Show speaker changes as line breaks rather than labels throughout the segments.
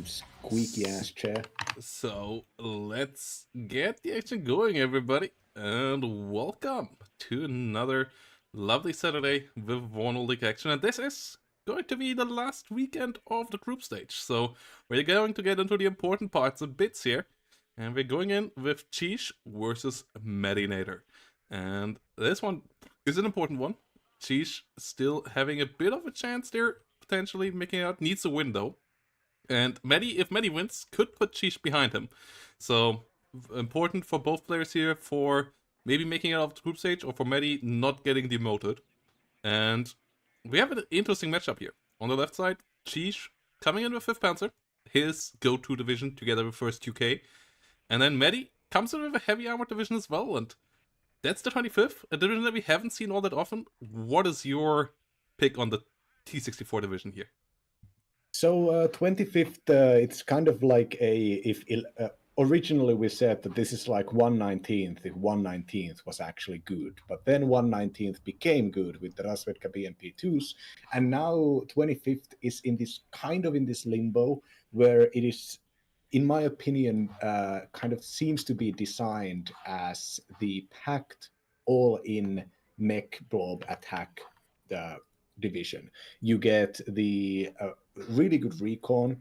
squeaky ass chair.
So let's get the action going, everybody, and welcome to another lovely Saturday with WARNO League action. And this is going to be the last weekend of the group stage. So we're going to get into the important parts and bits here, and we're going in with Cheesh versus Medinator. And this one is an important one. Cheesh still having a bit of a chance there, potentially making out. Needs a win though. And if Medi wins, could put Cheesh behind him. So important for both players here for maybe making it out of the group stage or for Medi not getting demoted. And we have an interesting matchup here. On the left side, Cheesh coming in with 5th Panzer, his go-to division together with 1st UK. And then Medi comes in with a heavy armored division as well. And that's the 25th, a division that we haven't seen all that often. What is your pick on the T64 division here?
So 25th, it's kind of like originally we said that this is like 1/19th if 1/19th was actually good, but then 1/19th became good with the Rasvedka BMP2s, and now 25th is in this limbo where it is, in my opinion, kind of seems to be designed as the packed all-in mech blob attack division. You get the really good recon.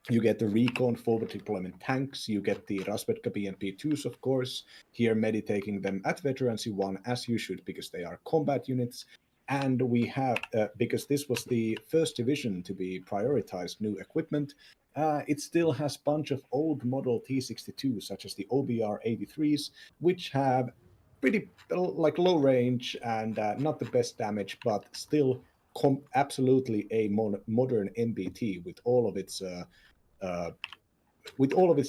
You get the recon forward deployment tanks. You get the Rasvedka BMP2s, of course. Here, Medi taking them at Veterancy 1, as you should, because they are combat units. And we have, because this was the first division to be prioritized new equipment, it still has a bunch of old model T62s, such as the OBR 83s, which have pretty low range and not the best damage, but still absolutely a modern MBT with all of its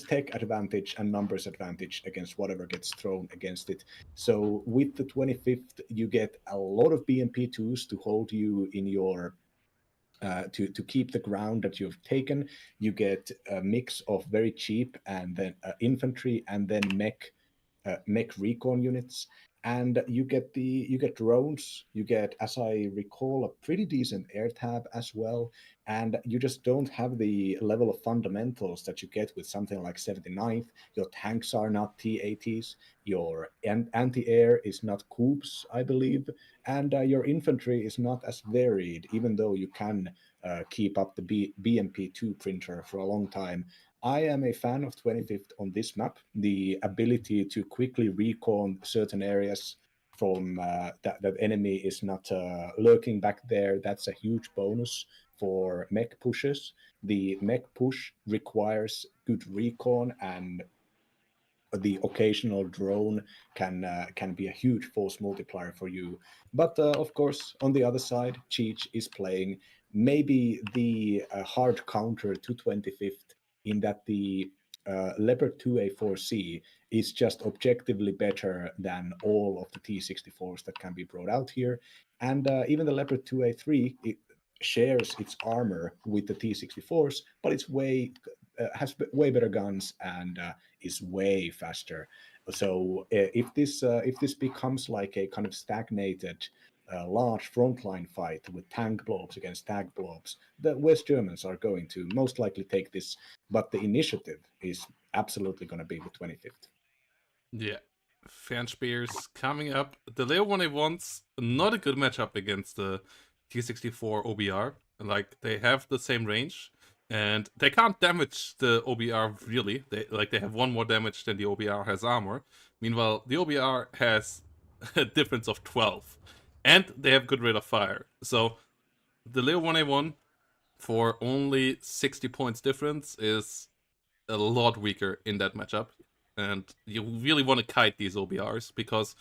tech advantage and numbers advantage against whatever gets thrown against it. So with the 25th, you get a lot of BMP2s to hold you in your to keep the ground that you've taken. You get a mix of very cheap and then infantry and then mech recon units, and you get drones. You get, as I recall, a pretty decent air tab as well, and you just don't have the level of fundamentals that you get with something like 79th. Your tanks are not T80s, your anti-air is not Coops, I believe, and your infantry is not as varied, even though you can keep up the BMP2 printer for a long time. I am a fan of 25th on this map. The ability to quickly recon certain areas from that enemy is not lurking back there. That's a huge bonus for mech pushes. The mech push requires good recon, and the occasional drone can be a huge force multiplier for you. But of course, on the other side, Cheech is playing maybe the hard counter to 25th, in that the Leopard 2A4C is just objectively better than all of the T64s that can be brought out here. And even the Leopard 2A3, it shares its armor with the T64s, but it's has way better guns and is way faster. So if this becomes like a kind of stagnated large frontline fight with tank blobs against tank blobs, the West Germans are going to most likely take this, but the initiative is absolutely going to be with 25th.
Yeah. Fan Spears coming up. The Leo 1A1's not a good matchup against the T64 OBR. Like, they have the same range, and they can't damage the OBR really. They have 1 more damage than the OBR has armor. Meanwhile, the OBR has a difference of 12. And they have good rate of fire. So the Leo 1A1 for only 60 points difference is a lot weaker in that matchup. And you really want to kite these OBRs because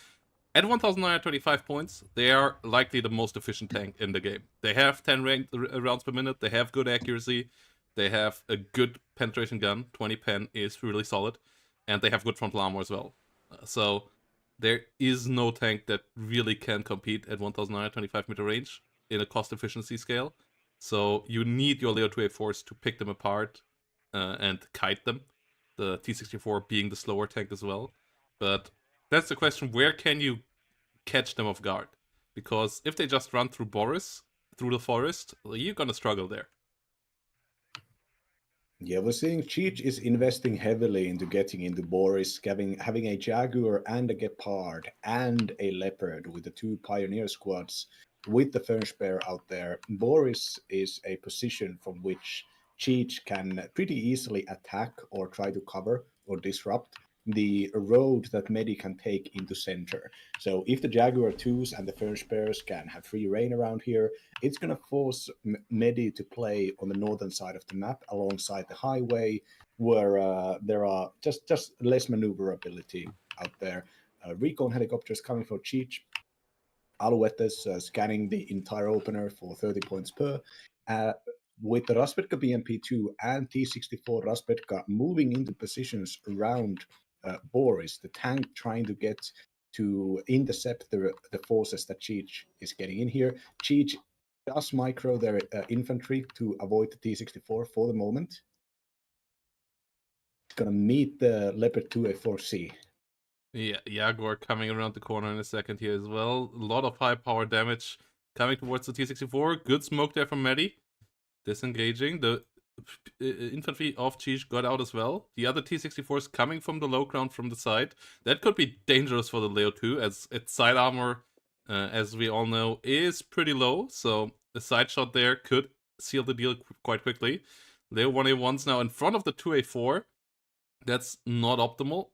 at 1925 points, they are likely the most efficient tank in the game. They have 10 rounds per minute, they have good accuracy, they have a good penetration gun, 20 pen is really solid, and they have good frontal armor as well. So there is no tank that really can compete at 1925 meter range in a cost efficiency scale. So you need your Leo 2A4s to pick them apart and kite them. The T64 being the slower tank as well. But that's the question, where can you catch them off guard? Because if they just run through Boris, through the forest, you're gonna struggle there.
Yeah, we're seeing Cheech is investing heavily into getting into Boris, having a Jaguar and a Gepard and a Leopard with the two Pioneer squads with the Fernspare out there. Boris is a position from which Cheech can pretty easily attack or try to cover or disrupt the road that Medi can take into center. So if the Jaguar 2s and the Fernspares can have free reign around here, it's going to force Medi to play on the northern side of the map alongside the highway, where there are just less maneuverability out there. Recon helicopters coming for Cheech, Alouettes scanning the entire opener for 30 points per. Uh, with the Raspetka BMP2 and T-64 Raspetka moving into positions around Boris, the tank trying to get to intercept the forces that Cheech is getting in here. Cheech does micro their infantry to avoid the T-64 for the moment. It's going to meet the Leopard 2A4C.
Yeah, Jaguar coming around the corner in a second here as well. A lot of high power damage coming towards the T-64. Good smoke there from Medi. Disengaging. The infantry of Cheech got out as well. The other T-64s coming from the low ground from the side. That could be dangerous for the Leo 2, as its side armor, as we all know, is pretty low. So a side shot there could seal the deal quite quickly. Leo 1A1's now in front of the 2A4. That's not optimal.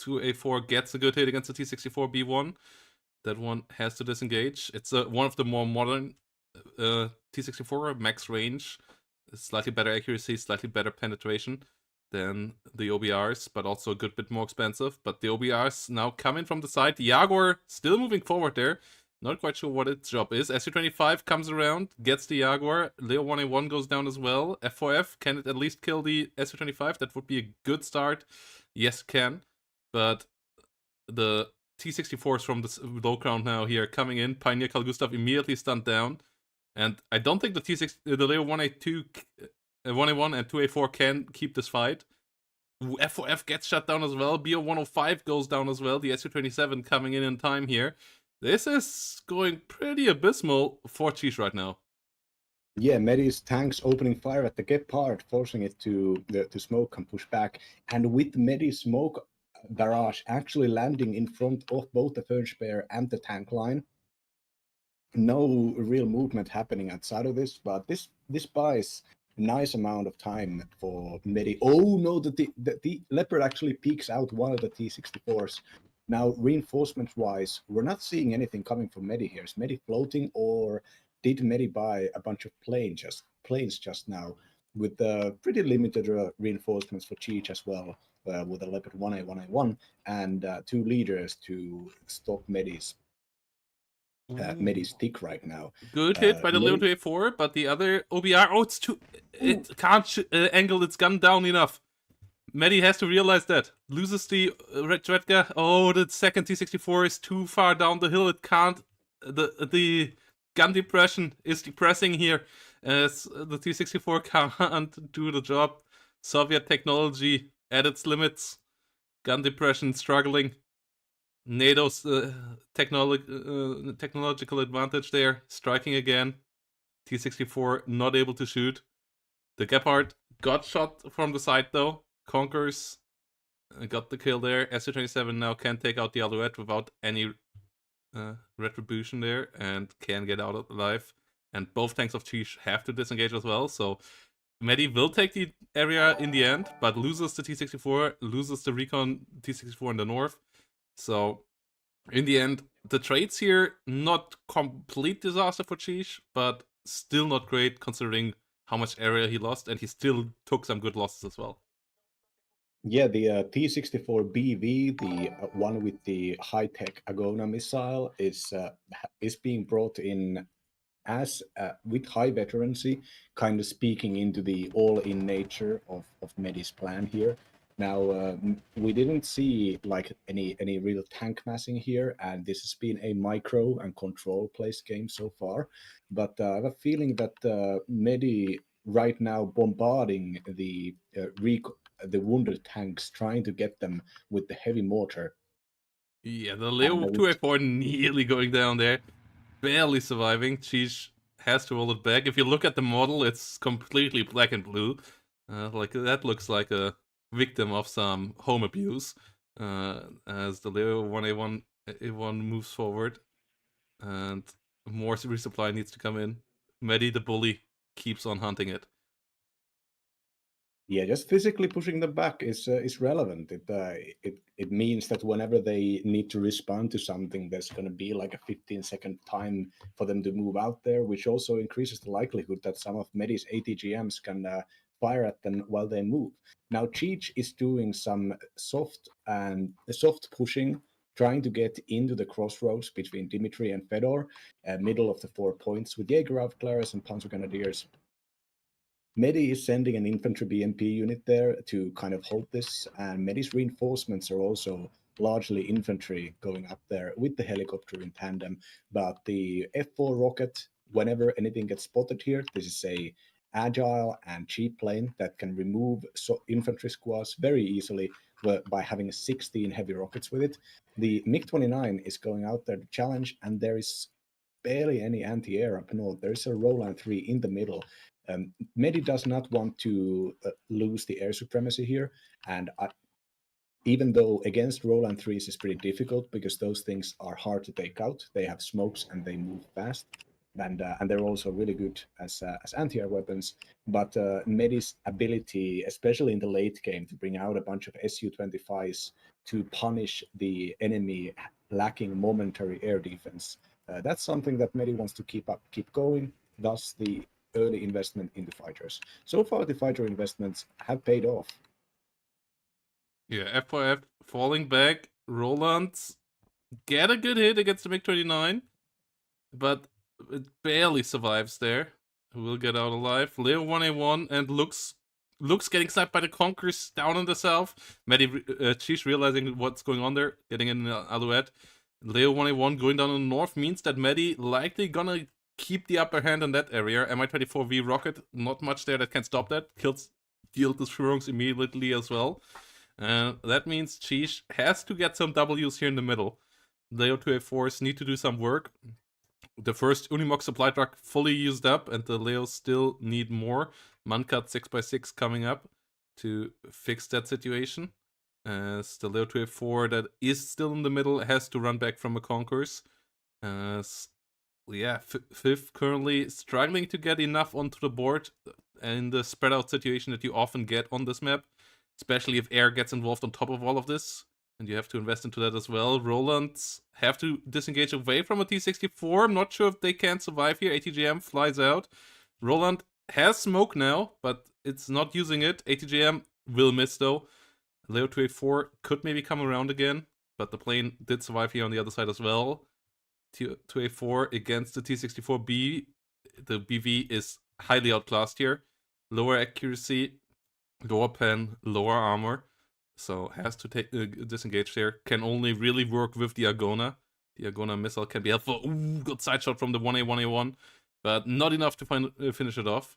2A4 gets a good hit against the T-64 B1. That one has to disengage. It's one of the more modern T-64, max range, slightly better accuracy, slightly better penetration than the OBRs, but also a good bit more expensive. But the OBRs now coming from the side. Jaguar still moving forward there. Not quite sure what its job is. SU-25 comes around, gets the Jaguar. Leo 1A1 goes down as well. F4F, can it at least kill the SU-25? That would be a good start. Yes, can. But the T-64s from the low ground now here coming in. Pioneer Carl Gustav immediately stunned down. And I don't think the Leo 1A2, 1A1 and 2A4 can keep this fight. F4F gets shut down as well. BO 105 goes down as well. The SU-27 coming in time here. This is going pretty abysmal for Cheech right now.
Yeah, Medi's tanks opening fire at the Gepard, forcing it to smoke and push back. And with Medi's smoke barrage actually landing in front of both the Fernspare and the tank line, no real movement happening outside of this, but this buys a nice amount of time for Medi. Oh no, the Leopard actually peeks out one of the T-64s. Now, reinforcement-wise, we're not seeing anything coming from Medi here. Is Medi floating, or did Medi buy a bunch of planes just now with pretty limited reinforcements for Cheech as well, with a Leopard 1A, 1A1, and two leaders to stop Medi's tick right now.
Good hit by the Leo 2A4, but the other OBR, it can't angle its gun down enough. Medi has to realize that. Loses the Red Redga. Oh, the second T-64 is too far down the hill. It can't. The gun depression is depressing here, as the T-64 can't do the job. Soviet technology at its limits. Gun depression struggling. NATO's technological advantage there, striking again. T-64 not able to shoot. The Gepard got shot from the side though. Conquers got the kill there. SU-27 now can take out the Alouette without any retribution there, and can get out alive. And both tanks of Cheech have to disengage as well, so Medi will take the area in the end, but loses the T-64, loses the Recon T-64 in the north. So, in the end, the trades here, not complete disaster for Cheech, but still not great considering how much area he lost, and he still took some good losses as well.
Yeah, the T-64BV, the one with the high-tech Agona missile, is being brought in as with high veterancy, kind of speaking into the all-in nature of Medi's plan here. Now, we didn't see like any real tank massing here, and this has been a micro and control place game so far. But I have a feeling that Medi right now bombarding the wounded tanks, trying to get them with the heavy mortar.
Yeah, the Leo 2A4 nearly going down there, barely surviving. Cheech has to roll it back. If you look at the model, it's completely black and blue. Like that looks like a victim of some home abuse. As the Leo 1A1 moves forward, and more resupply needs to come in. Medi the bully keeps on hunting it.
Yeah, just physically pushing them back is relevant. It means that whenever they need to respond to something, there's going to be like a 15-second time for them to move out there, which also increases the likelihood that some of Medi's ATGMs can fire at them while they move. Now, Cheech is doing some soft pushing, trying to get into the crossroads between Dimitri and Fedor, middle of the 4 points with Jaeger Outclares and Panzer Grenadiers. Medi is sending an infantry BMP unit there to kind of hold this, and Medi's reinforcements are also largely infantry going up there with the helicopter in tandem. But the F4 rocket, whenever anything gets spotted here, this is a agile and cheap plane that can remove infantry squads very easily by having 16 heavy rockets with it. The MiG-29 is going out there to challenge, and there is barely any anti-air up north. There's a Roland 3 in the middle. Medi does not want to lose the air supremacy here, and even though against Roland 3s is pretty difficult because those things are hard to take out, they have smokes and they move fast, and they're also really good as anti-air weapons. But Medi's ability, especially in the late game, to bring out a bunch of Su-25s to punish the enemy lacking momentary air defense, that's something that Medi wants to keep going. Thus, the early investment in the fighters. So far, the fighter investments have paid off.
Yeah, F4F falling back. Roland get a good hit against the MiG-29, but it barely survives there. Will get out alive. Leo 1A1 and looks getting slapped by the Conquerors down in the south. Medi Cheech realizing what's going on there, getting in an Alouette. Leo 1A1 going down in the north means that Medi likely gonna keep the upper hand in that area. Mi-24V rocket, not much there that can stop that. Kills the Führungs immediately as well. That means Cheech has to get some W's here in the middle. Leo 2A4s need to do some work. The first Unimog supply truck fully used up, and the Leos still need more. Mancut 6x6 coming up to fix that situation. As the Leo 2A4 that is still in the middle has to run back from a Concourse. Yeah, fifth currently struggling to get enough onto the board in the spread out situation that you often get on this map, especially if air gets involved on top of all of this. And you have to invest into that as well. Rolands have to disengage away from a T-64. I'm not sure if they can survive here. ATGM flies out. Roland has smoke now, but it's not using it. ATGM will miss though. Leo 2A4 could maybe come around again, but the plane did survive here on the other side as well. 2A4 against the T-64B. The BV is highly outclassed here. Lower accuracy, lower pen, lower armor. So has to take disengage there. Can only really work with the Agona. The Agona missile can be helpful. Ooh, good side shot from the 1A1A1. But not enough to finish it off.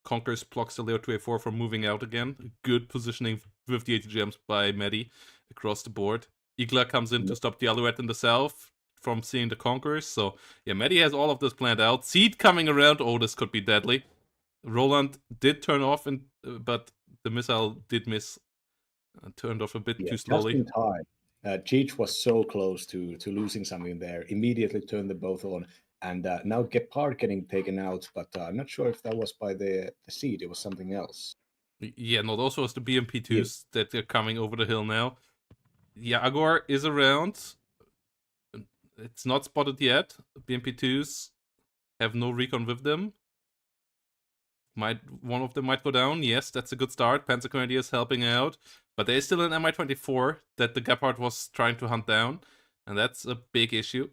Conquers blocks the Leo 2A4 from moving out again. Good positioning with the ATGMs by Medi across the board. Igla comes in to stop the Alouette in the south from seeing the Conquerors. So, yeah, Medi has all of this planned out. Seed coming around. Oh, this could be deadly. Roland did turn off, but the missile did miss. Turned off a bit too slowly.
Just in time. Cheech was so close to losing something there. Immediately turned them both on. And now Gepard getting taken out, but I'm not sure if that was by the seed. It was something else.
Yeah, no, those was the BMP2s that are coming over the hill now. Jaguar is around. It's not spotted yet. BMP2s have no recon with them. One of them might go down. Yes, that's a good start. Panzer Grenadiers helping out. But there is still an Mi-24 that the Gepard was trying to hunt down. And that's a big issue.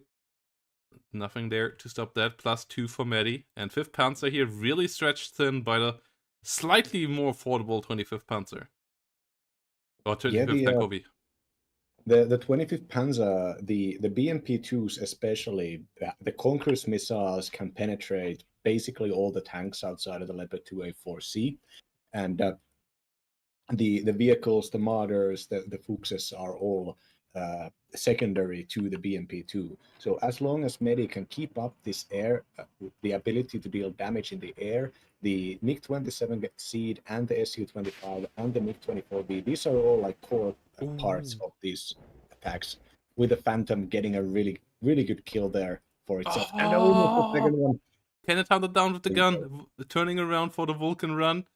Nothing there to stop that. +2 for Medi. And 5th Panzer here really stretched thin by the slightly more affordable 25th Panzer. Or 25th Tankovi.
The 25th Panzer, the BMP2s especially, the Conqueror's missiles can penetrate basically all the tanks outside of the Leopard 2A4C. And the vehicles, the Marders, the Fuchses are all secondary to the BMP2. So as long as Medi can keep up this air, the ability to deal damage in the air, the MiG-27 Seed and the Su-25 and the MiG-24B, these are all like core parts of these attacks, with the Phantom getting a really, really good kill there for itself. And almost the second one.
Can it hunt it down with the gun? Turning around for the Vulcan run.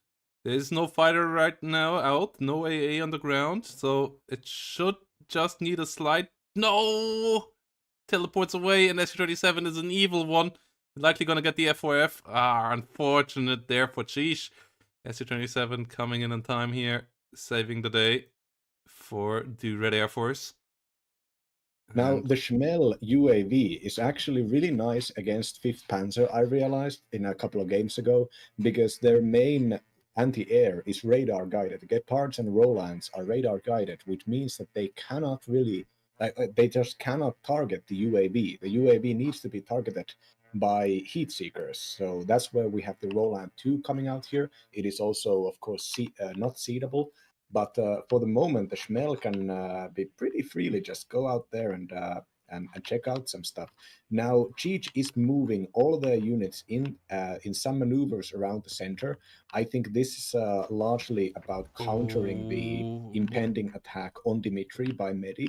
There is no fighter right now out, no AA on the ground, so it should just need a slight... No! Teleports away, and SU-37 is an evil one. Likely gonna get the F4F. Unfortunate there for Cheesh. SU-27 coming in on time here, saving the day for the Red Air Force.
Now, the Schmel UAV is actually really nice against 5th Panzer, I realized in a couple of games ago, because their main anti-air is radar guided. Gepards and Rolands are radar guided, which means that they cannot really, they just cannot target the UAV. The UAV needs to be targeted by heat seekers. So that's where we have the Roland 2 coming out here. It is also, of course, not seedable. But for the moment, the Schmel can be pretty freely just go out there and check out some stuff. Now, Cheech is moving all of their units in some maneuvers around the center. I think this is largely about countering the impending attack on Dimitri by Medi.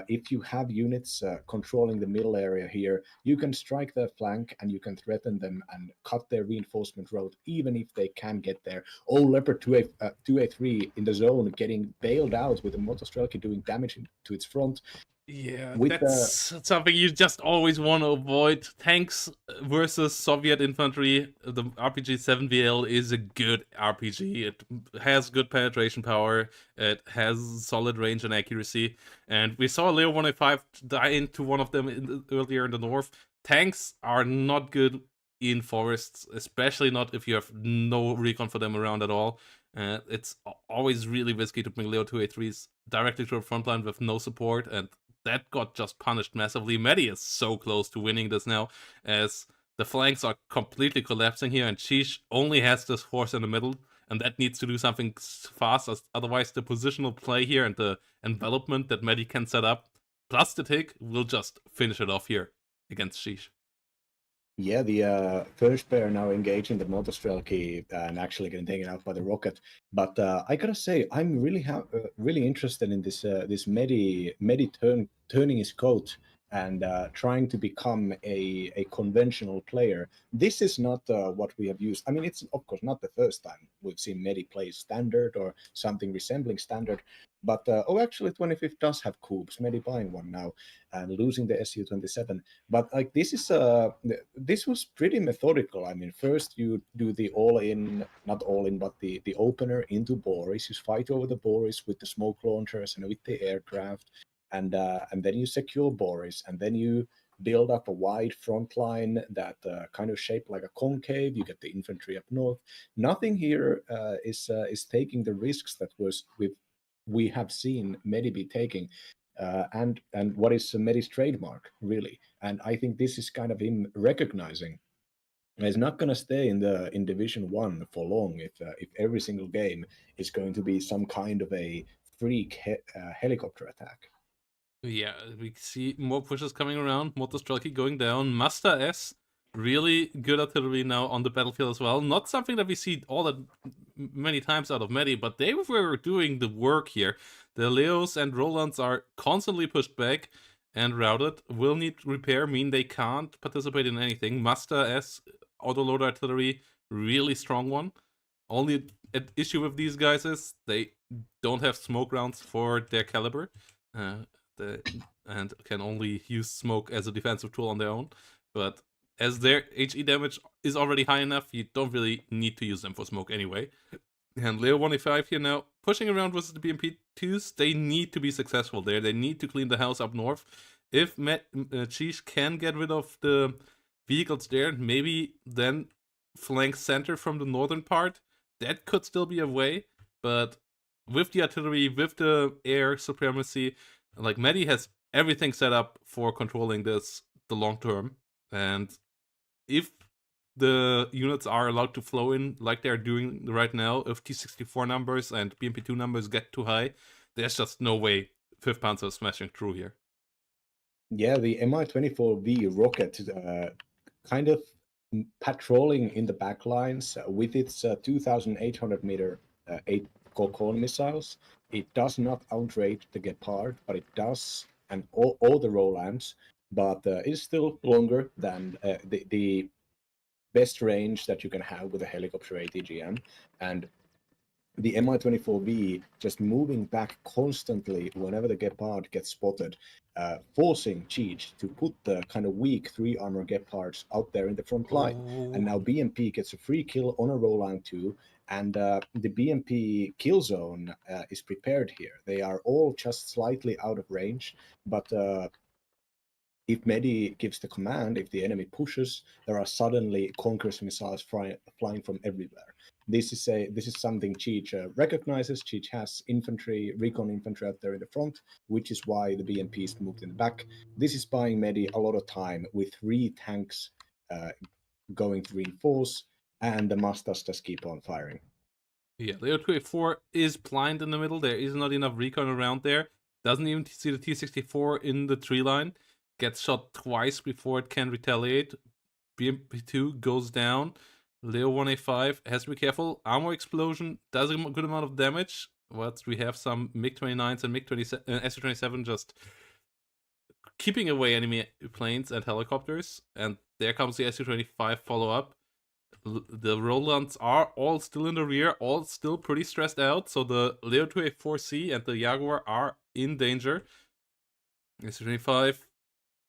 If you have units controlling the middle area here, you can strike their flank and you can threaten them and cut their reinforcement road, even if they can get there. Oh, Leopard 2A3 in the zone getting bailed out with the Motostrelki doing damage to its front.
Yeah, that's something you just always want to avoid. Tanks versus Soviet infantry. The RPG 7VL is a good RPG. It has good penetration power. It has solid range and accuracy. And we saw Leo 105 die into one of them earlier in the north. Tanks are not good in forests, especially not if you have no recon for them around at all. It's always really risky to bring Leo 2A3s directly to the front line with no support, and that got just punished massively. Medi is so close to winning this now, as the flanks are completely collapsing here, and Cheesh only has this force in the middle, and that needs to do something fast, as otherwise the positional play here and the envelopment that Medi can set up, plus the tick, will just finish it off here against Cheesh.
Yeah, the first pair now engaging the Motostrelki and actually getting taken out by the rocket. But I gotta say, I'm really interested in this Medi turning his coat and trying to become a conventional player. This is not what we have used. I mean, it's of course not the first time we've seen Medi play standard or something resembling standard. But actually, 25th does have coups. Medi buying one now and losing the Su-27. But like this was pretty methodical. I mean, first you do the not all in, but the opener into Boris. You fight over the Boris with the smoke launchers and with the aircraft, and then you secure Boris, and then you build up a wide front line that kind of shaped like a concave. You get the infantry up north. Nothing here is taking the risks that we have seen Medi be taking. And what is Medi's trademark, really? And I think this is kind of him recognizing he's not going to stay in Division 1 for long if every single game is going to be some kind of a freak helicopter attack.
Yeah, we see more pushes coming around. Motostrelki going down. Master S, really good artillery now on the battlefield as well. Not something that we see all that many times out of Medi, but they were doing the work here. The Leos and Rolands are constantly pushed back and routed. Will need repair, mean they can't participate in anything. Master S, autoloader artillery, really strong one. Only issue with these guys is they don't have smoke rounds for their caliber. And can only use smoke as a defensive tool on their own. But as their HE damage is already high enough, you don't really need to use them for smoke anyway. And Leo 185 here now, pushing around versus the BMP2s, they need to be successful there. They need to clean the house up north. If Cheesh can get rid of the vehicles there, maybe then flank center from the northern part, that could still be a way. But with the artillery, with the air supremacy, like Medi has everything set up for controlling the long term, and if the units are allowed to flow in like they're doing right now, if T64 numbers and BMP2 numbers get too high, there's just no way 5th Panzer smashing through here.
Yeah, the Mi-24V rocket kind of patrolling in the back lines with its 2,800 meter 8 Kokon missiles. It does not outrate the Gepard, but it does, and all the Rolands, but it's still longer than the best range that you can have with a helicopter ATGM. And the Mi-24V just moving back constantly whenever the Gepard gets spotted, forcing Cheech to put the kind of weak 3 armor Gepards out there in the front line. And now BMP gets a free kill on a Roland 2, and the BMP kill zone is prepared here. They are all just slightly out of range, but if Medi gives the command, if the enemy pushes, there are suddenly Conqueror's missiles flying from everywhere. This is something Cheech recognizes. Cheech has infantry, recon infantry out there in the front, which is why the BMP is moved in the back. This is buying Medi a lot of time with 3 tanks going to reinforce, and the Mustas just keep on firing.
Yeah, Leo 284 is blind in the middle. There is not enough recon around there. Doesn't even see the T-64 in the tree line. Gets shot twice before it can retaliate. BMP2 goes down. Leo 185 has to be careful. Armor explosion does a good amount of damage. But we have some MiG-29s and Su-27 just keeping away enemy planes and helicopters. And there comes the Su-25 follow-up. The Rolands are all still in the rear, all still pretty stressed out. So the Leo 284C and the Jaguar are in danger. Su-25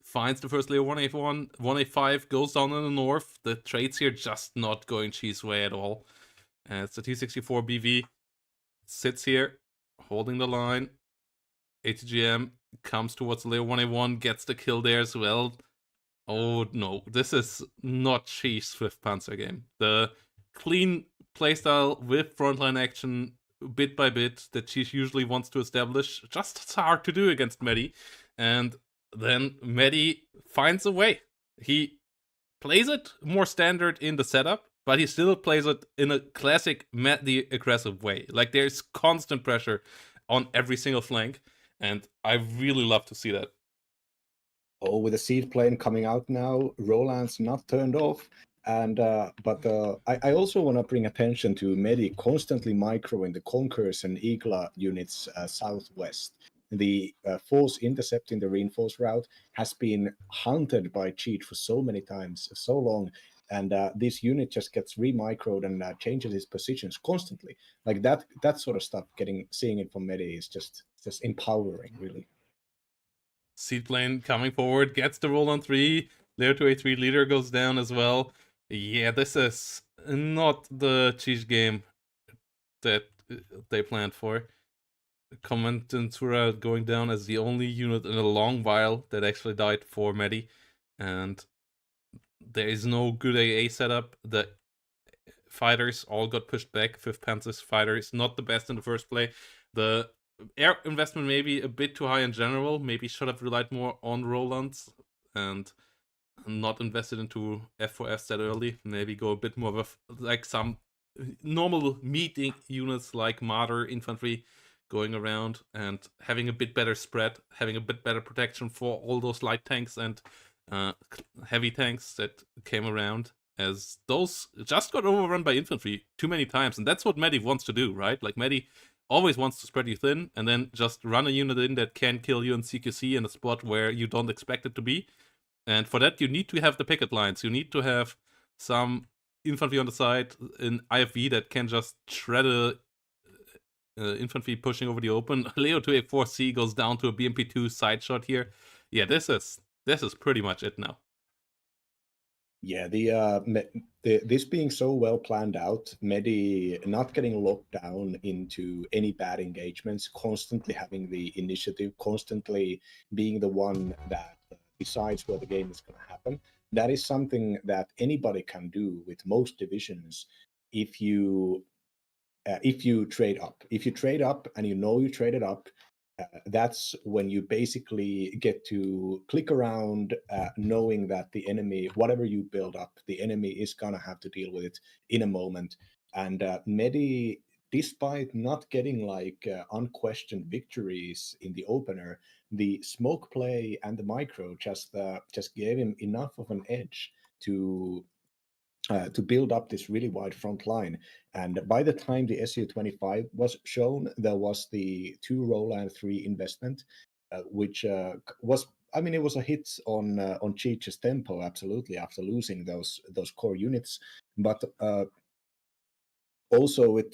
finds the first Leo 181, 185 goes down in the north. The trades here just not going Chi's way at all. And it's the T-64BV sits here, holding the line. ATGM comes towards Leo 181, gets the kill there as well. Oh no, this is not Chi's 5th Panzer game. The clean playstyle with frontline action, bit by bit, that Chi usually wants to establish, just hard to do against Medi. And then Medi finds a way. He plays it more standard in the setup, but he still plays it in a classic Medi aggressive way. Like there's constant pressure on every single flank, and I really love to see that.
Oh, with the seed plane coming out now, Roland's not turned off. And I also want to bring attention to Medi constantly microing the Conquerors and Igla units southwest. The force intercepting the reinforced route has been hunted by Cheat for so many times, so long, and this unit just gets remicroed and changes its positions constantly. Like that sort of stuff. Seeing it from Medi is just empowering, really.
Seedplane coming forward, gets the roll on 3. Layer 2A3 leader goes down as well. Yeah, this is not the cheese game that they planned for. Commentatura going down as the only unit in a long while that actually died for Medi. And there is no good AA setup. The fighters all got pushed back. 5th Panzer's fighters not the best in the first play. The air investment maybe a bit too high in general. Maybe should have relied more on Rolands and not invested into F4Fs that early. Maybe go a bit more of like some normal meeting units like Marder infantry going around and having a bit better spread, having a bit better protection for all those light tanks and heavy tanks that came around, as those just got overrun by infantry too many times. And that's what Medi wants to do, right? Like Medi always wants to spread you thin and then just run a unit in that can kill you in CQC in a spot where you don't expect it to be. And for that, you need to have the picket lines. You need to have some infantry on the side in IFV that can just shred a infantry pushing over the open. Leo 284C goes down to a BMP2 side shot here. Yeah, this is pretty much it now.
Yeah, this being so well planned out, Medi not getting locked down into any bad engagements, constantly having the initiative, constantly being the one that decides where the game is going to happen. That is something that anybody can do with most divisions if you trade up. If you trade up and you know you traded up, that's when you basically get to click around knowing that the enemy, whatever you build up, the enemy is going to have to deal with it in a moment. And Medi despite not getting like unquestioned victories in the opener, the smoke play and the micro just gave him enough of an edge to build up this really wide front line. And by the time the SU-25 was shown, there was the 2 Roland 3 investment, which was, I mean, it was a hit on Cheech's tempo, absolutely, after losing those core units. But also it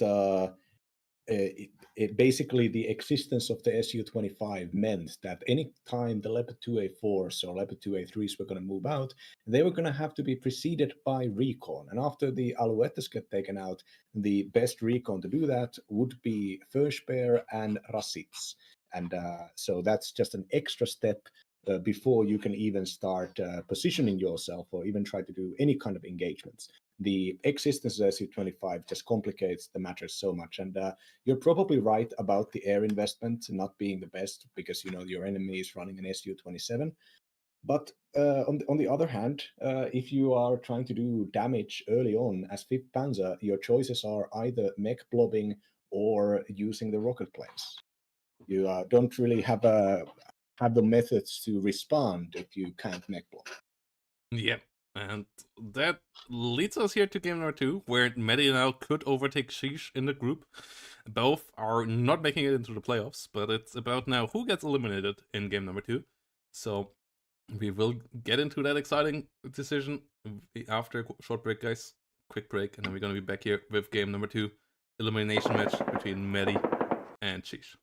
basically, the existence of the SU-25 meant that any time the Leopard 2A4s or Leopard 2A3s were going to move out, they were going to have to be preceded by recon. And after the Alouettes get taken out, the best recon to do that would be Furchbear and Rassips. And so that's just an extra step before you can even start positioning yourself or even try to do any kind of engagements. The existence of SU-25 just complicates the matter so much. And you're probably right about the air investment not being the best, because your enemy is running an SU-27. But on the other hand, if you are trying to do damage early on as 5th Panzer, your choices are either mech blobbing or using the rocket planes. You don't really have the methods to respond if you can't mech blob.
Yeah, and that leads us here to game number 2, where Medi now could overtake Sheesh in the group. Both are not making it into the playoffs, but it's about now who gets eliminated in game number 2. So we will get into that exciting decision after a short break, guys. Quick break, and then we're going to be back here with game number 2, elimination match between Medi and Sheesh.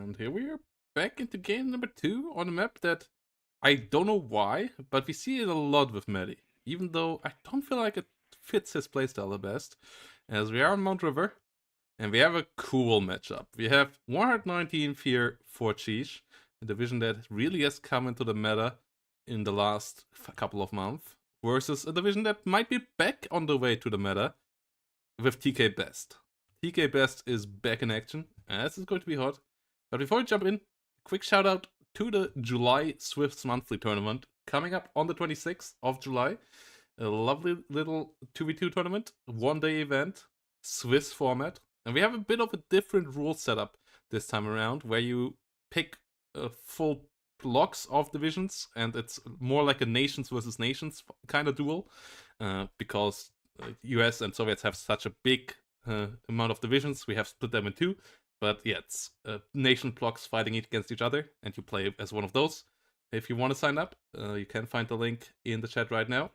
And here we are back into game number 2 on a map that I don't know why, but we see it a lot with Medi, even though I don't feel like it fits his playstyle the best, as we are on Mount River, and we have a cool matchup. We have 119 Fear for Cheesh, a division that really has come into the meta in the last couple of months, versus a division that might be back on the way to the meta with TK Best. TK Best is back in action, and this is going to be hot. But before we jump in, quick shout out to the July Swifts Monthly Tournament coming up on the 26th of July. A lovely little 2v2 tournament, one-day event, Swiss format. And we have a bit of a different rule setup this time around, where you pick full blocks of divisions, and it's more like a nations versus nations kind of duel, because US and Soviets have such a big amount of divisions. We have split them in two, but yeah, it's nation blocks fighting against each other, and you play as one of those. If you want to sign up, you can find the link in the chat right now.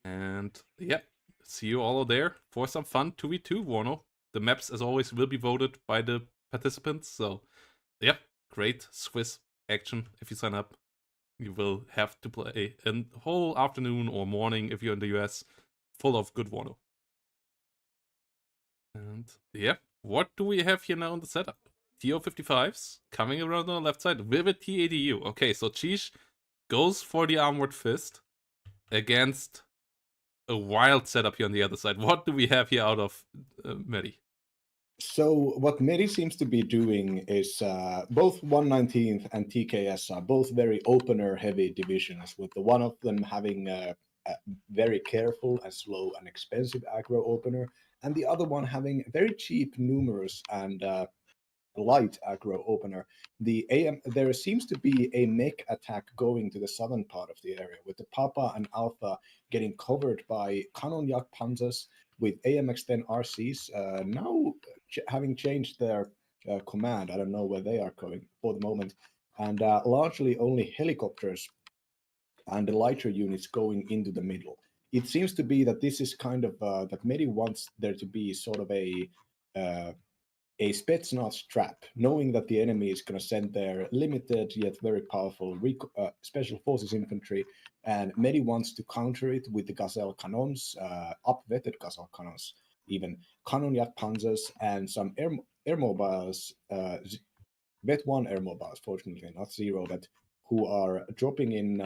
And yeah, see you all there for some fun 2v2 Warno. The maps, as always, will be voted by the participants. So yeah, great Swiss action if you sign up. You will have to play a whole afternoon or morning if you're in the US, full of good Warno. And yeah, what do we have here now in the setup? TO-55s coming around on the left side with a T-80U. Okay, so Cheesh goes for the Armored Fist against a wild setup here on the other side. What do we have here out of Medi?
So what Medi seems to be doing is both 119th and TKS are both very opener-heavy divisions, with the one of them having a very careful and slow and expensive aggro opener, and the other one having very cheap, numerous, and light aggro opener. There seems to be a mech attack going to the southern part of the area, with the Papa and Alpha getting covered by Cannon Yak Panzers with AMX-10 RCs, now having changed their command. I don't know where they are going for the moment, and largely only helicopters and the lighter units going into the middle. It seems to be that this is kind of that Medi wants there to be sort of a Spetsnaz trap, knowing that the enemy is going to send their limited yet very powerful special forces infantry, and Medi wants to counter it with the Gazelle cannons, up-vetted Gazelle cannons, even Cannon Yak Panzers, and some air mobiles, Vet 1 air mobiles, fortunately, not zero, but who are dropping in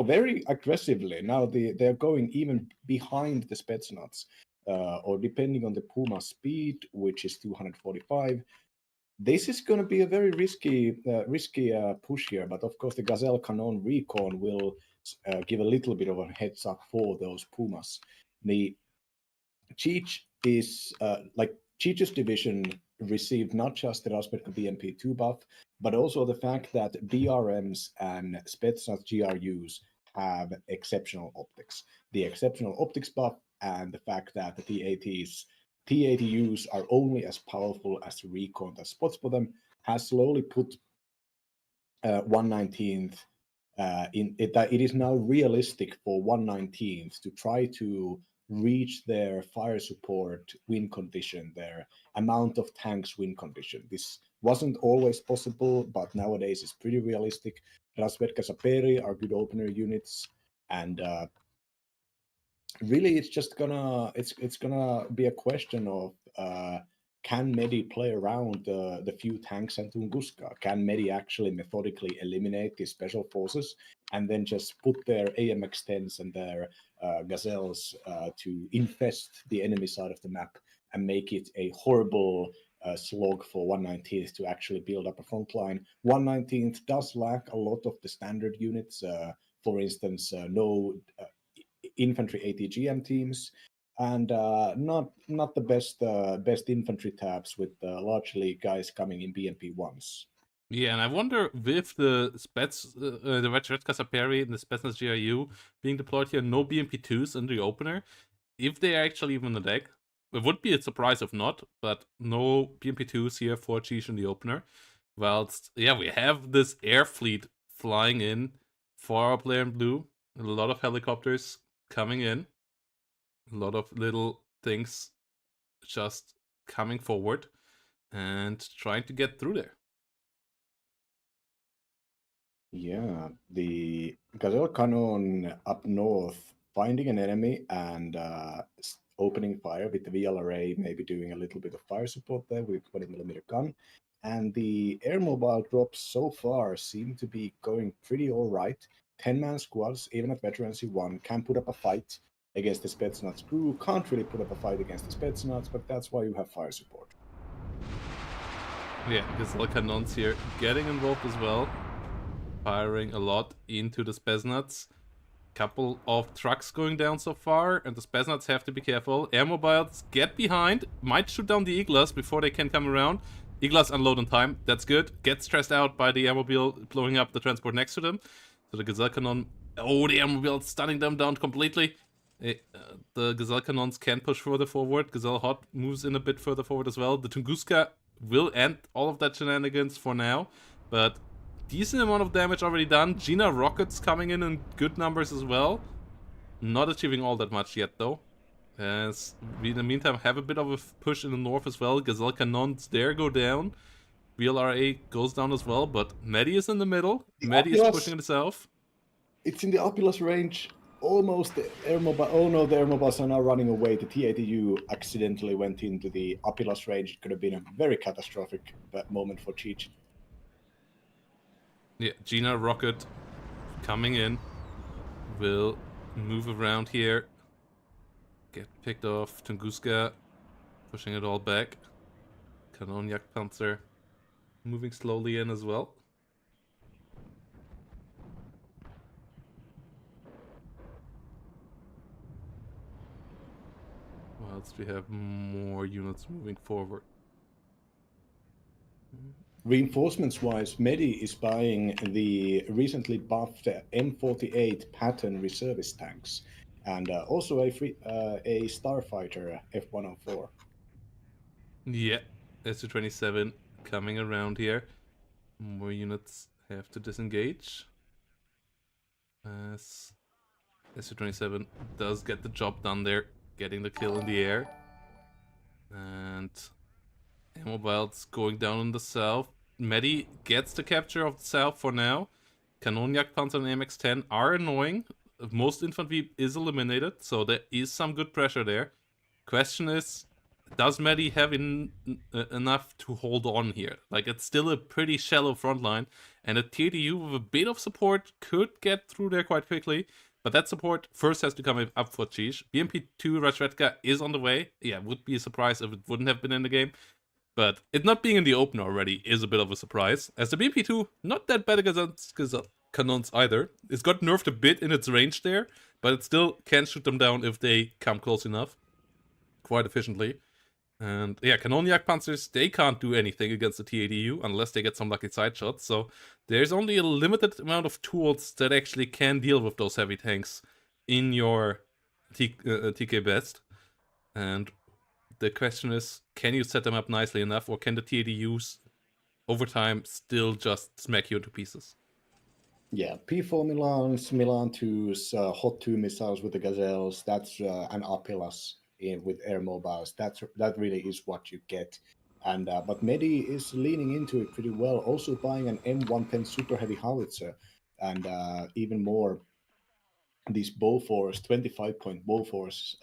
very aggressively. Now they're going even behind the Spetsnaz, or depending on the Puma speed, which is 245. This is going to be a very risky push here, but of course the Gazelle Cannon recon will give a little bit of a heads up for those Pumas. The Cheech is Cheech's division received not just the Raspetka BMP2 buff, but also the fact that BRMs and Spetsnaz GRUs have exceptional optics. The exceptional optics buff and the fact that the T-80Us are only as powerful as the recon that spots for them has slowly put 119th in it. That it is now realistic for 119th to try to reach their fire support win condition, their amount of tanks win condition. This wasn't always possible, but nowadays it's pretty realistic. Rasvetka Saperi are good opener units, and really it's just gonna be a question of can Medi play around the few tanks and Tunguska? Can Medi actually methodically eliminate the special forces and then just put their AMX-10s and their Gazelles to infest the enemy side of the map and make it a horrible slog for 119th to actually build up a front line? 119th does lack a lot of the standard units. For instance, no infantry ATGM teams, and not the best infantry tabs, with largely guys coming in BMP ones.
Yeah, and I wonder with the the Red Saperi and the Spetsnaz GRU being deployed here, no BMP2s in the opener, if they are actually even in the deck. It would be a surprise if not, but no BMP2s here for Cheesh in the opener. Whilst, yeah, we have this air fleet flying in for our player in blue. A lot of helicopters coming in. A lot of little things just coming forward and trying to get through there.
Yeah, the Gazelle Cannon up north finding an enemy and opening fire with the VLRA, maybe doing a little bit of fire support there with 20mm gun. And the air mobile drops so far seem to be going pretty all right. 10-man squads, even at Veterancy 1, can put up a fight against the Spetsnaz crew. Can't really put up a fight against the Spetsnaz, but that's why you have fire support.
Yeah, Gazelle Cannons here getting involved as well. Firing a lot into the Spetsnaz. Couple of trucks going down so far, and the Spetsnaz have to be careful. Air mobiles get behind, might shoot down the Iglas before they can come around. Iglas unload on time, that's good. Get stressed out by the airmobile blowing up the transport next to them. So the Gazelle Cannon, oh, the airmobile stunning them down completely. The Gazelle Cannons can push further forward. Gazelle Hot moves in a bit further forward as well. The Tunguska will end all of that shenanigans for now, but decent amount of damage already done. Gina rockets coming in good numbers as well. Not achieving all that much yet though. As we in the meantime have a bit of a push in the north as well. Gazelle Cannons there go down. VLRA goes down as well, but Medi is in the middle. Medi is pushing itself.
It's in the Oculus range. Almost the air mobile. Oh no, the air mobiles are now running away. The T-80U accidentally went into the Oculus range. It could have been a very catastrophic moment for Cheech.
Yeah, Gina rocket coming in. Will move around here. Get picked off. Tunguska pushing it all back. Kanonjak Panzer moving slowly in as well. Whilst we have more units moving forward.
Reinforcements-wise, Medi is buying the recently buffed M48 Patton reservist tanks, and also a Starfighter F-104.
Yeah, SU-27 coming around here. More units have to disengage. As SU-27 does get the job done there, getting the kill in the air. And mobiles going down in the south. Medi gets the capture of the south for now. Kanonjak Panzer and MX-10 are annoying. Most infantry is eliminated, so there is some good pressure there. Question is, does Medi have enough to hold on here? Like, it's still a pretty shallow front line, and a TDU with a bit of support could get through there quite quickly. But that support first has to come up for Cheech. BMP-2 Razvedka is on the way. Yeah, would be a surprise if it wouldn't have been in the game. But it not being in the open already is a bit of a surprise. As the BMP-2, not that bad against cannons either. It's got nerfed a bit in its range there, but it still can shoot them down if they come close enough. Quite efficiently. And yeah, Kanonjak Panzers, they can't do anything against the T-80U unless they get some lucky side shots. So there's only a limited amount of tools that actually can deal with those heavy tanks in your TK best. And the question is, can you set them up nicely enough, or can the T-80Us over time still just smack you into pieces?
Yeah, P4 Milans, Milan 2s, Hot 2 missiles with the Gazelles, that's an Apilus with air mobiles. That really is what you get. And but Medi is leaning into it pretty well, also buying an M110 super heavy howitzer, and even more these Bofors 25-point Bofors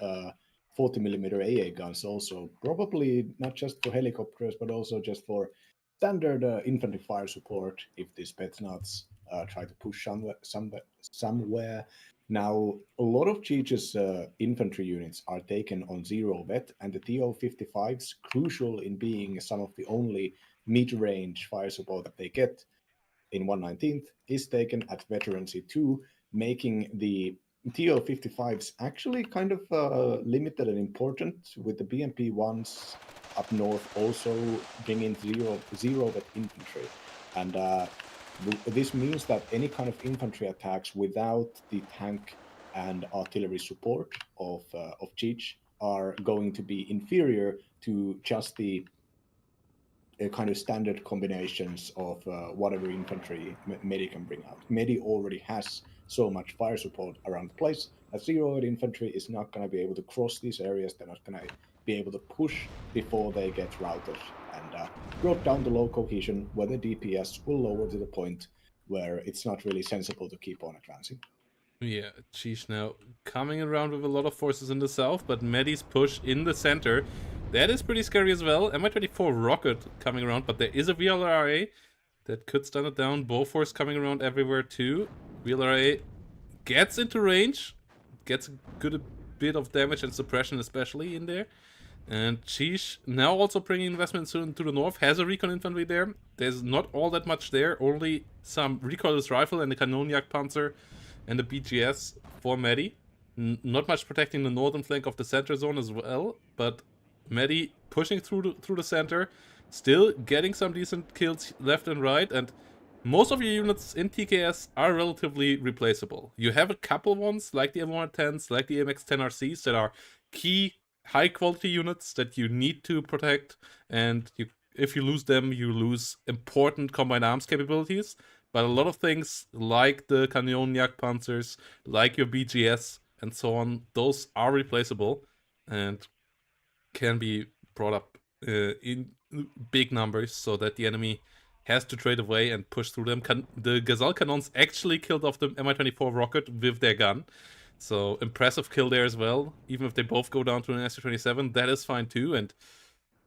40mm AA guns, also probably not just for helicopters but also just for standard infantry fire support if the Spetsnaz try to push somewhere. Now, a lot of Cheech's infantry units are taken on zero vet, and the TO-55s, crucial in being some of the only mid-range fire support that they get in 119th, is taken at veterancy 2, making the TO-55s actually kind of limited and important, with the BMP-1s up north also bringing zero vet infantry. And this means that any kind of infantry attacks without the tank and artillery support of Cheech are going to be inferior to just the kind of standard combinations of whatever infantry Medi can bring out. Medi already has so much fire support around the place that zero-ed infantry is not going to be able to cross these areas. They're not going to be able to push before they get routed, and brought down the low cohesion, where the DPS will lower to the point where it's not really sensible to keep on advancing.
Yeah, Cheech now coming around with a lot of forces in the south, but Medi's push in the center, that is pretty scary as well. Mi-24 rocket coming around, but there is a VLRA that could stun it down. Bofors coming around everywhere too. VLRA gets into range, gets a good bit of damage and suppression especially in there. And Cheech now also bringing investments into the north, has a recon infantry there. There's not all that much there, only some recoilless rifle and a Kanonjak Panzer and the BGS for Medi. Not much protecting the northern flank of the center zone as well, but Medi pushing through the center, still getting some decent kills left and right, and most of your units in TKS are relatively replaceable. You have a couple ones, like the M110s, like the MX-10RCs, that are key, high-quality units that you need to protect, and if you lose them, you lose important combined arms capabilities. But a lot of things, like the Kanonjagdpanzers, like your BGS, and so on, those are replaceable, and can be brought up in big numbers so that the enemy has to trade away and push through them. The Gazelle Cannons actually killed off the Mi-24 rocket with their gun. So impressive kill there as well. Even if they both go down to an Su-27, that is fine too. And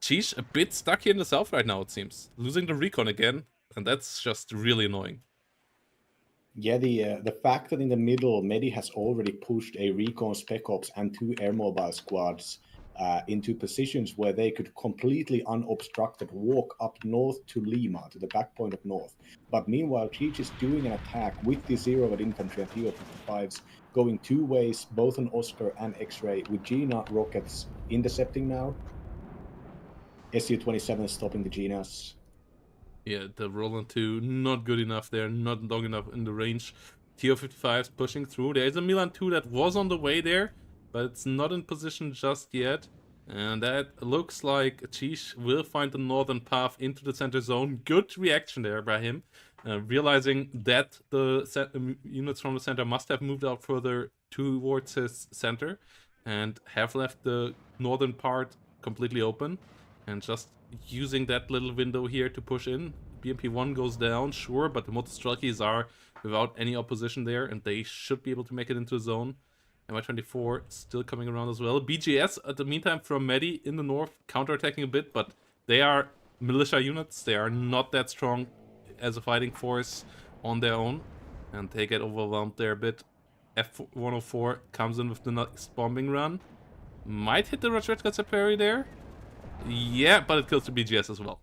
Cheesh a bit stuck here in the south right now, it seems. Losing the recon again, and that's just really annoying.
Yeah, the fact that in the middle, Medi has already pushed a recon spec ops and 2 air mobile squads into positions where they could completely unobstructed walk up north to Lima, to the back point of north. But meanwhile, Cheech is doing an attack with the zeroed infantry and TO-55s going 2 ways, both on Oscar and X-Ray, with Gina rockets intercepting now. Su-27 stopping the Ginas.
Yeah, the Roland 2, not good enough there, not long enough in the range. TO-55s pushing through. There is a Milan 2 that was on the way there, but it's not in position just yet. And that looks like Cheesh will find the northern path into the center zone. Good reaction there by him, realizing that the units from the center must have moved out further towards his center and have left the northern part completely open, and just using that little window here to push in. BMP-1 goes down, sure, but the Motostrelkis are without any opposition there, and they should be able to make it into the zone. Mi-24 still coming around as well. BGS, at the meantime, from Medi in the north, counterattacking a bit, but they are militia units. They are not that strong as a fighting force on their own, and they get overwhelmed there a bit. F-104 comes in with the next bombing run. Might hit the Razvedka Saperi there. Yeah, but it kills the BGS as well.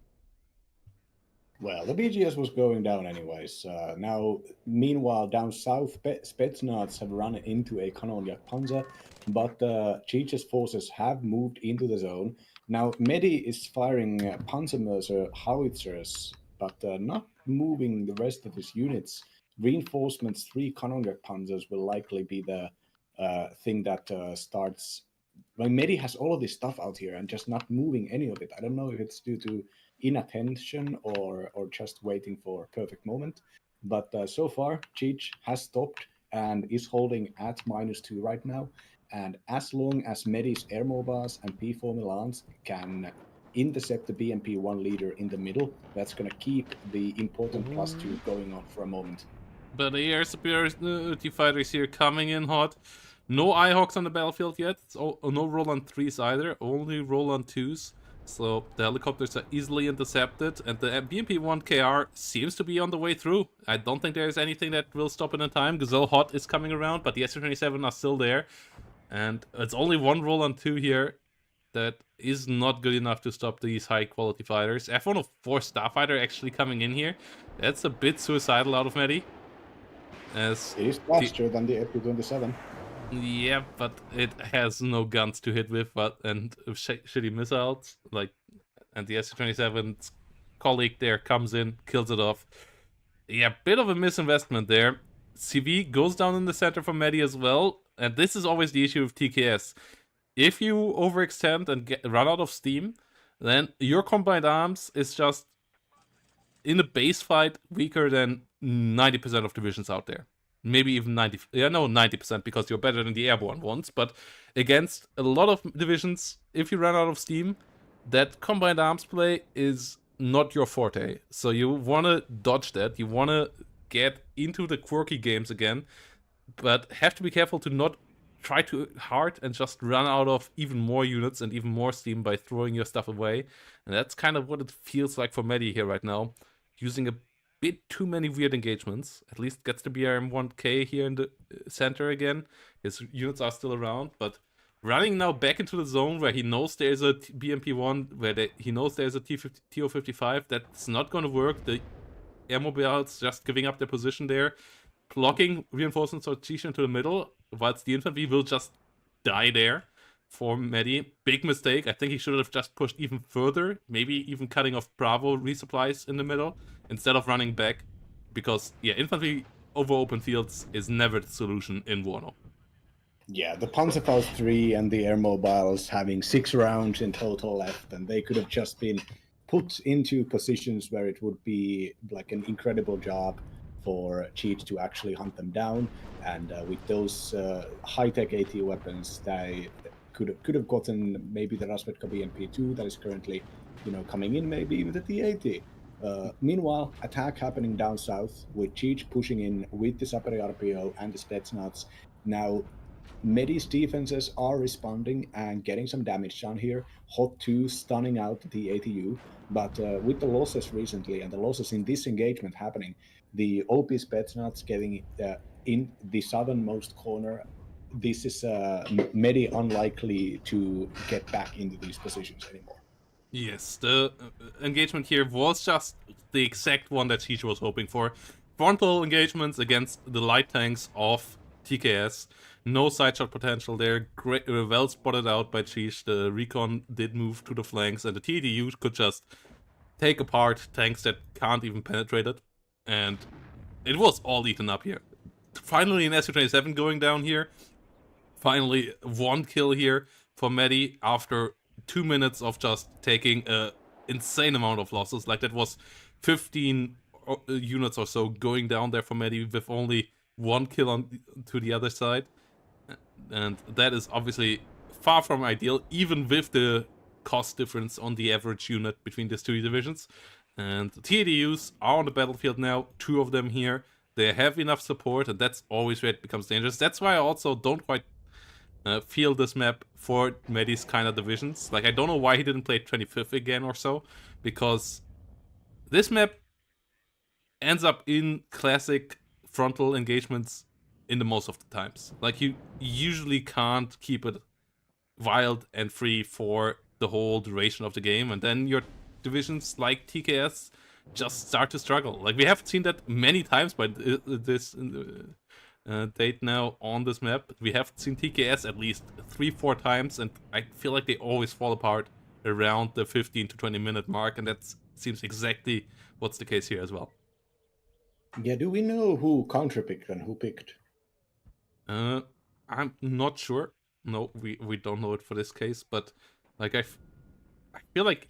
Well, the BGS was going down anyways. Now, meanwhile, down south, Spetsnaz have run into a Kanonjagdpanzer, but Cheech's forces have moved into the zone. Now, Medi is firing Panzermörser howitzers, but not moving the rest of his units. Reinforcements, 3 Kanonjagdpanzers will likely be the thing that starts. Well, Medi has all of this stuff out here and just not moving any of it. I don't know if it's due to inattention or just waiting for a perfect moment. But so far, Cheech has stopped and is holding at -2 right now. And as long as Medi's air mobiles and P4 Milans can intercept the BMP-1 leader in the middle, that's going to keep the important +2 going on for a moment.
But the air superiority fighters here coming in hot. No IHawks on the battlefield yet. No Roland 3s either, only Roland 2s. So the helicopters are easily intercepted, and the BMP-1 KR seems to be on the way through. I don't think there's anything that will stop it in time. Gazelle Hot is coming around, but the Su-27 are still there. And it's only 1 Roland 2 here that is not good enough to stop these high-quality fighters. F-104 Starfighter actually coming in here. That's a bit suicidal out of Medi.
It is faster than the Su-27.
Yeah, but it has no guns to hit with, and shitty missiles. And the Su-27's colleague there comes in, kills it off. Yeah, bit of a misinvestment there. CV goes down in the center for Medi as well, and this is always the issue with TKS. If you overextend and run out of steam, then your combined arms is just, in a base fight, weaker than 90% of divisions out there. Maybe even 90%, because you're better than the airborne ones. But against a lot of divisions, if you run out of steam, that combined arms play is not your forte. So you want to dodge that. You want to get into the quirky games again, but have to be careful to not try too hard and just run out of even more units and even more steam by throwing your stuff away. And that's kind of what it feels like for Medi here right now. Using a bit too many weird engagements. At least gets the BRM-1K here in the center again. His units are still around, but running now back into the zone where he knows there's a BMP-1, where he knows there's a TO-55, that's not going to work. The air mobiles just giving up their position there. blocking reinforcements or attrition into the middle, whilst the infantry will just die there for Medi. Big mistake. I think he should have just pushed even further, maybe even cutting off Bravo resupplies in the middle instead of running back. Because, yeah, infantry over open fields is never the solution in WARNO.
Yeah, the Panzerfaust 3 and the air mobiles having 6 rounds in total left, and they could have just been put into positions where it would be like an incredible job for Cheech to actually hunt them down. And with those high-tech AT weapons, they could have gotten maybe the Rasvetka BMP2 that is currently, coming in, maybe even the T80. Meanwhile, attack happening down south with Cheech pushing in with the Sapere RPO and the Spetsnaz. Now, Medi's defenses are responding and getting some damage down here. Hot 2 stunning out the ATU, but with the losses recently and the losses in this engagement happening, the OP Spetsnaz getting in the southernmost corner, this is Medi unlikely to get back into these positions anymore.
Yes, the engagement here was just the exact one that Cheech was hoping for. Frontal engagements against the light tanks of TKS. No side shot potential there. Great, well spotted out by Cheech. The recon did move to the flanks, and the TDU could just take apart tanks that can't even penetrate it. And it was all eaten up here. Finally, an SU-27 going down here. Finally, 1 kill here for Medi after 2 minutes of just taking an insane amount of losses. Like, that was 15 units or so going down there for Medi with only 1 kill on to the other side. And that is obviously far from ideal, even with the cost difference on the average unit between these two divisions. And the TADUs are on the battlefield now, 2 of them here. They have enough support, and that's always where it becomes dangerous. That's why I also don't quite feel this map for Medi's kind of divisions. Like, I don't know why he didn't play 25th again or so, because this map ends up in classic frontal engagements in the most of the times. Like, you usually can't keep it wild and free for the whole duration of the game, and then your divisions like TKS just start to struggle. Like, we have seen that many times by this date now on this map. We have seen TKS at least 3-4 times, and I feel like they always fall apart around the 15 to 20 minute mark, and that seems exactly what's the case here as well.
Yeah, do we know who counterpicked and who picked?
I'm not sure. No, we don't know it for this case, but like I feel like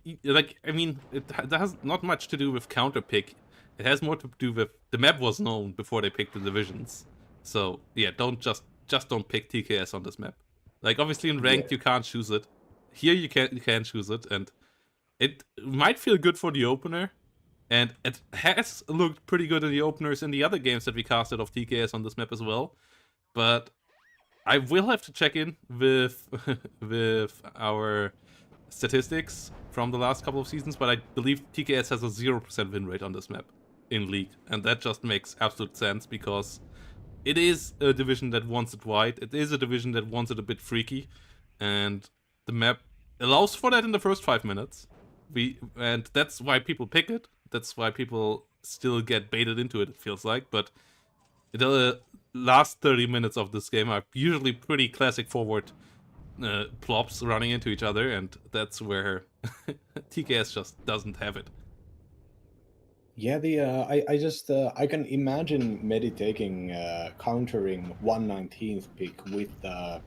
I mean, it has not much to do with counterpick. It has more to do with the map was known before they picked the divisions. So yeah, just don't pick TKS on this map. Like, obviously in ranked you can't choose it. Here you can choose it, and it might feel good for the opener. And it has looked pretty good in the openers in the other games that we casted of TKS on this map as well. But I will have to check in with with our statistics from the last couple of seasons, but I believe TKS has a 0% win rate on this map in League. And that just makes absolute sense, because it is a division that wants it wide. It is a division that wants it a bit freaky. And the map allows for that in the first 5 minutes. And that's why people pick it. That's why people still get baited into it, it feels like. But the last 30 minutes of this game are usually pretty classic forward plops running into each other, and that's where TKS just doesn't have it.
Yeah, I can imagine Medi taking countering 119th pick with a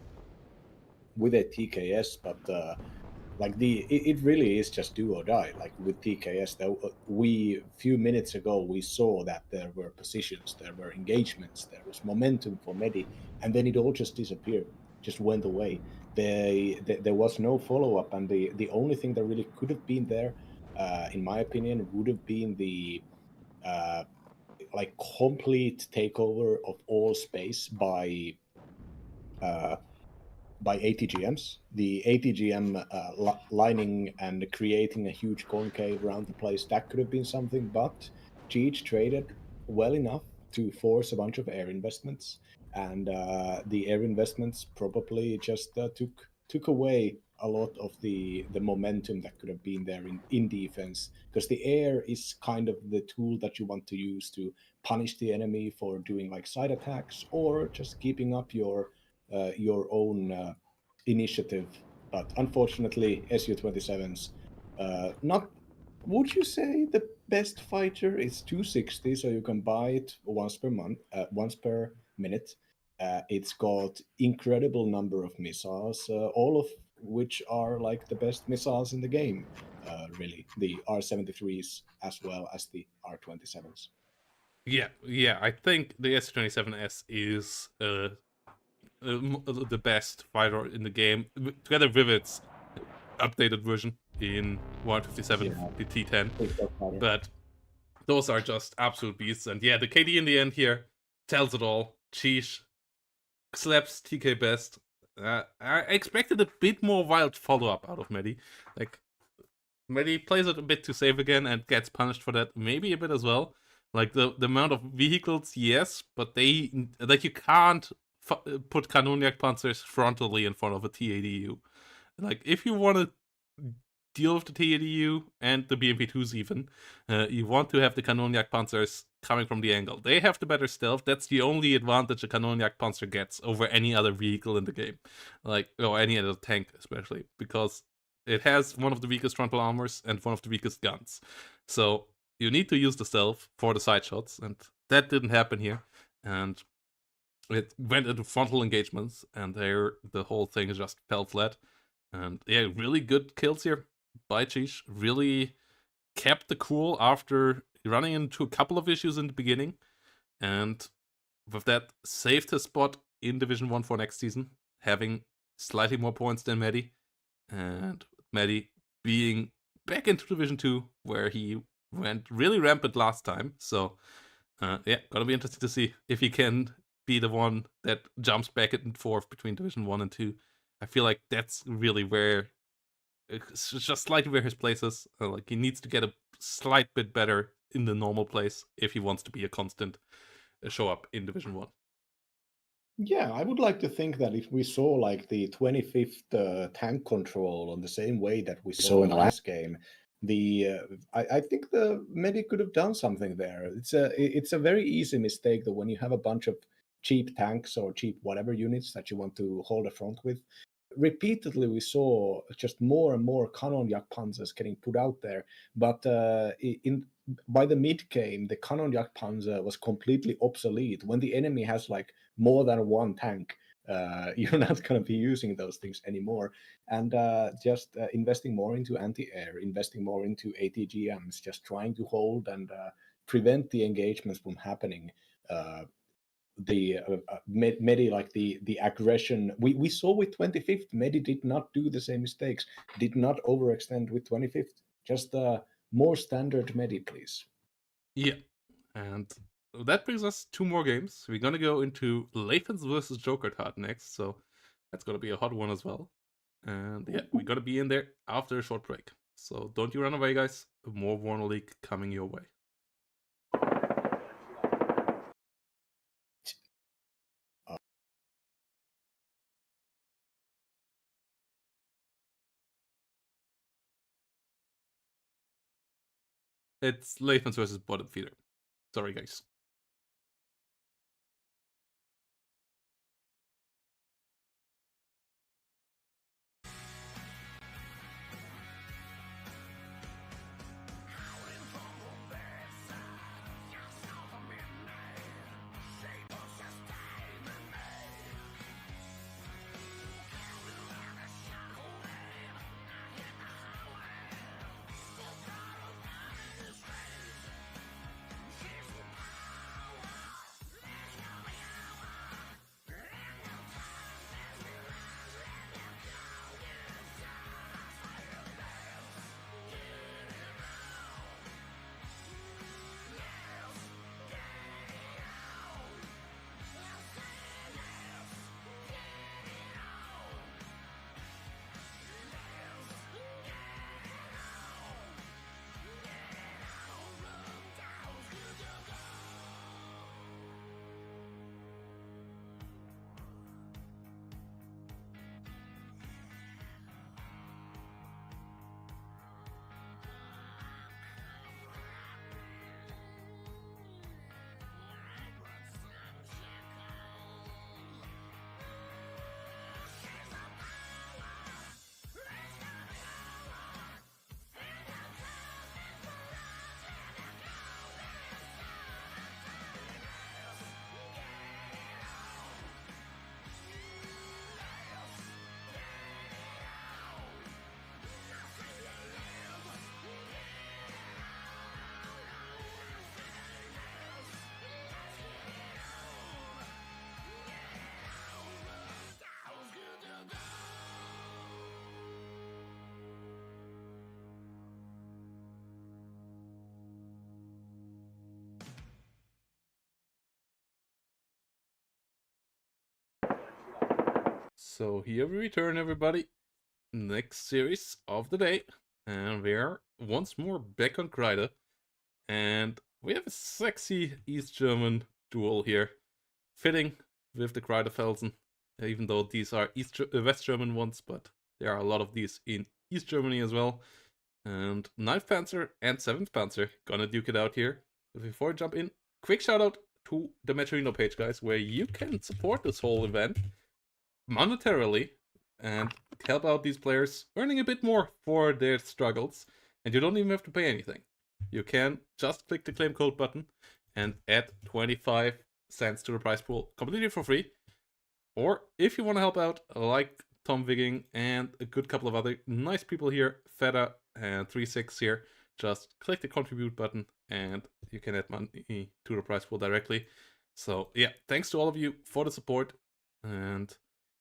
TKS, but like it really is just do or die. Like with TKS, few minutes ago we saw that there were positions, there were engagements, there was momentum for Medi, and then it all just disappeared, just went away. There was no follow up, and the only thing that really could have been there, in my opinion, would have been the like complete takeover of all space by ATGMs, the ATGM lining and creating a huge concave around the place. That could have been something, but Cheech traded well enough to force a bunch of air investments, and the air investments probably just took away a lot of the momentum that could have been there in defense, because the air is kind of the tool that you want to use to punish the enemy for doing like side attacks or just keeping up your own initiative. But unfortunately, Su-27s not. Would you say the best fighter is 260, so you can buy it once per month, once per minute? It's got incredible number of missiles, all of which are like the best missiles in the game. Really, the R-73s as well as the R-27s.
Yeah. I think the S27S is the best fighter in the game, together with its updated version in 157,
Yeah,
the T10.
it does matter.
But those are just absolute beasts. And yeah, the KD in the end here tells it all. Sheesh. Slaps TK best. I expected a bit more wild follow-up out of Medi. Like, Medi plays it a bit too safe again and gets punished for that maybe a bit as well. Like, the amount of vehicles, yes, but they... Like, you can't put Kanoniak Panzers frontally in front of a TADU. Like, if you want to deal with the TADU and the BMP2s even, you want to have the Kanoniak Panzers coming from the angle. They have the better stealth. That's the only advantage a Kanoniak Panzer gets over any other vehicle in the game. Like, or any other tank especially, because it has one of the weakest frontal armors and one of the weakest guns. So you need to use the stealth for the side shots, and that didn't happen here. And it went into frontal engagements, and there the whole thing just fell flat. And yeah, really good kills here by Cheesh. Really kept the cool after running into a couple of issues in the beginning. And with that, saved his spot in Division 1 for next season, having slightly more points than Medi. And Medi being back into Division 2, where he went really rampant last time. So, yeah, gonna be interesting to see if he can be the one that jumps back and forth between Division 1 and 2. I feel like that's really where it's just slightly where his place is. Like, he needs to get a slight bit better in the normal place if he wants to be a constant show up in Division 1.
Yeah, I would like to think that if we saw like the 25th tank control on the same way that we saw in the last game, I think the Medic could have done something there. It's a very easy mistake that when you have a bunch of cheap tanks or cheap whatever units that you want to hold a front with, repeatedly we saw just more and more Kanonjak Panzers getting put out there. But in by the mid game, the Kanonjak Panzer was completely obsolete. When the enemy has like more than one tank, you're not going to be using those things anymore. And just investing more into anti-air, investing more into ATGMs, just trying to hold and prevent the engagements from happening. Medi, like the aggression we saw with 25th, Medi did not do the same mistakes, did not overextend with 25th. Just more standard Medi, please.
Yeah, and that brings us 2 more games. We're gonna go into Lathans versus Joker Tart next, so that's gonna be a hot one as well. And yeah, we're gonna be in there after a short break. So don't you run away, guys. More WARNO League coming your way. It's Lathans versus Bottom Feeder. Sorry, guys. So here we return, everybody. Next series of the day. And we're once more back on Kreide. And we have a sexy East German duel here. Fitting with the Kreidefelsen. Even though these are West German ones, but there are a lot of these in East Germany as well. And 9th Panzer and 7th Panzer gonna duke it out here. But before I jump in, quick shout out to the Metrino page, guys, where you can support this whole event monetarily and help out these players earning a bit more for their struggles, and you don't even have to pay anything. You can just click the claim code button and add 25 cents to the prize pool completely for free. Or if you want to help out, like Tom Wigging and a good couple of other nice people here, Feta and 36 here, just click the contribute button and you can add money to the prize pool directly. So yeah, thanks to all of you for the support. And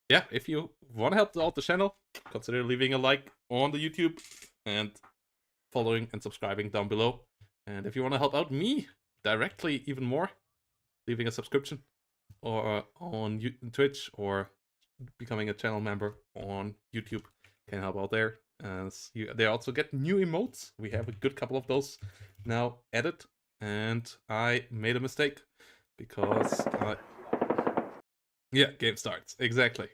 yeah, if you want to help out the channel, consider leaving a like on the YouTube and following and subscribing down below. And if you want to help out me directly even more, leaving a subscription or on Twitch or becoming a channel member on YouTube can help out there. They also get new emotes. We have a good couple of those now added, and I made a mistake because yeah, game starts. Exactly.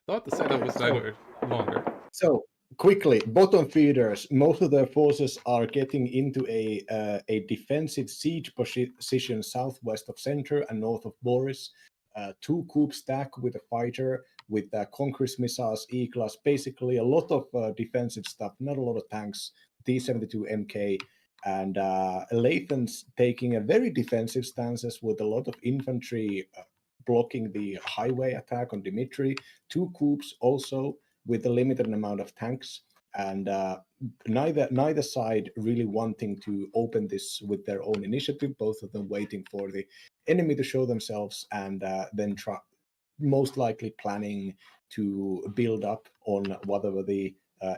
Thought the setup was longer.
So quickly, bottom feeders, most of their forces are getting into a defensive siege position southwest of center and north of Boris. 2 coup stack with a fighter, with Conquest missiles, E-class, basically a lot of defensive stuff, not a lot of tanks, T-72 MK, and Lathans taking a very defensive stances with a lot of infantry blocking the highway attack on Dmitry, 2 coups also with a limited amount of tanks, and neither side really wanting to open this with their own initiative, both of them waiting for the enemy to show themselves and then most likely planning to build up on whatever the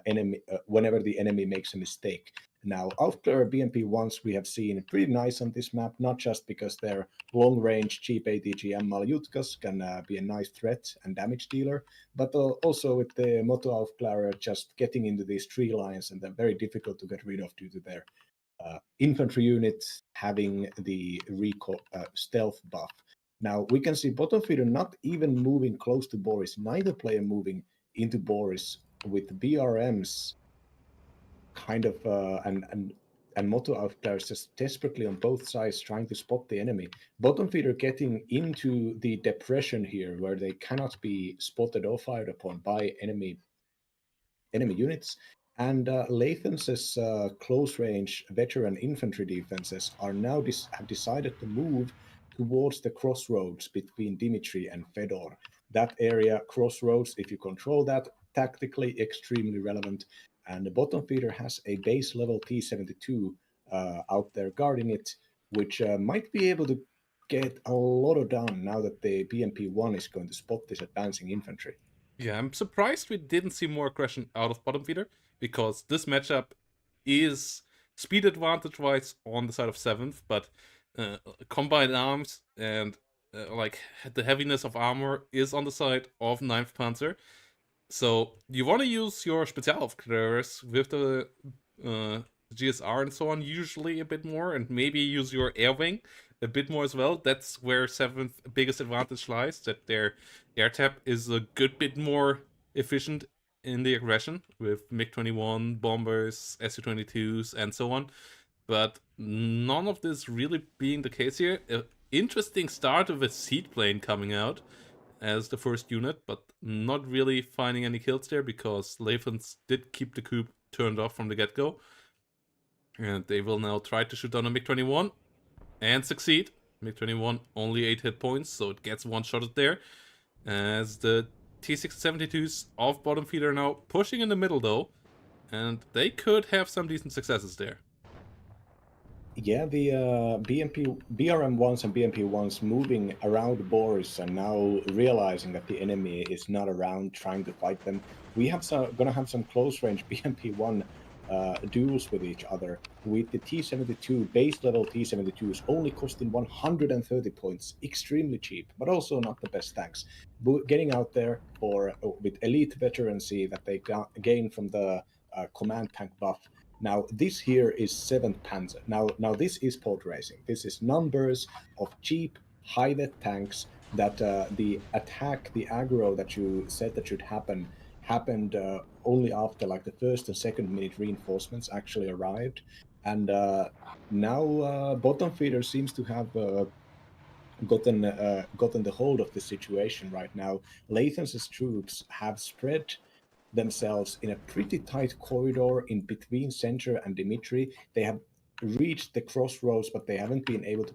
enemy, whenever the enemy makes a mistake. Now, after BMP-1s, we have seen pretty nice on this map, not just because their long-range cheap ATGM Maljutkas can be a nice threat and damage dealer, but also with the Motoaufklärer just getting into these tree lines, and they're very difficult to get rid of due to their infantry units having the stealth buff. Now, we can see bottom feeder not even moving close to Boris, neither player moving into Boris, with BRMs kind of and Motoaufklärers just desperately on both sides trying to spot the enemy. Bottom feeder getting into the depression here where they cannot be spotted or fired upon by enemy units. And Lathans' close-range veteran infantry defenses are now have decided to move towards the crossroads between Dmitry and Fedor. That area, crossroads, if you control that, tactically extremely relevant. And the bottom feeder has a base level T-72 out there guarding it, which might be able to get a lot of done now that the BMP-1 is going to spot this advancing infantry.
Yeah, I'm surprised we didn't see more aggression out of bottom feeder, because this matchup is speed advantage-wise on the side of 7th, but combined arms and like the heaviness of armor is on the side of 9th Panzer. So you want to use your Spezialaufklärers with the GSR and so on usually a bit more, and maybe use your air wing a bit more as well. That's where 7th biggest advantage lies, that their air tap is a good bit more efficient in the aggression with MiG-21, bombers, Su-22s, and so on. But none of this really being the case here. Interesting start of a seed plane coming out as the first unit, but not really finding any kills there because Lathans did keep the coup turned off from the get-go. And they will now try to shoot down a MiG-21 and succeed. MiG-21 only 8 hit points, so it gets one-shotted there. As the T-72s of bottom feeder are now pushing in the middle though, and they could have some decent successes there.
Yeah, the BRM-1s and BMP-1s moving around Boris and now realizing that the enemy is not around trying to fight them. We have gonna have some close-range BMP-1 duels with each other, with the T-72 base level T-72s only costing 130 points, extremely cheap, but also not the best tanks. Getting out there for with elite veterancy that they gain from the command tank buff. Now this here is 7th Panzer. Now this is pod racing. This is numbers of cheap high vet tanks that the attack, the aggro that you said that should happen happened only after like the first and second minute reinforcements actually arrived, and now bottom feeder seems to have gotten the hold of the situation right now. Lathans' troops have spread themselves in a pretty tight corridor in between Center and Dimitri. They have reached the crossroads, but they haven't been able to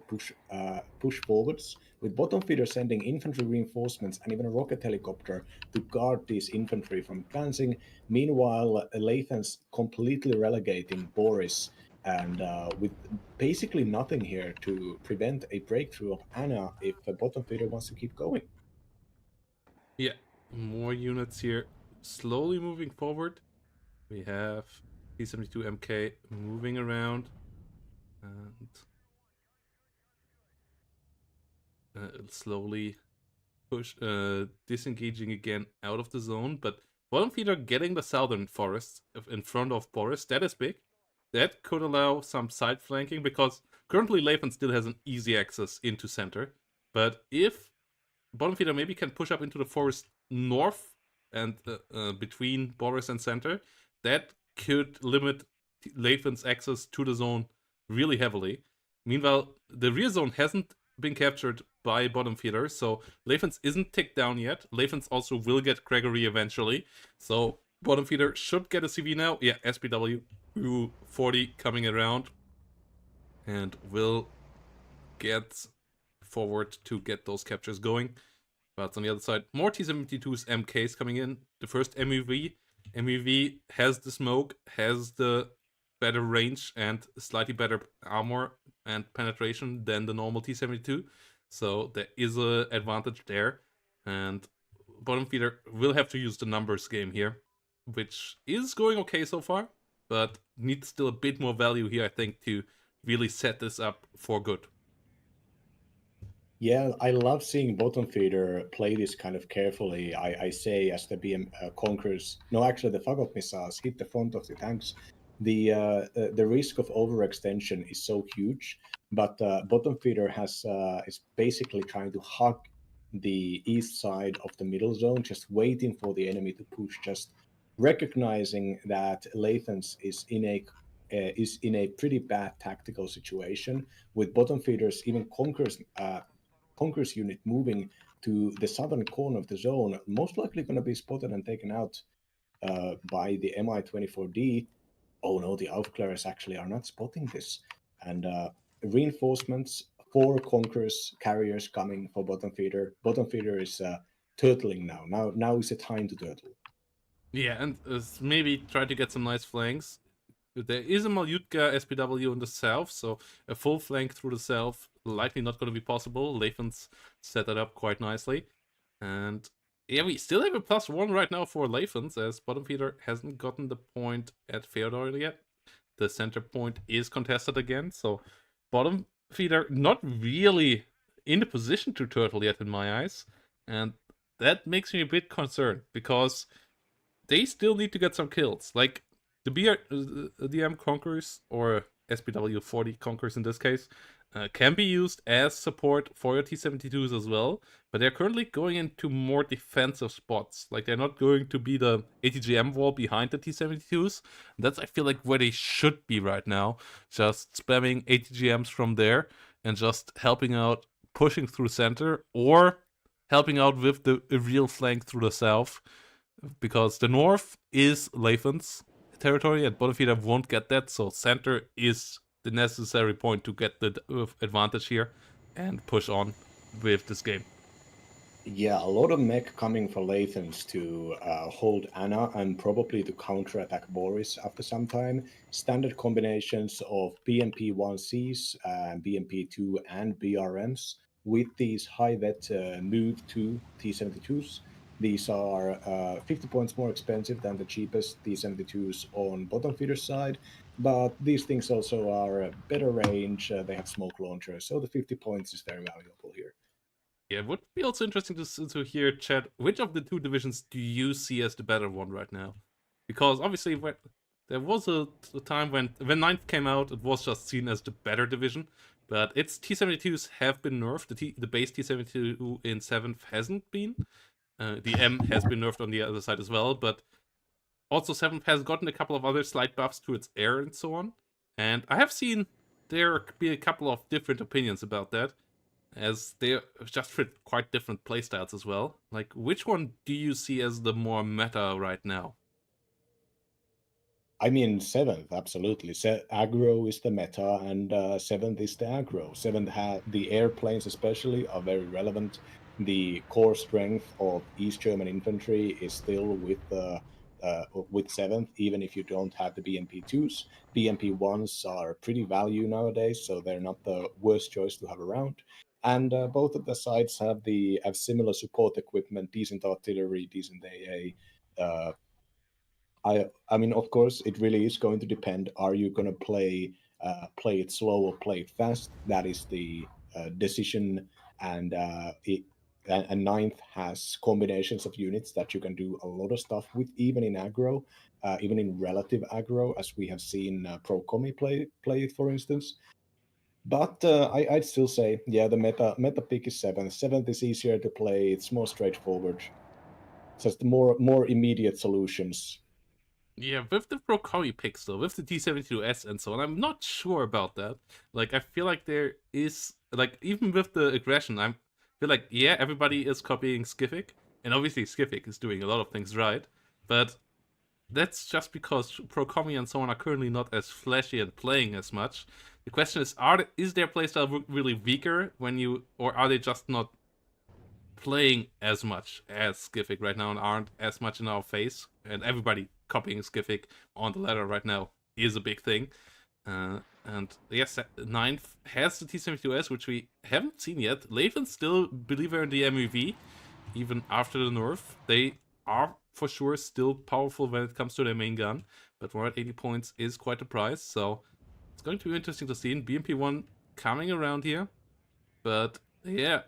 push forwards. With bottom feeder sending infantry reinforcements and even a rocket helicopter to guard these infantry from advancing. Meanwhile, Lathans completely relegating Boris, and with basically nothing here to prevent a breakthrough of Anna if a bottom feeder wants to keep going.
Yeah, more units here slowly moving forward. We have T-72 MK moving around and slowly disengaging again out of the zone. But bottom feeder getting the southern forest in front of Boris, that is big. That could allow some side flanking because currently Lathan still has an easy access into center. But if bottom feeder maybe can push up into the forest north and between Boris and center, that could limit Lathan's access to the zone really heavily. Meanwhile, the rear zone hasn't been captured by bottom feeder, so Lathans isn't ticked down yet. Lathans also will get Gregory eventually, so bottom feeder should get a CV now. Yeah, SPW 40 coming around and will get forward to get those captures going. But on the other side, more T-72s MKs coming in. The first MEV. MEV has the smoke, has the better range and slightly better armor and penetration than the normal T-72. So there is an advantage there. And bottom feeder will have to use the numbers game here, which is going okay so far, but needs still a bit more value here, I think, to really set this up for good.
Yeah, I love seeing bottom feeder play this kind of carefully. I say as the BM conquers, no, actually the Fagot missiles hit the front of the tanks, the risk of overextension is so huge. But bottom feeder is basically trying to hug the east side of the middle zone, just waiting for the enemy to push, just recognizing that Lathans is in a pretty bad tactical situation, with bottom feeders even Conqueror's unit moving to the southern corner of the zone, most likely going to be spotted and taken out by the Mi-24D. Oh no, the Aufklärers actually are not spotting this. And reinforcements, 4 Conquerors carriers coming for bottom feeder. Bottom feeder is turtling now. Now is the time to turtle.
Yeah, and maybe try to get some nice flanks. There is a Malyutka SPW in the south, so a full flank through the south likely not going to be possible. Lathan's set that up quite nicely. And yeah, we still have a +1 right now for Lathans, as bottom feeder hasn't gotten the point at Feodor yet. The center point is contested again, so bottom feeder not really in the position to turtle yet in my eyes. And that makes me a bit concerned, because they still need to get some kills. Like, the DM Conquerors, or SPW 40 Conquerors in this case, can be used as support for your T-72s as well, but they're currently going into more defensive spots. Like, they're not going to be the ATGM wall behind the T-72s. That's, I feel like, where they should be right now. Just spamming ATGMs from there and just helping out, pushing through center, or helping out with the real flank through the south. Because the north is Lathan's territory, and bottom feeder won't get that, so center is the necessary point to get the advantage here and push on with this game.
Yeah, a lot of mech coming for Lathans to hold Anna and probably to counterattack Boris after some time. Standard combinations of BMP-1Cs, BMP-2 and BRMs with these high vet move to T-72s. These are 50 points more expensive than the cheapest T-72s on bottom feeder side, but these things also are a better range. They have smoke launchers, so the 50 points is very valuable here.
Yeah, it would be also interesting to hear, Chad, which of the two divisions do you see as the better one right now? Because obviously, there was a time when Ninth came out, it was just seen as the better division, but its T-72s have been nerfed. The base T-72 in 7th hasn't been. The M has been nerfed on the other side as well, but also 7th has gotten a couple of other slight buffs to its air and so on. And I have seen there be a couple of different opinions about that, as they just fit quite different playstyles as well. Like, which one do you see as the more meta right now?
I mean, 7th, absolutely. Aggro is the meta, and 7th is the aggro. 7th the airplanes, especially, are very relevant. The core strength of East German infantry is still with 7th, even if you don't have the BMP2s. BMP1s are pretty value nowadays, so they're not the worst choice to have around. And both of the sides have similar support equipment, decent artillery, decent AA. I mean, of course, it really is going to depend. Are you going to play it slow or play it fast? That is the decision. And and Ninth has combinations of units that you can do a lot of stuff with, even in aggro, even in relative aggro, as we have seen Pro Comi play it, for instance. But I'd still say, yeah, the meta pick is 7th. 7th is easier to play. It's more straightforward. Just more immediate solutions.
Yeah, with the Brokawi picks though, with the T-72S and so on, I'm not sure about that. Like, I feel like there is, like, even with the aggression, I feel like, yeah, everybody is copying Skific, and obviously Skific is doing a lot of things right, but that's just because Procomi and so on are currently not as flashy and playing as much. The question is their playstyle really weaker or are they just not playing as much as Skific right now and aren't as much in our face? And everybody copying Skific on the ladder right now is a big thing. And yes, Ninth has the T-72S, which we haven't seen yet. Lathans still believer in the MEV, even after the nerf. They are for sure still powerful when it comes to their main gun, but 180 points is quite a price, so it's going to be interesting to see. BMP1 coming around here, but yeah,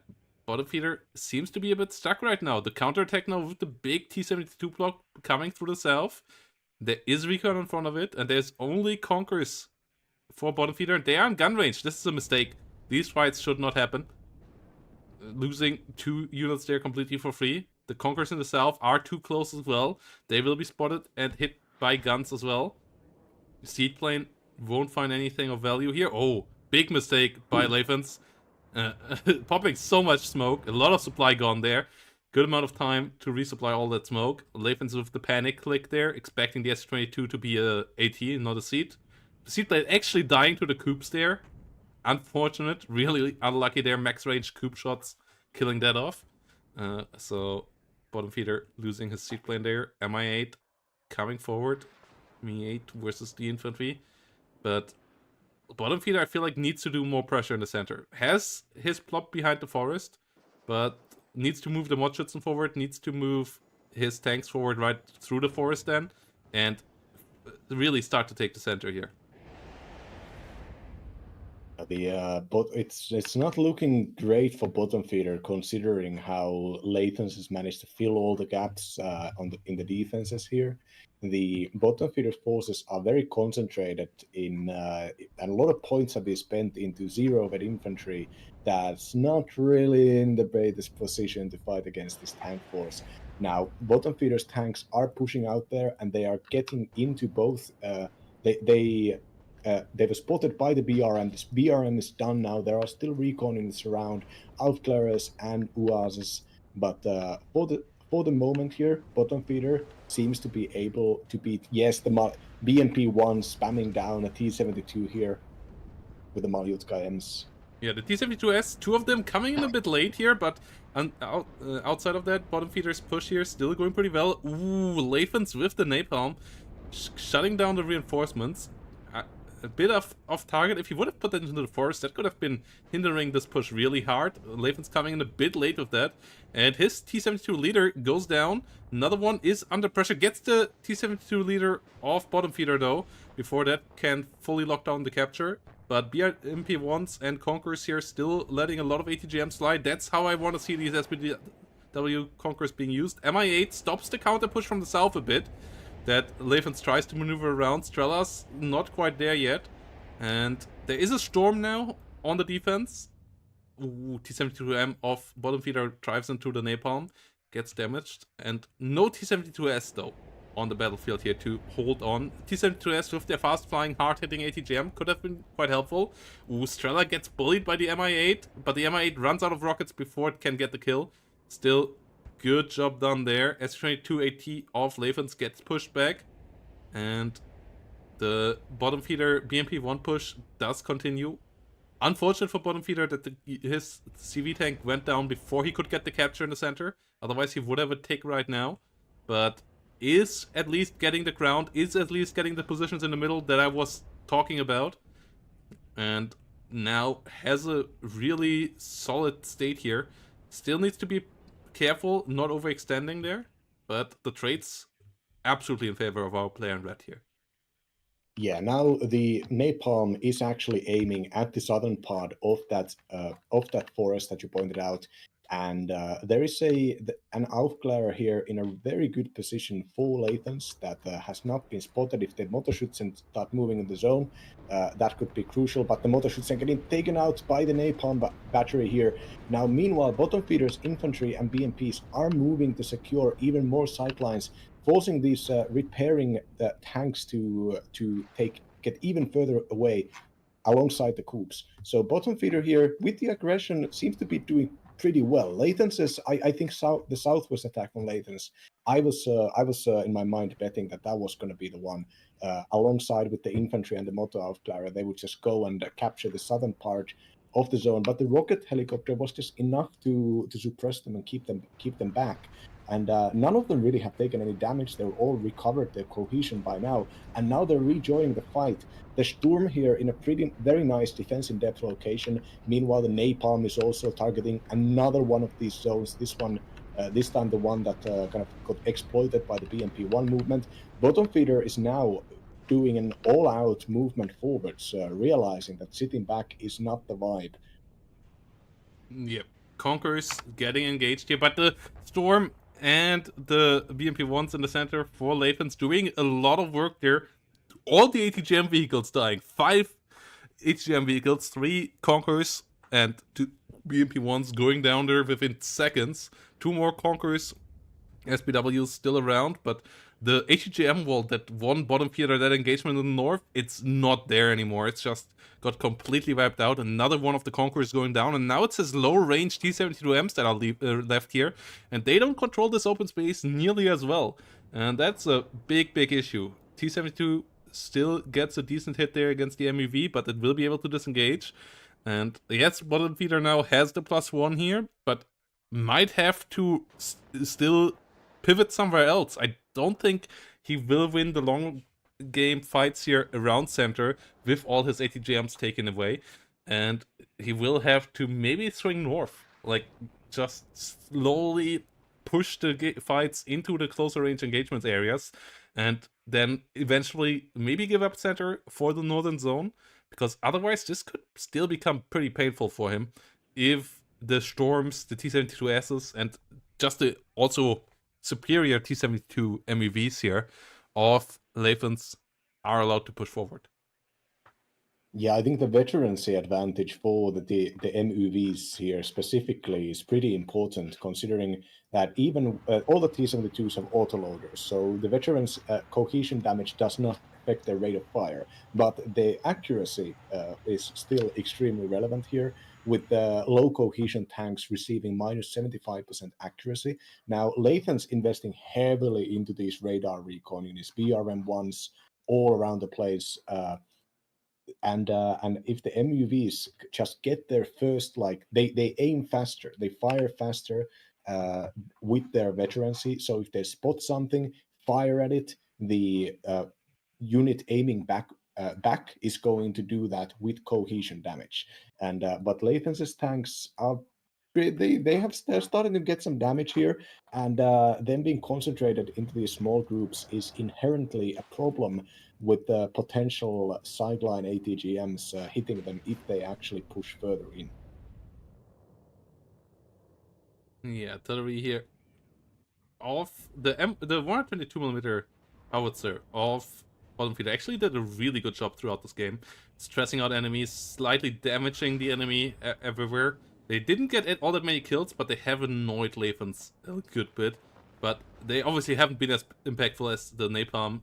bottom feeder seems to be a bit stuck right now. The counterattack now with the big T-72 block coming through the south. There is recon in front of it, and there's only Conkers for bottom feeder. They are in gun range. This is a mistake. These fights should not happen. Losing 2 units there completely for free. The Conkers in the south are too close as well. They will be spotted and hit by guns as well. Seed plane won't find anything of value here. Oh, big mistake by Lathans. Popping so much smoke. A lot of supply gone there. Good amount of time to resupply all that smoke. Lathans with the panic click there, expecting the S-22 to be a AT, not a seed. The seed plane actually dying to the coops there. Unfortunate, really unlucky there. Max range coop shots killing that off. So bottom feeder losing his seed plane there. Mi8 coming forward. Mi8 versus the infantry. But bottom feeder, I feel like, needs to do more pressure in the center. Has his plot behind the forest, but needs to move the Modschützen forward, needs to move his tanks forward right through the forest then, and really start to take the center here.
But it's not looking great for bottom feeder, considering how Lathans has managed to fill all the gaps in the defenses here. The bottom feeder forces are very concentrated and a lot of points have been spent into zero-vet infantry that's not really in the greatest position to fight against this tank force. Now, bottom feeder's tanks are pushing out there, and they are getting into both. They were spotted by the BRM. This BRM is done now. There are still recon units around, Outclarers and UASs, but for the moment here, bottom feeder seems to be able to beat, yes, the BMP1 spamming down a T-72 here with the Maljutka Ms.
Yeah, the T-72S, 2 of them coming in a bit late here, but outside of that, bottom feeder's push here still going pretty well. Ooh, Lathans with the napalm, shutting down the reinforcements. a bit off target. If he would have put that into the forest, that could have been hindering this push really hard. Lathans coming in a bit late with that. And his T-72 leader goes down. Another one is under pressure. Gets the T-72 leader off bottom feeder though, before that can fully lock down the capture. But BMP1s and Conquerors here still letting a lot of ATGM slide. That's how I want to see these SPW Conquerors being used. MI8 stops the counter push from the south a bit that Lathans tries to maneuver around. Strella's not quite there yet. And there is a storm now on the defense. Ooh, T-72M off bottom feeder drives into the napalm, gets damaged. And no T-72S though on the battlefield here to hold on. T-72S with their fast flying, hard hitting ATGM could have been quite helpful. Ooh, Strela gets bullied by the MI8, but the MI8 runs out of rockets before it can get the kill. Still, good job done there. S-22AT off Lathans gets pushed back. And the bottom feeder BMP-1 push does continue. Unfortunate for bottom feeder that his CV tank went down before he could get the capture in the center. Otherwise, he would have a tick right now. But is at least getting the ground, is at least getting the positions in the middle that I was talking about. And now has a really solid state here. Still needs to be careful, not overextending there. But the trade's absolutely in favor of our player in red here.
Yeah, now the napalm is actually aiming at the southern part of that forest that you pointed out, and there is an aufklärer here in a very good position for Lathans that has not been spotted. If the Motorschützen start moving in the zone, that could be crucial, but the Motorschützen are getting taken out by the napalm battery here. Now, meanwhile, bottom feeders, infantry, and BMPs are moving to secure even more sightlines, forcing these repairing tanks to get even further away alongside the coups. So bottom feeder here with the aggression seems to be doing pretty well. Lathans is, I think the south was attacked on Lathans. I was in my mind betting that was going to be the one. Alongside with the infantry and the motor aufklärer, they would just go and capture the southern part of the zone. But the rocket helicopter was just enough to suppress them and keep them back. And none of them really have taken any damage. They've all recovered their cohesion by now, and now they're rejoining the fight. The Sturm here in a very nice defense in depth location. Meanwhile, the napalm is also targeting another one of these zones. This time the one that kind of got exploited by the BMP-1 movement. Bottom feeder is now doing an all-out movement forwards, realizing that sitting back is not the vibe.
Yep. Conquerors getting engaged here, but the Storm and the BMP-1s in the center for Lathans doing a lot of work there. All the ATGM vehicles dying. 5 ATGM vehicles, 3 Conquerors, and 2 BMP-1s going down there within seconds. 2 more Conquerors, SPWs still around, but the ATGM wall that one bottom feeder, that engagement in the north, it's not there anymore. It's just got completely wiped out. Another one of the Conquerors going down, and now it's his low-range T-72Ms that are left here, and they don't control this open space nearly as well. And that's a big, big issue. T-72 still gets a decent hit there against the MEV, but it will be able to disengage. And yes, bottom feeder now has the +1 here, but might have to still pivot somewhere else. I don't think he will win the long game fights here around center with all his ATGMs taken away, and he will have to maybe swing north, like just slowly push the fights into the closer range engagements areas, and then eventually maybe give up center for the northern zone, because otherwise this could still become pretty painful for him if the Storms, the T-72Ss, and just the also superior T-72 MEVs here of Lathans are allowed to push forward.
Yeah, I think the veterancy advantage for the MEVs here specifically is pretty important, considering that even all the T-72s have autoloaders, so the veterans' cohesion damage does not affect their rate of fire, but the accuracy is still extremely relevant here, with the low cohesion tanks receiving minus 75% accuracy. Now, Lathans investing heavily into these radar recon units, BRM1s all around the place. And if the MUVs just get their first, like they aim faster, they fire faster with their veterancy. So if they spot something, fire at it. The unit aiming back back is going to do that with cohesion damage. And but Lathans' tanks are they're starting to get some damage here, and them being concentrated into these small groups is inherently a problem with the potential sideline ATGMs hitting them if they actually push further in.
Yeah, artillery here. Off the 122mm howitzer of bottom feeder actually did a really good job throughout this game, stressing out enemies, slightly damaging the enemy everywhere. They didn't get all that many kills, but they have annoyed Lathans a good bit. But they obviously haven't been as impactful as the Napalm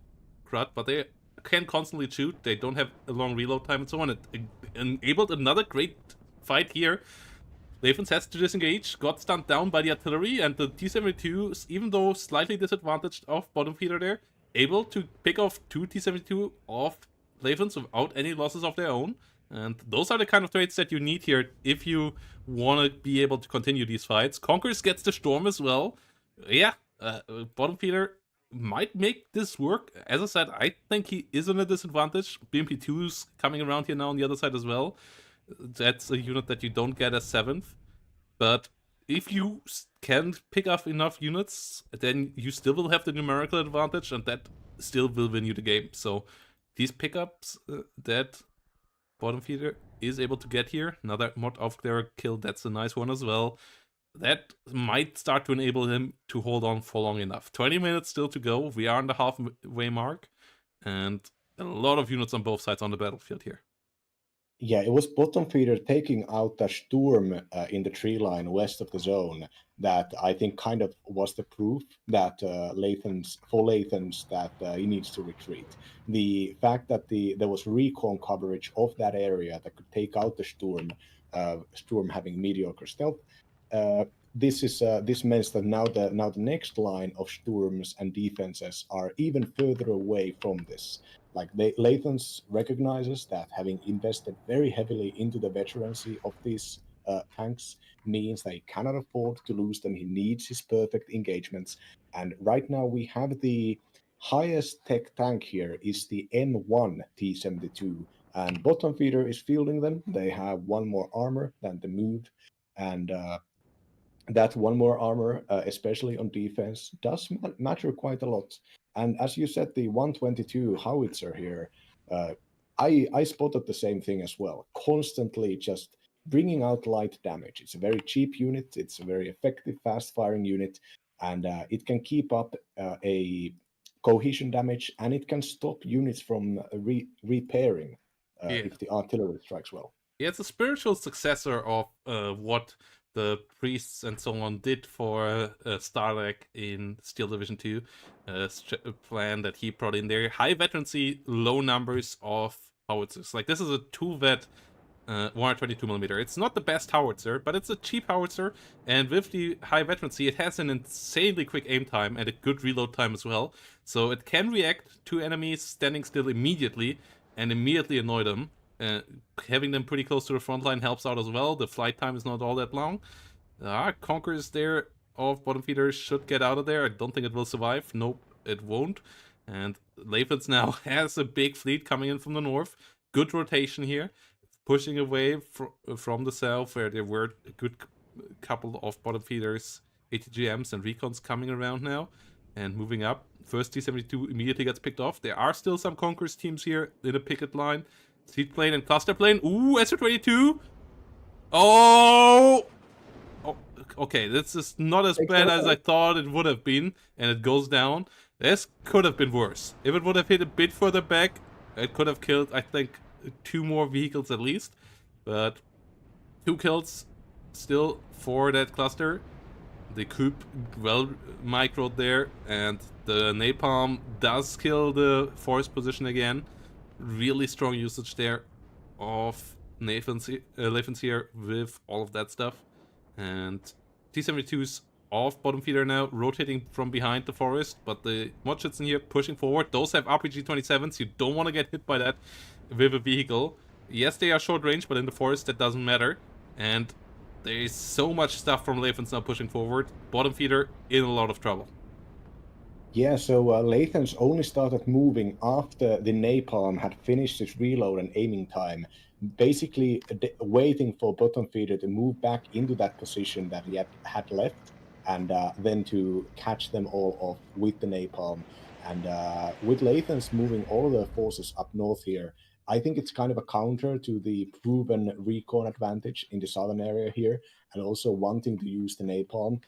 crud, but they can constantly shoot. They don't have a long reload time and so on. It enabled another great fight here. Lathans has to disengage, got stunned down by the artillery, and the T-72, even though slightly disadvantaged off bottom feeder there, able to pick off 2 T-72 off Lathans without any losses of their own. And those are the kind of traits that you need here if you want to be able to continue these fights. Conquerors gets the Storm as well. Yeah, bottom feeder might make this work. As I said, I think he is on a disadvantage. BMP2's coming around here now on the other side as well. That's a unit that you don't get as 7th. But if you can pick up enough units, then you still will have the numerical advantage, and that still will win you the game. So these pickups that bottom feeder is able to get here, another mod Aufklärer kill, that's a nice one as well. That might start to enable him to hold on for long enough. 20 minutes still to go. We are on the halfway mark, and a lot of units on both sides on the battlefield here.
Yeah, it was bottom feeder taking out the Sturm in the tree line west of the zone that I think kind of was the proof that Lathans that he needs to retreat. The fact that there was recon coverage of that area that could take out the Sturm having mediocre stealth. This means that now the next line of Sturms and defenses are even further away from this. Like Lathans recognizes that having invested very heavily into the veterancy of these tanks means that he cannot afford to lose them. He needs his perfect engagements. And right now we have the highest tech tank here is the N1 T-72. And bottom feeder is fielding them. They have one more armor than the move. And that one more armor, especially on defense, does matter quite a lot. And as you said, the 122 howitzer here, I spotted the same thing as well. Constantly just bringing out light damage. It's a very cheap unit. It's a very effective, fast-firing unit, and it can keep up a cohesion damage, and it can stop units from repairing if the artillery strikes well.
Yeah, it's a spiritual successor of what the priests and so on did for Starlag in Steel Division 2, plan that he brought in there. High veterancy, low numbers of howitzers. Like, this is a 2-vet 122mm. It's not the best howitzer, but it's a cheap howitzer, and with the high veterancy, it has an insanely quick aim time and a good reload time as well. So it can react to enemies standing still immediately and immediately annoy them. Having them pretty close to the front line helps out as well. The flight time is not all that long. Conquerors there of bottom feeders should get out of there. I don't think it will survive. Nope, it won't. And Lathans now has a big fleet coming in from the north. Good rotation here. Pushing away from the south, where there were a good couple of bottom feeders, ATGMs and recons coming around now. And moving up. First T-72 immediately gets picked off. There are still some Conquerors teams here in a picket line. Seed plane and cluster plane. Ooh, SR-22. Oh! Okay, this is not as bad as I thought it would have been. And it goes down. This could have been worse. If it would have hit a bit further back, it could have killed, I think, 2 more vehicles at least. But 2 kills still for that cluster. The coup well microed there. And the napalm does kill the forest position again. Really strong usage there of Lathans here with all of that stuff. And T-72's off bottom feeder now, rotating from behind the forest, but the Modschützen in here pushing forward. Those have RPG-27s. You don't want to get hit by that with a vehicle. Yes, they are short range, but in the forest that doesn't matter. And there is so much stuff from Lathans now pushing forward. Bottom feeder in a lot of trouble.
Yeah, so Lathans only started moving after the napalm had finished its reload and aiming time, basically waiting for bottom feeder to move back into that position that he had left, and then to catch them all off with the napalm. And with Lathans moving all of their forces up north here, I think it's kind of a counter to the proven recon advantage in the southern area here, and also wanting to use the napalm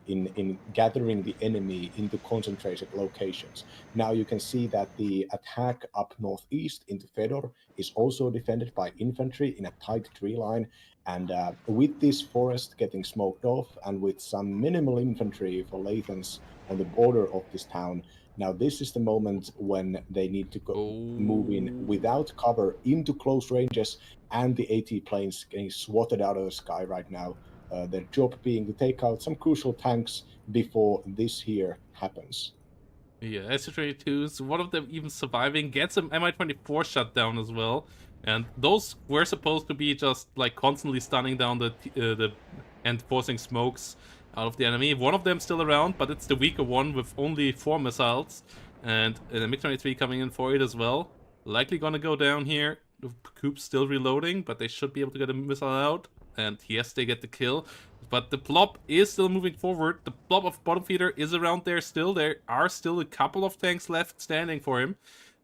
in gathering the enemy into concentrated locations. Now you can see that the attack up northeast into Fedor is also defended by infantry in a tight tree line. And with this forest getting smoked off and with some minimal infantry for Lathans on the border of this town, now this is the moment when they need to move in without cover into close ranges, and the AT planes getting swatted out of the sky right now. Their job being to take out some crucial tanks before this here happens.
Yeah, SU-22s, one of them even surviving, gets an Mi-24 shut down as well. And those were supposed to be just like constantly stunning down and forcing smokes out of the enemy. One of them still around, but it's the weaker one with only 4 missiles. And the MiG-23 coming in for it as well. Likely gonna go down here. The Coop's still reloading, but they should be able to get a missile out. And yes, they get the kill. But the blob is still moving forward. The blob of bottom feeder is around there still. There are still a couple of tanks left standing for him.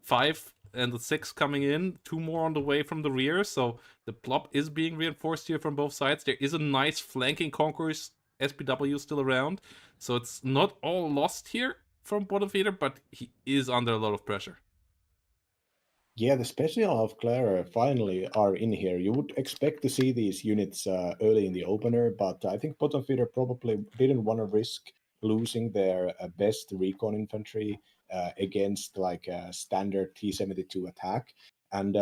5 and the 6 coming in. 2 more on the way from the rear. So the blob is being reinforced here from both sides. There is a nice flanking Conqueror's SPW still around. So it's not all lost here from bottom feeder, but he is under a lot of pressure.
Yeah, the special of Clara finally are in here. You would expect to see these units early in the opener, but I think bottom feeder probably didn't want to risk losing their best recon infantry against like a standard T-72 attack. And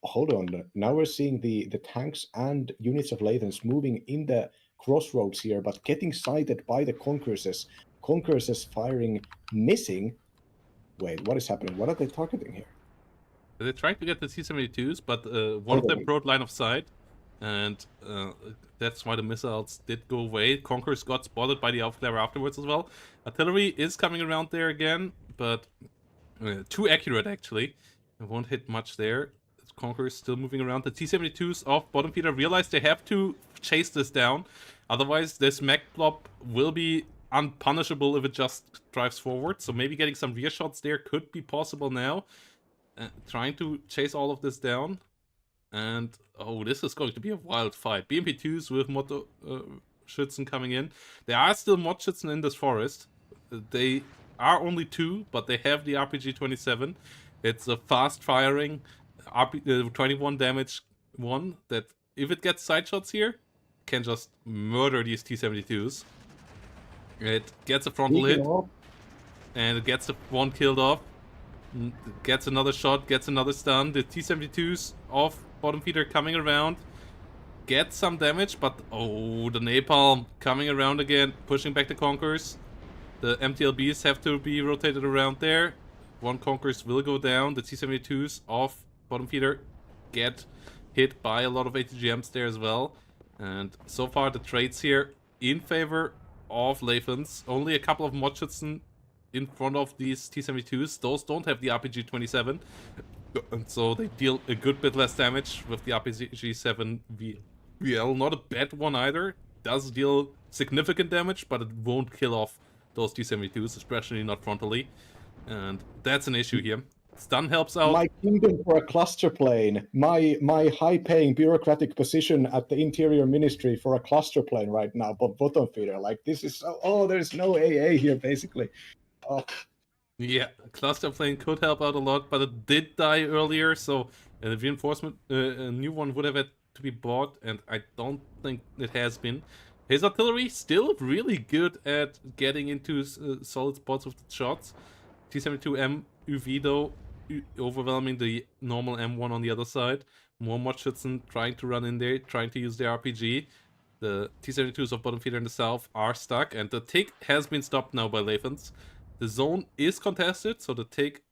hold on, now we're seeing the tanks and units of Lathans moving in the crossroads here, but getting sighted by the Conquerors. Conquerors firing, missing. Wait, what is happening? What are they targeting here?
They're trying to get the T-72s, but one of them broke line of sight, and that's why the missiles did go away. Conquerors got spotted by the Aufklärer afterwards as well. Artillery is coming around there again, but too accurate actually. It won't hit much there. Conquerors still moving around. The T-72s of bottom feeder realize they have to chase this down, otherwise this mech blob will be unpunishable if it just drives forward. So maybe getting some rear shots there could be possible now. Trying to chase all of this down. And, oh, this is going to be a wild fight. BMP-2s with Motto Schützen coming in. There are still Mod Schützen in this forest. They are only 2, but they have the RPG-27. It's a fast-firing 21 damage one that, if it gets side shots here, can just murder these T-72s. It gets a frontal hit, and it gets the one killed off. Gets another shot, gets another stun. The T-72s off bottom feeder coming around. Get some damage, but oh, the napalm coming around again, pushing back the Conquerors. The MTLBs have to be rotated around there. One Conquerors will go down. The T-72s off bottom feeder get hit by a lot of ATGMs there as well. And so far the trades here in favor of Lathans. Only a couple of Mod Schützen in front of these T-72s. Those don't have the RPG-27, and so they deal a good bit less damage with the RPG-7 VL. Not a bad one either. Does deal significant damage, but it won't kill off those T-72s, especially not frontally. And that's an issue here. Stun helps out.
My kingdom for a cluster plane. My high-paying bureaucratic position at the Interior Ministry for a cluster plane right now, but bottom feeder. Like, this is so... Oh, there's no AA here, basically. Oh.
Yeah, cluster plane could help out a lot, but it did die earlier, so a reinforcement, a new one would have had to be bought, and I don't think it has been. His artillery still really good at getting into solid spots with the shots. T-72M UV though, overwhelming the normal M1 on the other side. More Mod Schützen trying to run in there, trying to use their RPG. The T-72s of bottom feeder in the south are stuck, and the take has been stopped now by Lathans. The zone is contested, so the take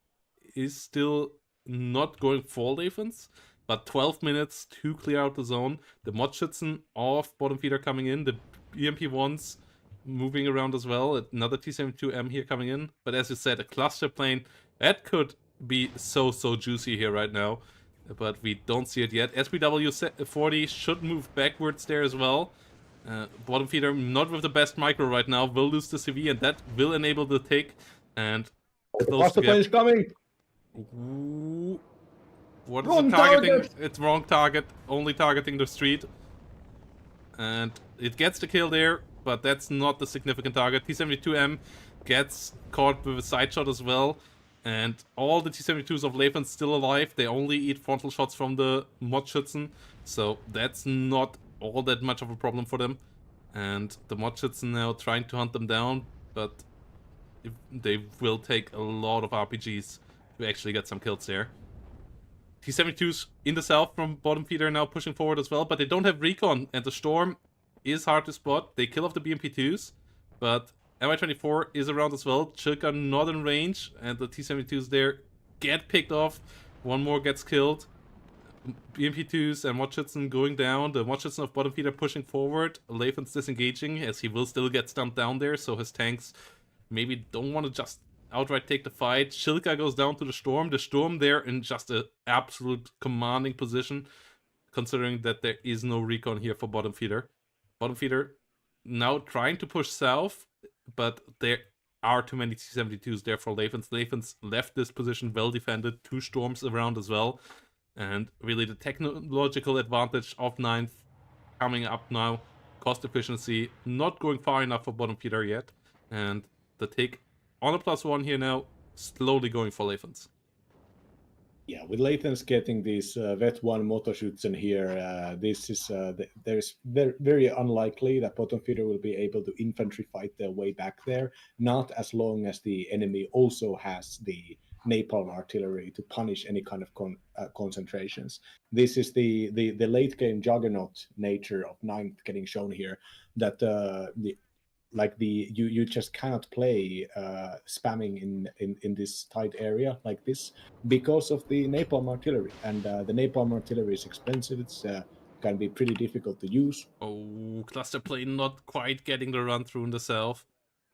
is still not going for Lathans, but 12 minutes to clear out the zone. The Mod Schützen of bottom feeder coming in, the BMP-1s moving around as well. Another T-72M here coming in. But as you said, a cluster plane, that could be so juicy here right now. But we don't see it yet. SPW-40 should move backwards there as well. Bottom feeder not with the best micro right now, will lose the CV, and that will enable the take. And
the cluster plane is coming!
Ooh. What is
Wrong
it targeting?
target!
It's wrong target, only targeting the street. And it gets the kill there, but that's not the significant target. T-72M gets caught with a side shot as well. And all the T-72s of Lathans still alive. They only eat frontal shots from the Modschützen. So that's not all that much of a problem for them. And the Modschützen now trying to hunt them down, but they will take a lot of RPGs to actually get some kills there. T-72s in the south from bottom feeder now pushing forward as well, but they don't have recon, and the storm is hard to spot. They kill off the BMP2s, but MI-24 is around as well. Chilka not in range, and the T-72s there get picked off. One more gets killed. BMP2s and Modschützen going down. The Modschützen of bottom feeder pushing forward. Lathans disengaging, as he will still get stumped down there, so his tanks maybe don't want to just outright take the fight. Chilka goes down to the Storm. The Storm there in just an absolute commanding position, considering that there is no recon here for bottom feeder. Bottom feeder now trying to push south, but there are too many T-72s there for Lathans. Lathans left this position well defended, 2 Storms around as well. And really the technological advantage of 9th coming up now. Cost efficiency not going far enough for bottom feeder yet. And the take on a +1 here now, slowly going for Lathans.
Yeah, with Lathans getting these Vet 1 Motorschützen here, this is there's very unlikely that bottom feeder will be able to infantry fight their way back there, not as long as the enemy also has the napalm artillery to punish any kind of concentrations. This is the late game juggernaut nature of 9th getting shown here, that you just cannot play spamming in this tight area like this because of the napalm artillery, and the napalm artillery is expensive. It's can be pretty difficult to use.
Oh, cluster plane not quite getting the run through in the south.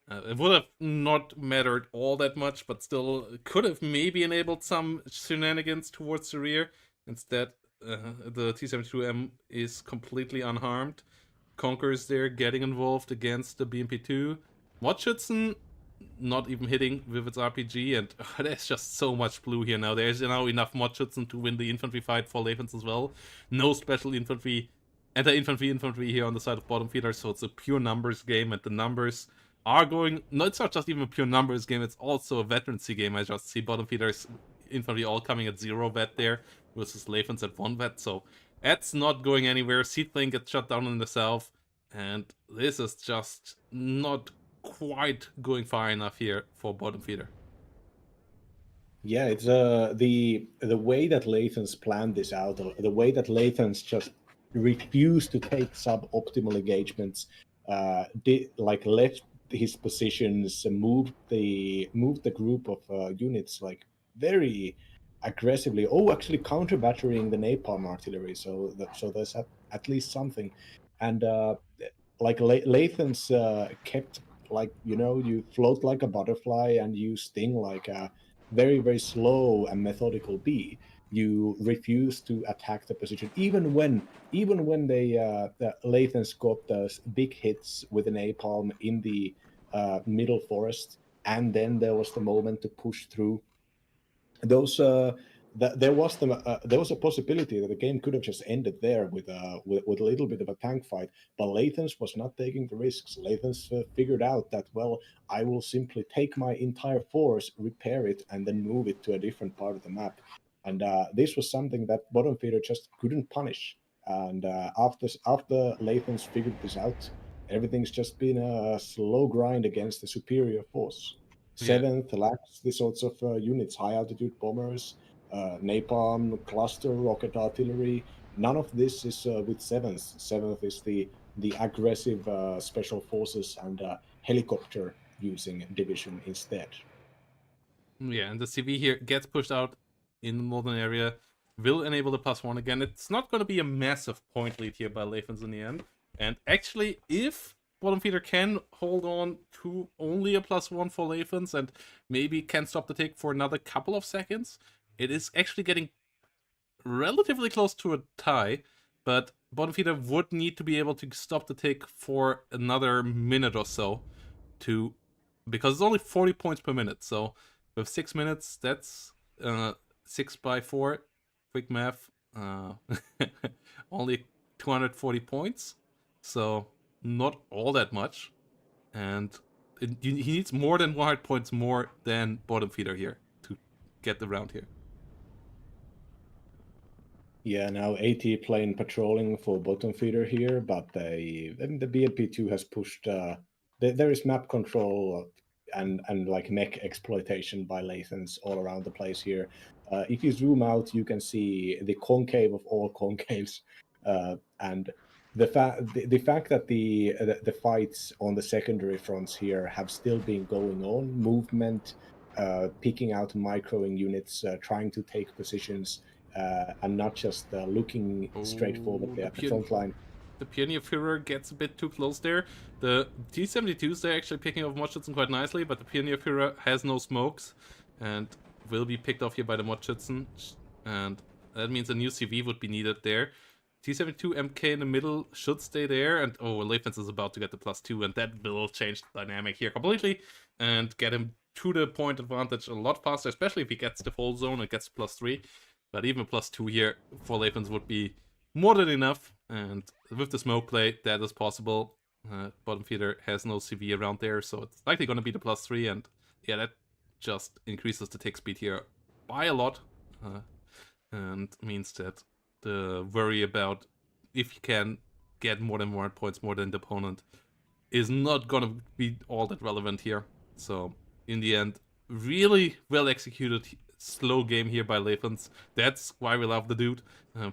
It would have not mattered all that much, but still could have maybe enabled some shenanigans towards the rear. Instead, the T-72M is completely unharmed. Conqueror's there getting involved against the BMP2. Modschützen not even hitting with its RPG, and there's just so much blue here now. There's now enough Modschützen to win the infantry fight for Lathans as well. No special infantry, anti-infantry here on the side of bottom feeder, so it's a pure numbers game, and the numbers are going... No, it's not just even a pure numbers game, it's also a veterancy game. I just see bottom feeders infantry all coming at 0 vet there, versus Lathans at 1 vet, so that's not going anywhere. Seedplane gets shut down in the south, and this is just not quite going far enough here for bottom feeder.
Yeah, it's the way that Lathans planned this out, the way that Lathans just refused to take suboptimal engagements, left his positions, moved the group of units like very aggressively. Oh, actually counter batterying the napalm artillery. So there's at least something, and Lathans kept, like, you float like a butterfly and you sting like a very slow and methodical bee. You refuse to attack the position, even when the Lathans got those big hits with an napalm in the middle forest, and then there was the moment to push through. Those there was a possibility that the game could have just ended there with a little bit of a tank fight, but Lathans was not taking the risks. Lathans figured out that, well, I will simply take my entire force, repair it, and then move it to a different part of the map. And this was something that bottom feeder just couldn't punish. And after Lathans figured this out, everything's just been a slow grind against the superior force. 7th lacks the sorts of units, high altitude bombers, napalm, cluster, rocket artillery. None of this is with 7th. 7th is the aggressive special forces and helicopter using division instead.
Yeah, and the CV here gets pushed out in the northern area, will enable the +1 again. It's not going to be a massive point lead here by Lathans in the end. And actually, if Bottom Feeder can hold on to only a +1 for Lathans and maybe can stop the tick for another couple of seconds. It is actually getting relatively close to a tie, but Bottom Feeder would need to be able to stop the tick for another minute or so because it's only 40 points per minute. So with 6 minutes, that's 6 by 4, quick math, only 240 points. So not all that much. And he needs more than 100 points more than Bottom Feeder here to get the round here.
Yeah, now AT playing patrolling for Bottom Feeder here, but the BMP2 has pushed. There is map control and like mech exploitation by Lathans all around the place here. If you zoom out, you can see the concave of all concaves, and the fact that the fights on the secondary fronts here have still been going on, movement, picking out microing units, trying to take positions. And not just looking straightforwardly at the front line.
The Pioneer Führer gets a bit too close there. The T-72s, they're actually picking off Modschützen quite nicely, but the Pioneer Führer has no smokes and will be picked off here by the Modschützen. And that means a new CV would be needed there. T-72 MK in the middle should stay there, and Lathans is about to get the +2, and that will change the dynamic here completely and get him to the point advantage a lot faster, especially if he gets the full zone and gets +3. But even +2 here for Lathans would be more than enough. And with the smoke play, that is possible. Bottom Feeder has no CV around there, so it's likely going to be the +3. And yeah, that just increases the tick speed here by a lot. And means that the worry about if you can get more than 100 points more than the opponent is not going to be all that relevant here. So in the end, really well executed slow game here by Lathans. That's why we love the dude,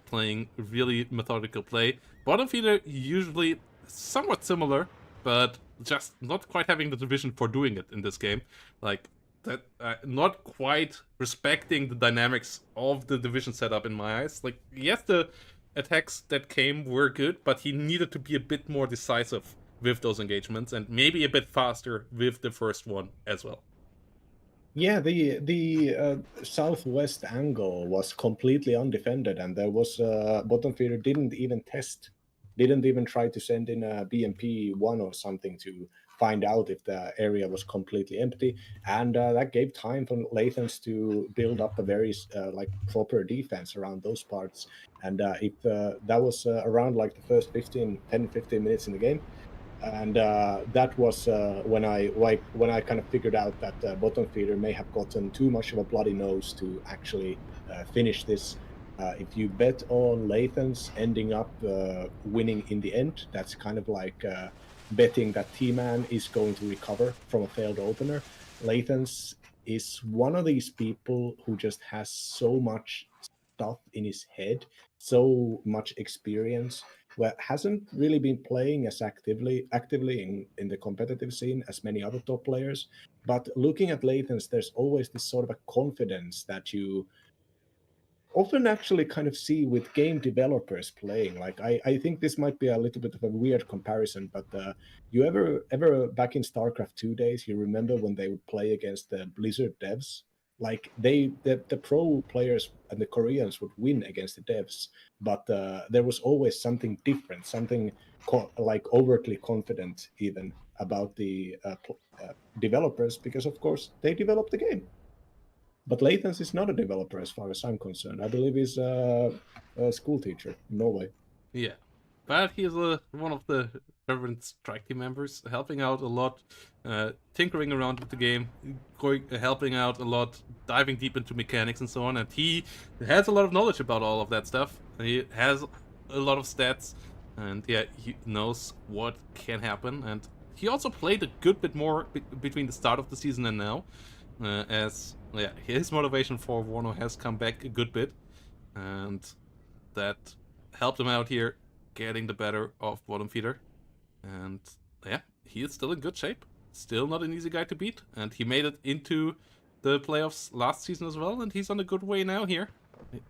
playing really methodical play. Bottom Feeder usually somewhat similar, but just not quite having the vision for doing it in this game. Like that, not quite respecting the dynamics of the division setup in my eyes. Like yes, the attacks that came were good, but he needed to be a bit more decisive with those engagements and maybe a bit faster with the first one as well.
Yeah, the southwest angle was completely undefended, and there was Bottom Feeder didn't even try to send in a BMP1 or something to find out if the area was completely empty, and that gave time for Lathans to build up a very like proper defense around those parts. And if that was around like the first 10-15 minutes in the game. And that was when I kind of figured out that Bottom Feeder may have gotten too much of a bloody nose to actually finish this. If you bet on Lathans ending up winning in the end, that's kind of like betting that T-Man is going to recover from a failed opener. Lathans is one of these people who just has so much stuff in his head, so much experience, well, hasn't really been playing as actively in the competitive scene as many other top players. But looking at Lathans, there's always this sort of a confidence that you often actually kind of see with game developers playing. Like I think this might be a little bit of a weird comparison, but you ever back in StarCraft 2 days, you remember when they would play against the Blizzard devs? Like the pro players and the Koreans would win against the devs, but there was always something different, something like overtly confident even about the developers, because of course they developed the game. But Lathans is not a developer as far as I'm concerned. I believe he's a school teacher in Norway.
Yeah, but he is one of the reverend strike team members, helping out a lot, tinkering around with the game, helping out a lot, diving deep into mechanics and so on. And he has a lot of knowledge about all of that stuff. He has a lot of stats, and yeah, he knows what can happen. And he also played a good bit more between the start of the season and now, as yeah, his motivation for WARNO has come back a good bit, and that helped him out here, getting the better of Bottom Feeder. And yeah, he is still in good shape. Still not an easy guy to beat. And he made it into the playoffs last season as well. And he's on a good way now here.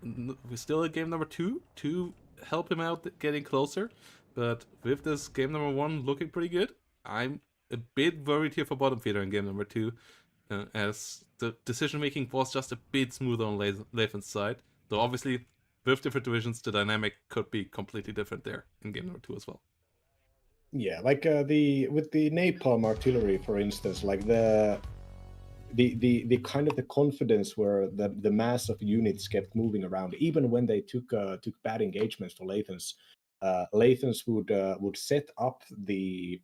We're still at game number 2 to help him out getting closer. But with this game number 1 looking pretty good, I'm a bit worried here for bottom feeder in game number 2, as the decision making was just a bit smoother on Lathan's side. Though obviously, with different divisions, the dynamic could be completely different there in game number 2 as well.
Yeah, like with the napalm artillery, for instance, like the kind of the confidence where the mass of units kept moving around, even when they took bad engagements for Lathans. Lathans would set up the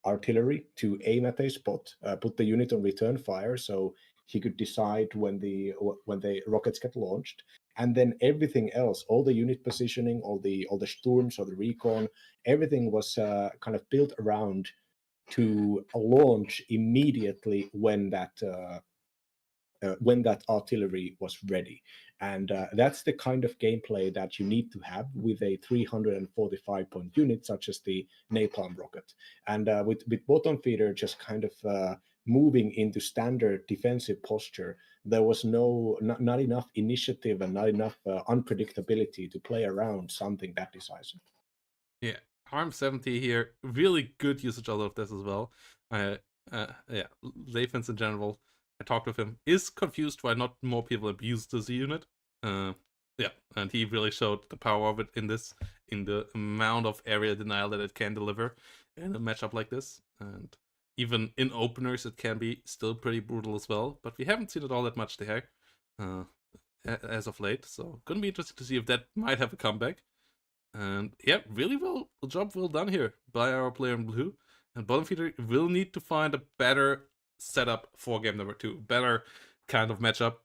artillery to aim at a spot, put the unit on return fire, so he could decide when the rockets get launched, and then everything else, all the unit positioning, all the storms or the recon, everything was kind of built around to launch immediately when that artillery was ready. And that's the kind of gameplay that you need to have with a 345-point unit such as the napalm rocket. And with bottom feeder just kind of moving into standard defensive posture, there was not enough initiative and not enough unpredictability to play around something that decisive.
Yeah, Harm 70 here, really good usage out of this as well. Yeah, Lathans in general, I talked with him, is confused why not more people abuse this unit. Yeah, and he really showed the power of it in the amount of area denial that it can deliver in a matchup like this. And even in openers, it can be still pretty brutal as well. But we haven't seen it all that much there as of late. So gonna be interesting to see if that might have a comeback. And yeah, really job well done here by our player in blue. And bottom feeder will need to find a better setup for game number 2, better kind of matchup,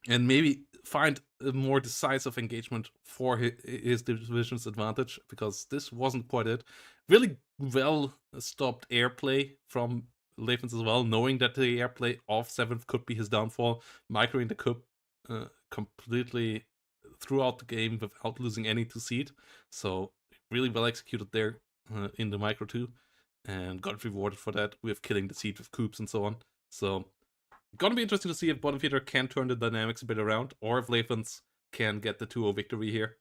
and maybe find a more decisive engagement for his division's advantage, because this wasn't quite it. Really well stopped airplay from Lathans as well, knowing that the airplay of 7th could be his downfall, microing the cup completely throughout the game without losing any to seed. So really well executed there in the micro 2, and got rewarded for that with killing the seed with coops and so on. So gonna be interesting to see if bottom feeder can turn the dynamics a bit around, or if Lathans can get the 2-0 victory here.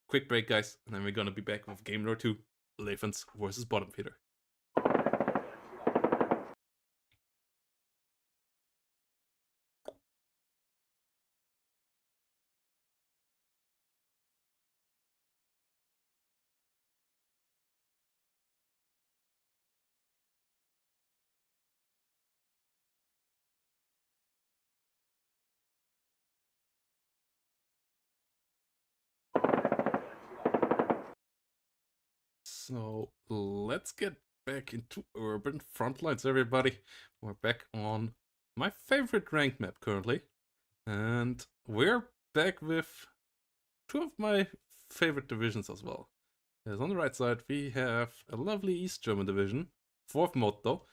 Quick break, guys, and then we're gonna be back with game number 2, Lathans versus bottom feeder. So let's get back into urban frontlines, everybody. We're back on my favorite ranked map currently, and we're back with 2 of my favorite divisions as well. As on the right side, we have a lovely East German division, 4th mode though,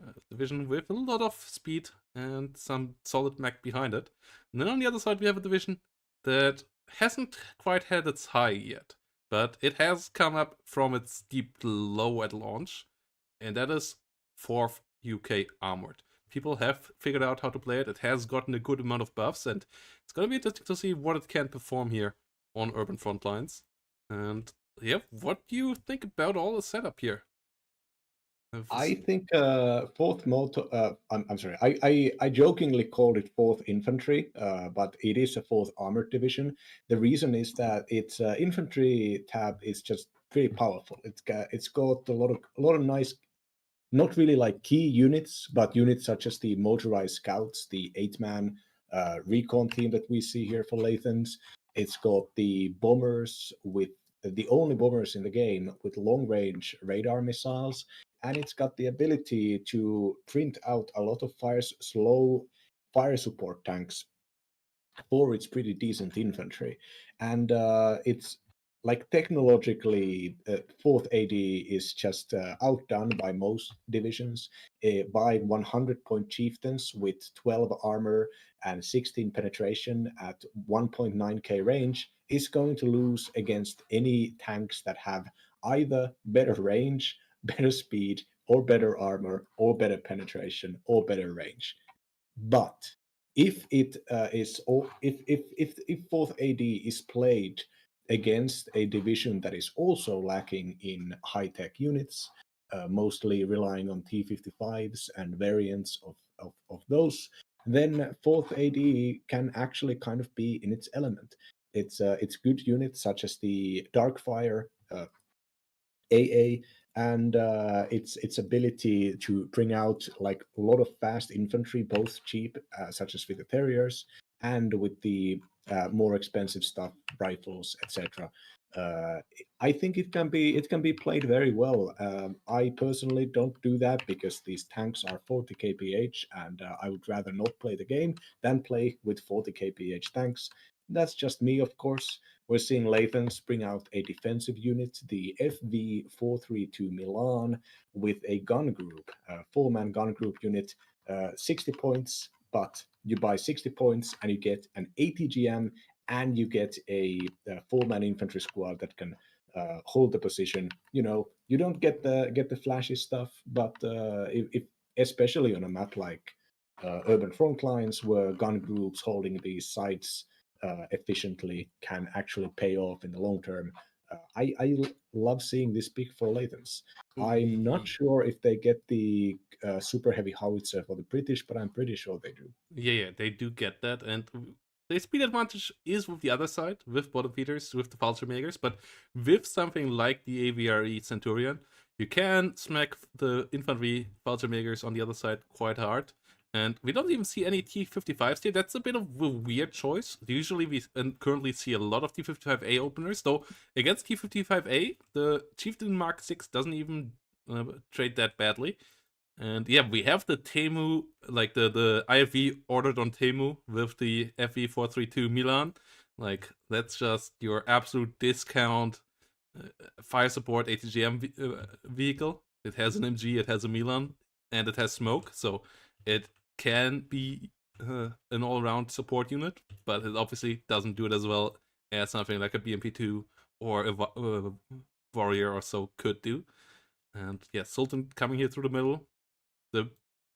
a division with a lot of speed and some solid mech behind it. And then on the other side, we have a division that hasn't quite had its high yet, but it has come up from its deep low at launch, and that is 4th UK Armored. People have figured out how to play it. It has gotten a good amount of buffs, and it's gonna be interesting to see what it can perform here on urban frontlines. And yeah, what do you think about all the setup here?
I think fourth motor. I'm sorry. I jokingly called it fourth infantry, but it is a fourth armored division. The reason is that its infantry tab is just very powerful. It's got a lot of nice, not really like key units, but units such as the motorized scouts, the 8-man recon team that we see here for Lathans. It's got the bombers with the only bombers in the game with long range radar missiles, and it's got the ability to print out a lot of slow fire support tanks for its pretty decent infantry. And it's like technologically, fourth AD is just outdone by most divisions by 100-point chieftains with 12 armor and 16 penetration at 1.9k range is going to lose against any tanks that have either better range, better speed, or better armor, or better penetration, or better range. But if it is, or if fourth AD is played against a division that is also lacking in high tech units, mostly relying on T-55s and variants of those, then 4th AD can actually kind of be in its element. It's good units such as the Darkfire AA, and its ability to bring out like a lot of fast infantry, both cheap, such as with the Terriers, and with the more expensive stuff, rifles, etc. Uh, I think it can be played very well. I personally don't do that because these tanks are 40 kph, and I would rather not play the game than play with 40 kph tanks. That's just me, of course. We're seeing Lathans bring out a defensive unit, the FV432 Milan, with a gun group, a 4-man gun group unit, 60 points, but you buy 60 points and you get an ATGM and you get a 4-man infantry squad that can hold the position. You don't get the flashy stuff, but if especially on a map like Urban Frontlines, where gun groups holding these sites efficiently can actually pay off in the long term. I love seeing this pick for Lathans. I'm not sure if they get the super heavy howitzer for the British, but I'm pretty sure they do.
Yeah, they do get that, and the speed advantage is with the other side, with bottom feeders, with the Fallschirmjägers, but with something like the AVRE Centurion, you can smack the infantry Fallschirmjägers on the other side quite hard. And we don't even see any T-55s here. That's a bit of a weird choice. Usually we currently see a lot of T-55A openers, though against T-55A, the Chieftain Mark 6 doesn't even trade that badly. And yeah, we have the Temu, like the IFV ordered on Temu with the FV432 Milan. Like, that's just your absolute discount fire support ATGM vehicle. It has an MG, it has a Milan, and it has smoke, so it can be an all-around support unit, but it obviously doesn't do it as well as something like a BMP2 or a Warrior or so could do. And yeah, Sultan coming here through the middle. The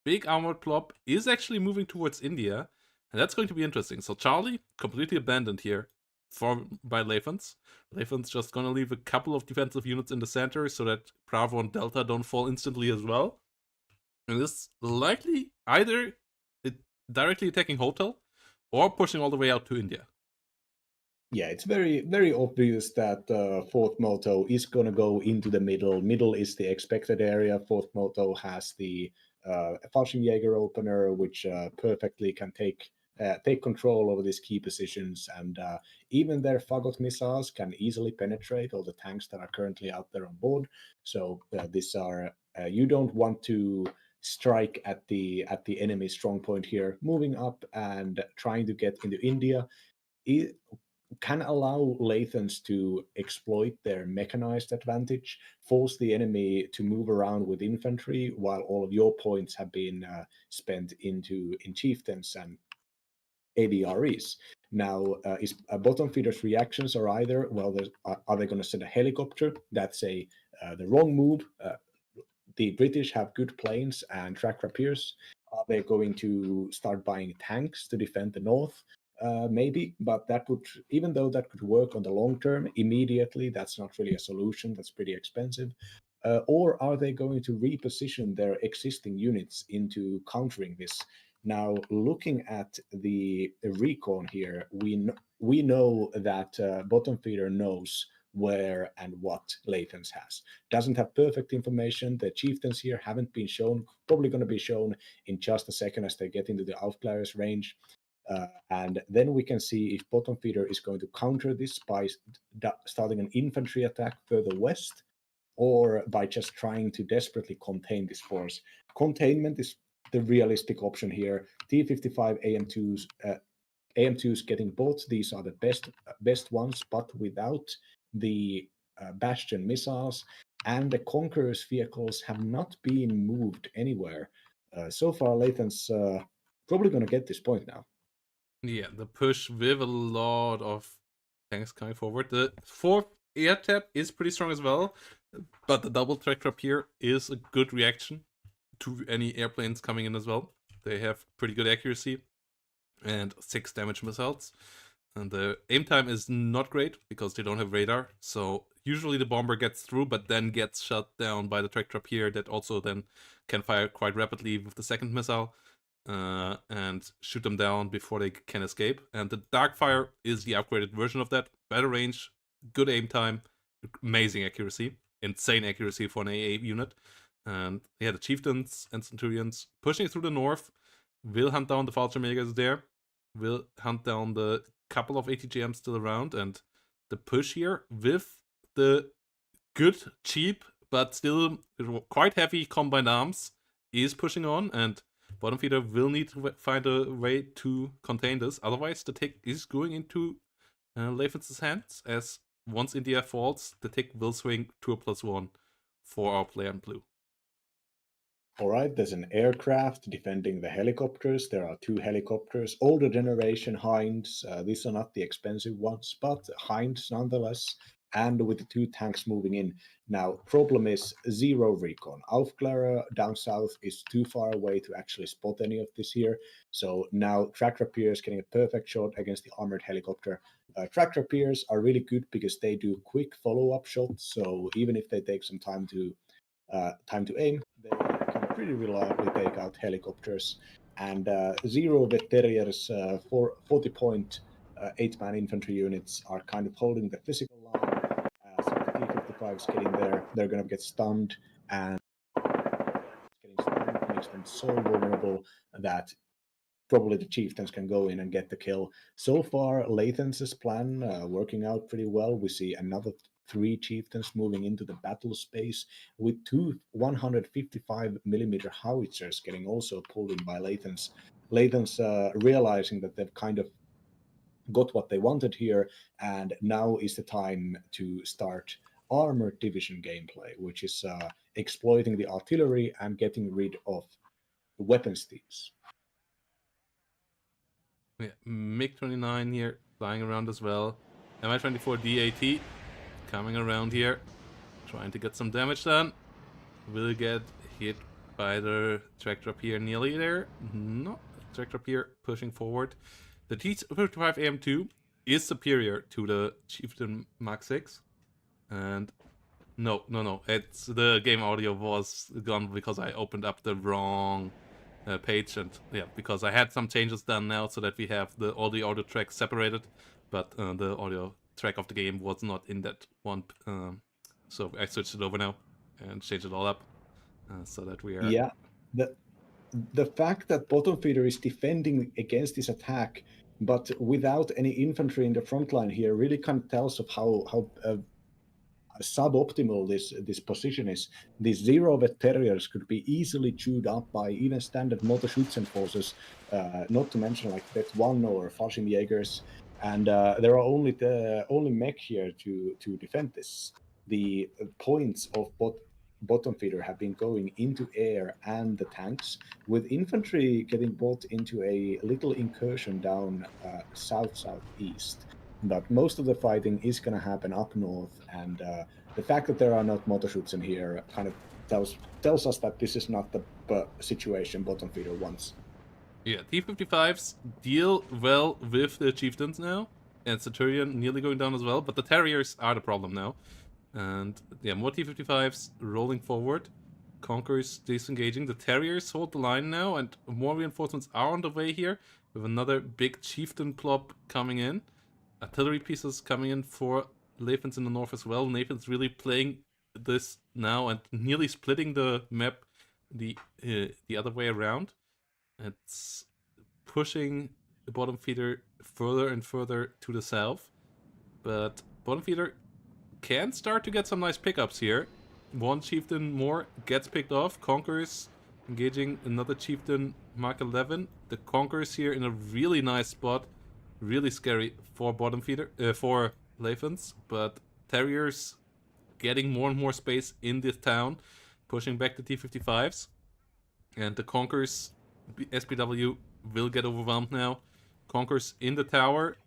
big armored plop is actually moving towards India, and that's going to be interesting. So Charlie, completely abandoned here by Lathans. Lathans just gonna leave a couple of defensive units in the center so that Bravo and Delta don't fall instantly as well. And this likely either directly attacking Hotel or pushing all the way out to India.
Yeah, it's very, very obvious that 4th Moto is going to go into the middle. Middle is the expected area. 4th Moto has the Fallschirmjäger opener, which perfectly can take control over these key positions. And even their Fagot missiles can easily penetrate all the tanks that are currently out there on board. So these are, you don't want to strike at the enemy strong point here. Moving up and trying to get into India can allow Lathans to exploit their mechanized advantage, force the enemy to move around with infantry while all of your points have been spent in chieftains and AVREs. Now, is bottom feeders' reactions are either, well, are they going to send a helicopter? That's the wrong move. The British have good planes and track rapiers. Are they going to start buying tanks to defend the north? Maybe, but that would, even though that could work on the long term, immediately that's not really a solution. That's pretty expensive. Or are they going to reposition their existing units into countering this? Now, looking at the recon here, we know that bottom feeder knows where and what Lathans has. Doesn't have perfect information. The chieftains here haven't been shown, probably going to be shown in just a second as they get into the Outflyers range. And then we can see if bottom feeder is going to counter this by starting an infantry attack further west, or by just trying to desperately contain this force. Containment is the realistic option here. T-55 AM2s, AM2s getting both. These are the best ones, but without the Bastion missiles, and the Conqueror's vehicles have not been moved anywhere. So far, Lathans probably going to get this point now.
Yeah, the push with a lot of tanks coming forward. The 4th air tap is pretty strong as well, but the double track trap here is a good reaction to any airplanes coming in as well. They have pretty good accuracy and 6 damage missiles. And the aim time is not great because they don't have radar. So usually the bomber gets through, but then gets shot down by the tractor here that also then can fire quite rapidly with the second missile and shoot them down before they can escape. And the Darkfire is the upgraded version of that. Better range, good aim time, amazing accuracy, insane accuracy for an AA unit. And yeah, the Chieftains and Centurions pushing through the north will hunt down the Fallschirmjägers there, will hunt down the couple of ATGMs still around, and the push here with the good, cheap, but still quite heavy combined arms is pushing on, and Bottom Feeder will need to find a way to contain this. Otherwise, the tick is going into Lathans' hands, as once India falls, the tick will swing to a +1 for our player in blue.
All right, there's an aircraft defending the helicopters. There are 2 helicopters, older generation Hinds. These are not the expensive ones, but Hinds nonetheless. And with the 2 tanks moving in. Now, problem is 0 recon. Aufklärer down south is too far away to actually spot any of this here. So now Tractor Piers getting a perfect shot against the armored helicopter. Tractor Piers are really good because they do quick follow-up shots. So even if they take some time to aim, they can pretty reliably take out helicopters. And 0 Vet Terriers, 40-point 8-man infantry units are kind of holding the physical line. So the T-55s getting there, they're going to get stunned, and getting stunned makes them so vulnerable that probably the Chieftains can go in and get the kill. So far, Lathans' plan working out pretty well. We see another 3 Chieftains moving into the battle space with 2 155mm howitzers getting also pulled in by Lathans. Lathans realizing that they've kind of got what they wanted here, and now is the time to start armored division gameplay, which is exploiting the artillery and getting rid of weapons thieves.
Yeah, MiG-29 here flying around as well. Mi-24 DAT coming around here, trying to get some damage done. Will get hit by the tractor up here nearly there. No, tractor up here pushing forward. The T-55 AM2 is superior to the Chieftain Mark 6. And no, it's the game audio was gone because I opened up the wrong page, and yeah, because I had some changes done now so that we have all the audio tracks separated, but the audio track of the game was not in that one, so I switched it over now and changed it all up so that we are...
Yeah, the fact that Bottom Feeder is defending against this attack, but without any infantry in the front line here, really kind of tells of how suboptimal this position is. These 0 Vet Terriers could be easily chewed up by even standard Motorschützenforces, not to mention like Vet WARNO or Fallschirmjägers, and there are only mech here to defend this. The points of Bottom Feeder have been going into air and the tanks, with infantry getting brought into a little incursion down southeast. But most of the fighting is going to happen up north, and the fact that there are not Motorschützen here kind of tells us that this is not the situation Bottom Feeder wants.
Yeah, T-55s deal well with the Chieftains now, and Centurion nearly going down as well, but the Terriers are the problem now. And yeah, more T-55s rolling forward. Conquerors disengaging. The Terriers hold the line now, and more reinforcements are on the way here, with another big Chieftain plop coming in. Artillery pieces coming in for Lathans in the north as well. Nathan's really playing this now and nearly splitting the map the other way around. It's pushing the Bottom Feeder further and further to the south, but Bottom Feeder can start to get some nice pickups here. 1 Chieftain more gets picked off. Conquerors engaging another Chieftain Mark 11. The Conquerors here in a really nice spot. Really scary for Bottom Feeder, for Lathans, but Terriers getting more and more space in this town, pushing back the T-55s, and the Conquerors SPW will get overwhelmed now. Conquerors in the tower,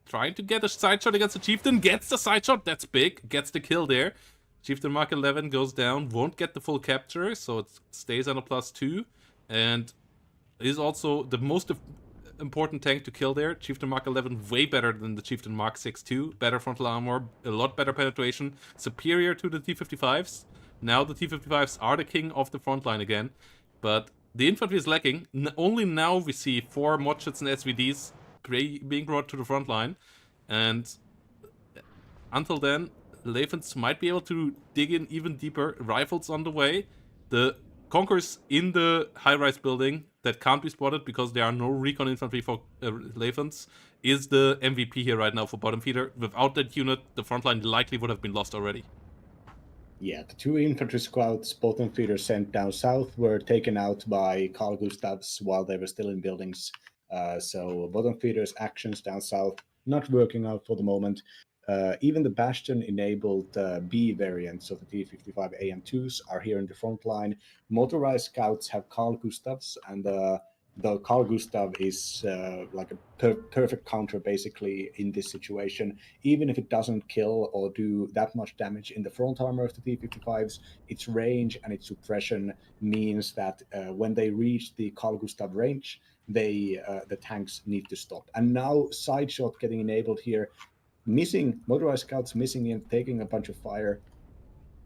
trying to get a side shot against the Chieftain, gets the side shot, that's big, gets the kill there. Chieftain Mark 11 goes down, won't get the full capture, so it stays on a +2, and is also the most important tank to kill there. Chieftain Mark 11 way better than the Chieftain Mark 6 too. Better frontal armor, a lot better penetration, superior to the T-55s. Now the T-55s are the king of the front line again, but the infantry is lacking. Only now we see 4 Modshots and SVDs being brought to the front line, and until then, Lathans might be able to dig in even deeper. Rifles on the way. The Conquerors in the high-rise building that can't be spotted because there are no recon infantry for Lathans is the MVP here right now for bottom feeder. Without that unit, the front line likely would have been lost already.
Yeah, the 2 infantry scouts, bottom feeders sent down south, were taken out by Carl Gustavs while they were still in buildings. So bottom feeders' actions down south not working out for the moment. Even the Bastion-enabled B variants of the T-55 AM2s are here in the front line. Motorized scouts have Carl Gustavs, and the Carl Gustav is like a perfect counter, basically, in this situation. Even if it doesn't kill or do that much damage in the front armor of the T-55s, its range and its suppression means that when they reach the Carl Gustav range, the tanks need to stop. And now side shot getting enabled here. Motorized scouts missing and taking a bunch of fire,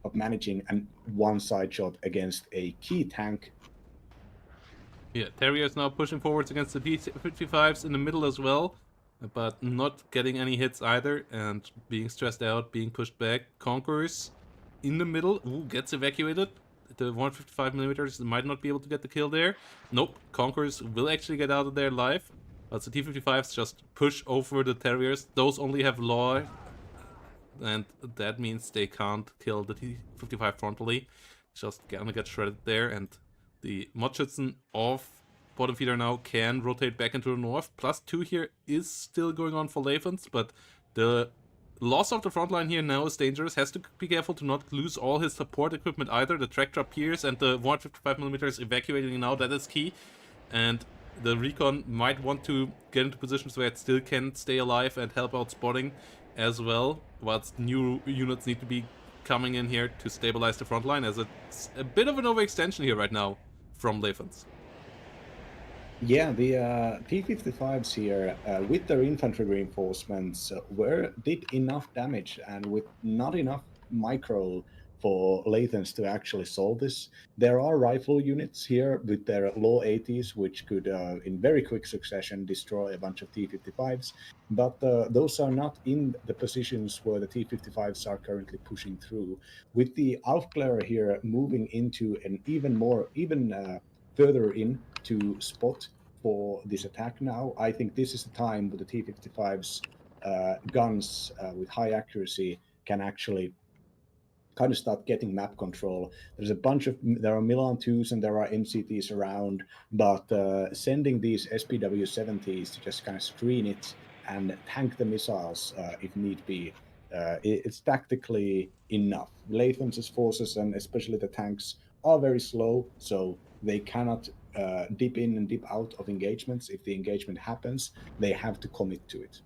of managing and 1 side shot against a key tank.
Yeah, Terrier is now pushing forwards against the T-55s in the middle as well, but not getting any hits either, and being stressed out, being pushed back. Conquerors in the middle, gets evacuated. The 155mm might not be able to get the kill there. Nope, Conquerors will actually get out of there alive. But the T-55s just push over the Terriers. Those only have law, and that means they can't kill the T-55 frontally. Just gonna get shredded there, and the Mudschützen of bottom feeder now can rotate back into the north. +2 here is still going on for Lathans, but the loss of the front line here now is dangerous. Has to be careful to not lose all his support equipment either. The tractor appears and the 155mm is evacuating now. That is key. And the recon might want to get into positions where it still can stay alive and help out spotting as well, whilst new units need to be coming in here to stabilize the front line, as it's a bit of an overextension here right now from Lathans.
Yeah, the T-55s here, with their infantry reinforcements, did enough damage, and with not enough micro for Lathans to actually solve this. There are rifle units here with their low 80s, which could, in very quick succession, destroy a bunch of T-55s, but those are not in the positions where the T-55s are currently pushing through. With the Aufklärer here moving into an even further in to spot for this attack now, I think this is the time where the T-55's guns with high accuracy can actually kind of start getting map control. There are Milan 2s and there are MCTs around, but sending these SPW-70s to just kind of screen it and tank the missiles if need be, it's tactically enough. Lathans' forces, and especially the tanks, are very slow, so they cannot dip in and dip out of engagements. If the engagement happens, they have to commit to it.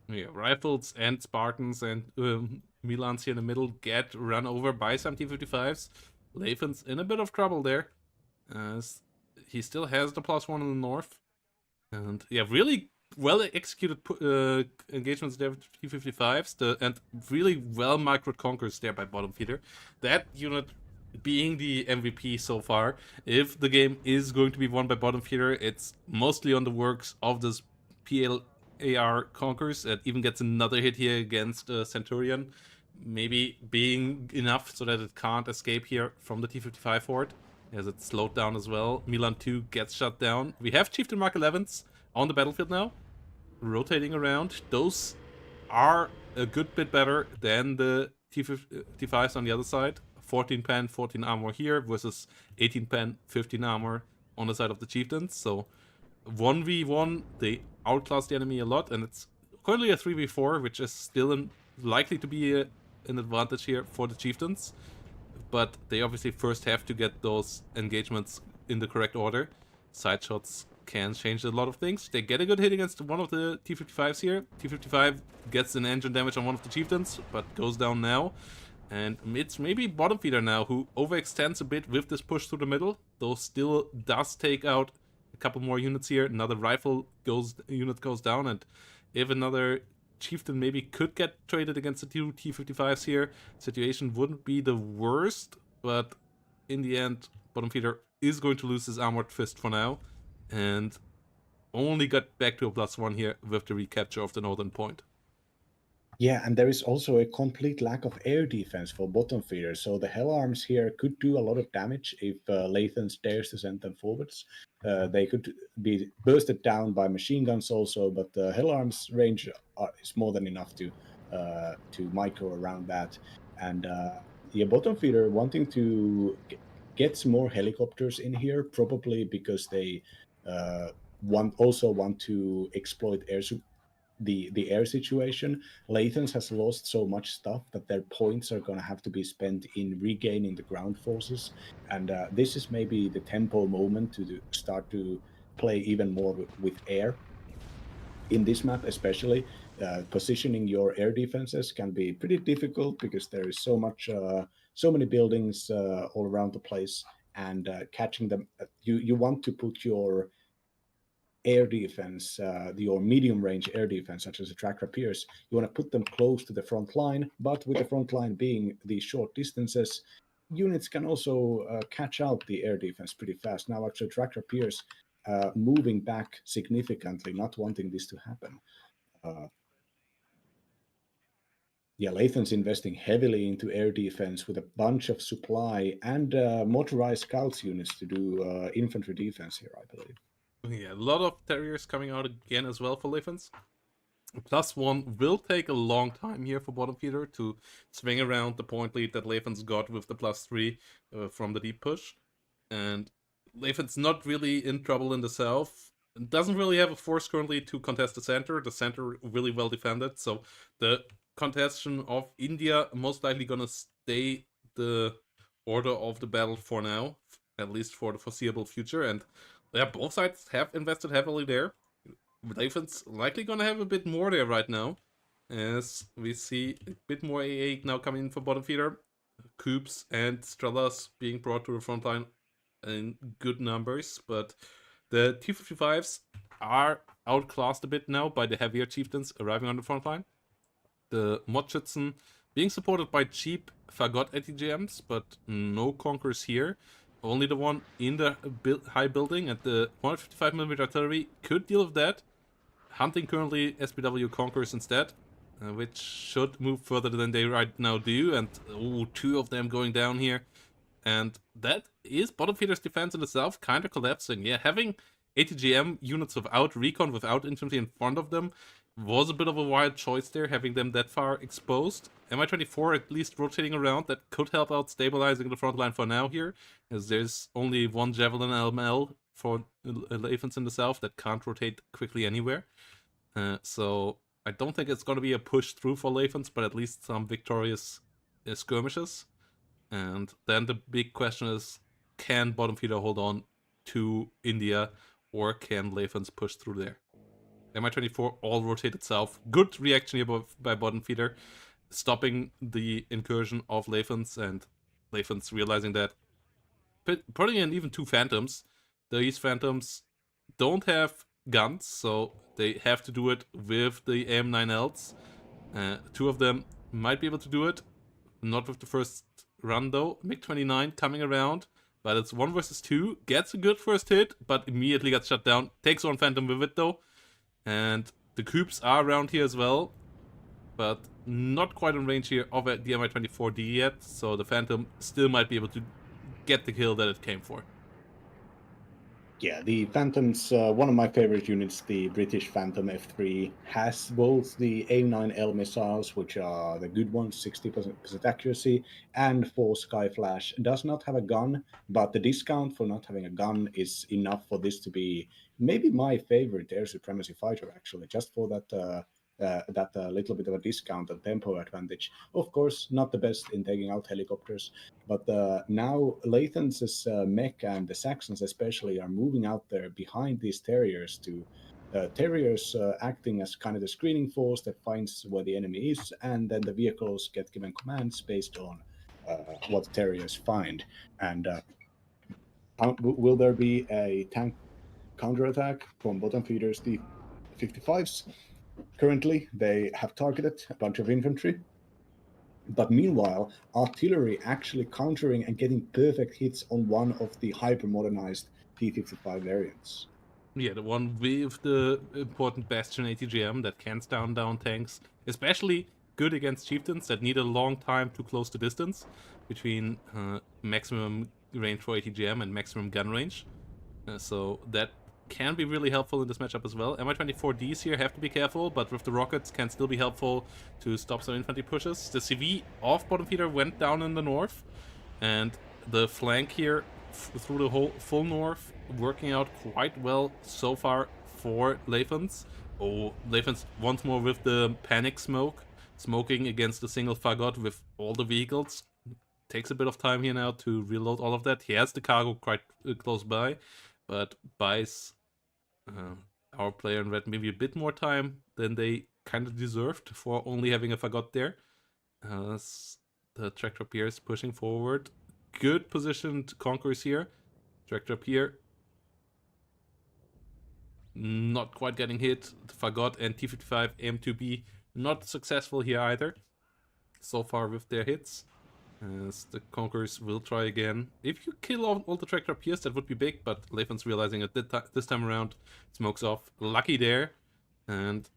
Yeah, rifles and Spartans and Milans here in the middle get run over by some T-55s. Lathans in a bit of trouble there, as he still has the +1 in the north. And yeah, really well executed engagements there with T-55s, and really well microed conquers there by bottom feeder. That unit being the MVP so far. If the game is going to be won by bottom feeder, it's mostly on the works of this PLAR Conquers. It even gets another hit here against Centurion, maybe being enough so that it can't escape here from the T-55 fort, as it's slowed down as well. Milan 2 gets shut down. We have Chieftain Mark 11s on the battlefield now, rotating around. Those are a good bit better than the T-55s on the other side. 14 pen, 14 armor here versus 18 pen, 15 armor on the side of the Chieftains. So 1v1, they outclass the enemy a lot, and it's currently a 3v4, which is still likely to be an advantage here for the Chieftains. But they obviously first have to get those engagements in the correct order. Side shots can change a lot of things. They get a good hit against one of the T-55s here. T-55 gets an engine damage on one of the Chieftains, but goes down now. And it's maybe bottom feeder now who overextends a bit with this push through the middle, though still does take out a couple more units here. Another rifle unit goes down, and if another chieftain maybe could get traded against the two T-55s here, situation wouldn't be the worst, but in the end, bottom feeder is going to lose his armored fist for now, and only got back to a +1 here with the recapture of the northern point.
Yeah, and there is also a complete lack of air defense for bottom feeders, so the Hell Arms here could do a lot of damage if Lathans dares to send them forwards. They could be bursted down by machine guns also, but the Hell Arms range is more than enough to micro around that. And yeah, bottom feeder wanting to get some more helicopters in here, probably because they want to exploit the air situation. Lathans has lost so much stuff that their points are going to have to be spent in regaining the ground forces, and this is maybe the tempo moment to start to play even more with air. In this map especially, positioning your air defenses can be pretty difficult because there is so many buildings all around the place, and catching them, you want to put your air defense, your medium range air defense, such as the track rapiers, you want to put them close to the front line, but with the front line being these short distances, units can also catch out the air defense pretty fast. Now, actually, track rapiers moving back significantly, not wanting this to happen. Yeah, Lathan's investing heavily into air defense with a bunch of supply and motorized scouts units to do infantry defense here, I believe.
Yeah, a lot of Terriers coming out again as well for Lathans. +1 will take a long time here for bottom feeder to swing around the point lead that Lathans got with the +3 from the deep push. And Lathans not really in trouble in the south. Doesn't really have a force currently to contest the center. The center really well defended. So the contestation of India most likely gonna stay the order of the battle for now, at least for the foreseeable future. And yeah, both sides have invested heavily there. Lathans likely gonna have a bit more there right now, as we see a bit more AA now coming in for bottom feeder. Coops and Strellas being brought to the front line in good numbers, but the T-55s are outclassed a bit now by the heavier chieftains arriving on the front line. The Modschützen being supported by cheap Fagot ATGMs, but no Conquerors here. Only the one in the high building, and the 155mm artillery could deal with that. Hunting currently SPW Conquerors instead, which should move further than they right now do, and two of them going down here. And that is bottom feeder's defense in itself kind of collapsing. Yeah, having ATGM units without recon, without infantry in front of them, was a bit of a wild choice there, having them that far exposed. Mi-24 at least rotating around, that could help out stabilizing the front line for now here, as there's only one Javelin LML for Lathans in the south that can't rotate quickly anywhere. So I don't think it's going to be a push through for Lathans, but at least some victorious skirmishes. And then the big question is, can bottom feeder hold on to India, or can Lathans push through there? Mi-24 all rotated south. Good reaction here by bottom feeder, stopping the incursion of Lathans, and Lathans realizing that, putting in even two Phantoms. These Phantoms don't have guns, so they have to do it with the AM9Ls. Two of them might be able to do it, not with the first run though. MiG-29 coming around, but it's 1 versus 2, gets a good first hit, but immediately gets shut down. Takes one Phantom with it though, and the Coops are around here as well, but not quite in range here of the Mi-24D yet, so the Phantom still might be able to get the kill that it came for.
Yeah, the Phantom's one of my favorite units, the British Phantom F3, has both the A9L missiles, which are the good ones, 60% accuracy, and 4 Skyflash. Does not have a gun, but the discount for not having a gun is enough for this to be maybe my favorite air supremacy fighter, actually, just for that little bit of a discount and tempo advantage. Of course, not the best in taking out helicopters, but now Lathan's mech and the Saxons especially are moving out there behind these Terriers to Terriers acting as kind of the screening force that finds where the enemy is, and then the vehicles get given commands based on what Terriers find. And will there be a tank counterattack from bottom feeders, T-55s. Currently, they have targeted a bunch of infantry, but meanwhile, artillery actually countering and getting perfect hits on one of the hyper-modernized T-55 variants.
Yeah, the one with the important Bastion ATGM that can stand down tanks, especially good against chieftains that need a long time to close the distance between maximum range for ATGM and maximum gun range. So that can be really helpful in this matchup as well. Mi-24Ds here have to be careful, but with the rockets can still be helpful to stop some infantry pushes. The CV off bottom feeder went down in the north, and the flank here through the whole full north working out quite well so far for Lathans. Oh, Lathans once more with the panic smoke, smoking against a single Fagot with all the vehicles. Takes a bit of time here now to reload all of that. He has the cargo quite close by, but buys our player in red maybe a bit more time than they kind of deserved for only having a Fagot there. The tractor Pierce pushing forward. Good positioned conquerors here. Tractor Pier not quite getting hit. The Fagot and T-55 M2B not successful here either so far with their hits. As the Conquerors will try again. If you kill all the Tractor Piers, that would be big, but Lathans realizing it this time around, smokes off. Lucky there, and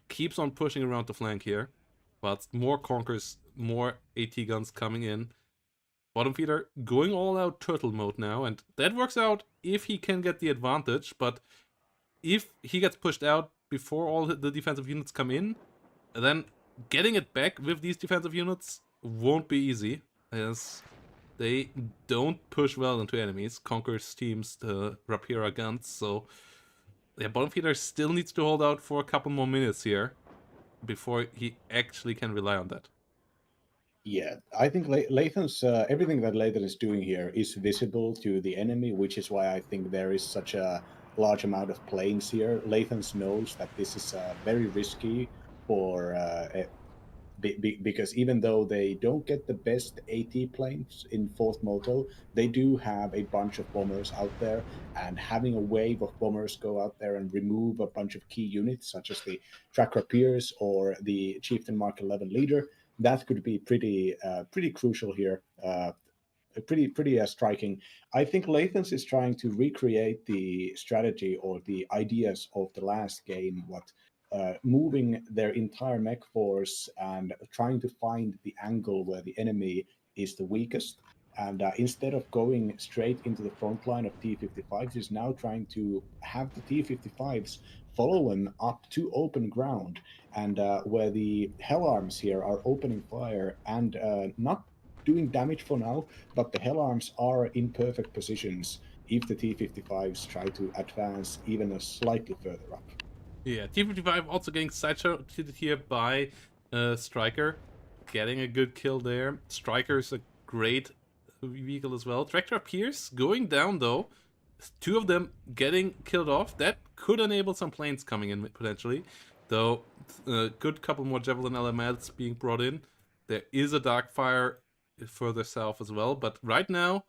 keeps on pushing around the flank here. But more Conquerors, more AT guns coming in. Bottom feeder going all out turtle mode now, and that works out if he can get the advantage, but if he gets pushed out before all the defensive units come in, then getting it back with these defensive units won't be easy, as they don't push well into enemies. Conquers teams the Rapira guns, so yeah, bottom feeder still needs to hold out for a couple more minutes here before he actually can rely on that.
Yeah, I think Lathan's everything that Lathan is doing here is visible to the enemy, which is why I think there is such a large amount of planes here. Lathan knows that this is very risky for because even though they don't get the best AT planes in 4th Moto, they do have a bunch of bombers out there, and having a wave of bombers go out there and remove a bunch of key units, such as the Tracker Pierce or the Chieftain Mark 11 leader, that could be pretty crucial here. Pretty striking. I think Lathans is trying to recreate the strategy or the ideas of the last game, what moving their entire mech force and trying to find the angle where the enemy is the weakest. And instead of going straight into the front line of T-55s, is now trying to have the T-55s follow them up to open ground, and where the Hell Arms here are opening fire and not doing damage for now, but the Hell Arms are in perfect positions if the T-55s try to advance even slightly further up.
Yeah, T-55 also getting side-shotted here by Striker, getting a good kill there. Striker's a great vehicle as well. Tractor Pierce going down though. 2 of them getting killed off. That could enable some planes coming in potentially, though. A good couple more Javelin LMLs being brought in. There is a Darkfire further south as well, but right now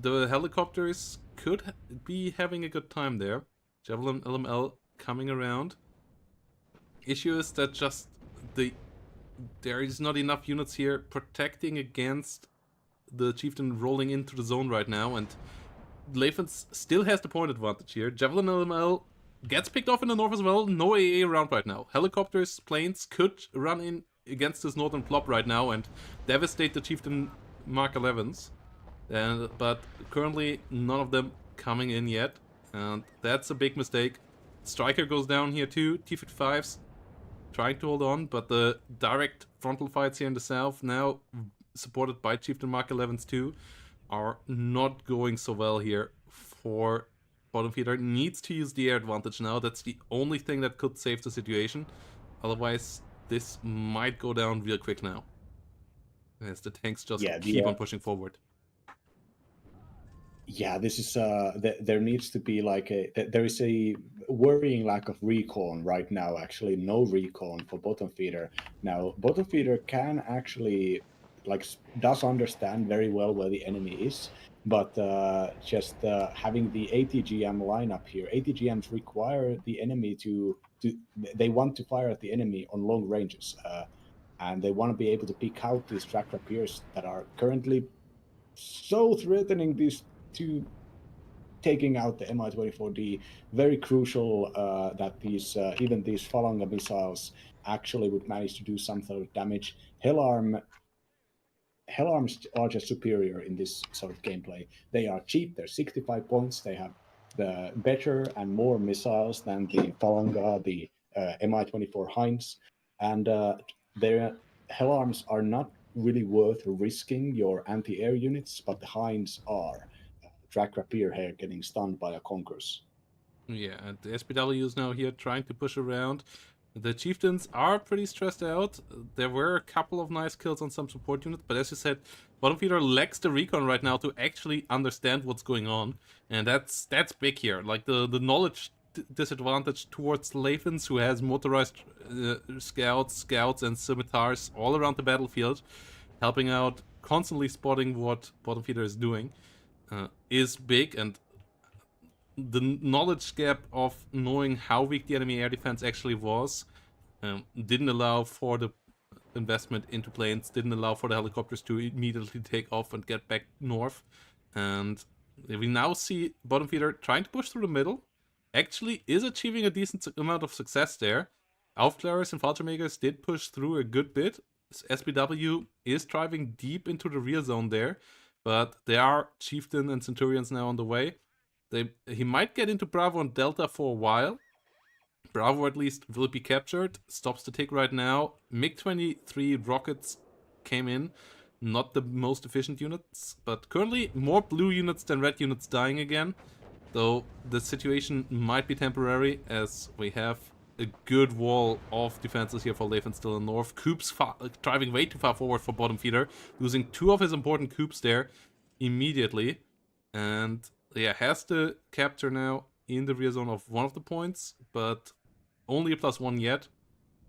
the helicopters could be having a good time there. Javelin LML coming around. Issue is that just there is not enough units here protecting against the Chieftain rolling into the zone right now, and Lathans still has the point advantage here. Javelin LML gets picked off in the north as well. No AA around right now. Helicopters, planes could run in against this northern plop right now and devastate the Chieftain Mark 11s. But currently none of them coming in yet, and that's a big mistake. Striker goes down here too. T-55s trying to hold on, but the direct frontal fights here in the south, now supported by Chieftain Mark 11s too, are not going so well here for bottom feeder. Needs to use the air advantage now. That's the only thing that could save the situation. Otherwise, this might go down real quick now, as the tanks just keep on pushing forward.
Yeah, this is there needs to be like there is a worrying lack of recon right now. Actually, no recon for bottom feeder. Now, bottom feeder can actually does understand very well where the enemy is, But just having the ATGM lineup here, ATGMs require the enemy to they want to fire at the enemy on long ranges, and they want to be able to pick out these track rapiers that are currently so threatening these two, taking out the Mi-24D. Very crucial that these even these Falanga missiles actually would manage to do some sort of damage. Hellarms are just superior in this sort of gameplay. They are cheap, they're 65 points, they have the better and more missiles than the Falanga, the Mi-24 Heinz, and their Hellarms are not really worth risking your anti-air units, but the Heinz are. Track Rapier here getting stunned by a Conquerors.
Yeah, and the SPW is now here trying to push around. The Chieftains are pretty stressed out. There were a couple of nice kills on some support units, but as you said, Bottom Feeder lacks the recon right now to actually understand what's going on, and that's big here. Like the knowledge disadvantage towards Lathans, who has motorized scouts and scimitars all around the battlefield, helping out, constantly spotting what Bottom Feeder is doing, is big, and the knowledge gap of knowing how weak the enemy air defense actually was didn't allow for the investment into planes, didn't allow for the helicopters to immediately take off and get back north. And we now see Bottom Feeder trying to push through the middle, actually is achieving a decent amount of success there. Aufklärers and Fallschirmjägers did push through a good bit. SPW is driving deep into the rear zone there, but there are Chieftain and Centurions now on the way. He might get into Bravo and Delta for a while. Bravo at least will be captured. Stops the tick right now. MiG-23 rockets came in. Not the most efficient units, but currently more blue units than red units dying again. Though the situation might be temporary, as we have a good wall of defenses here for Lathans still in north. Coops driving way too far forward for Bottom Feeder, losing two of his important coops there immediately. And yeah, has the capture now in the rear zone of one of the points, but only a +1 yet.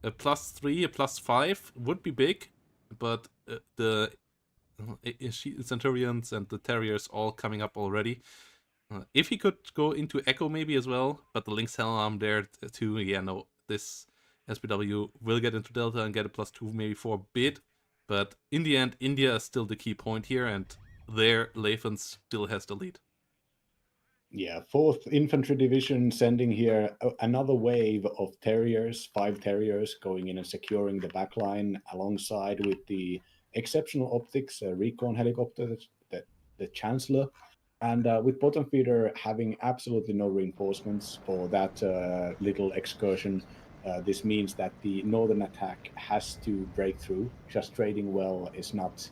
A +3, a +5 would be big, but the Centurions and the Terriers all coming up already. If he could go into Echo maybe as well, but the Lynx Helm there too, yeah, no, this SPW will get into Delta and get a +2 maybe for a bit, but in the end, India is still the key point here, and there, Lathans still has the lead.
Yeah, 4th Infantry Division sending here another wave of Terriers, 5 Terriers going in and securing the backline alongside with the exceptional optics, recon helicopter, the Chancellor, and with Bottom Feeder having absolutely no reinforcements for that little excursion. This means that the northern attack has to break through. Just trading well is not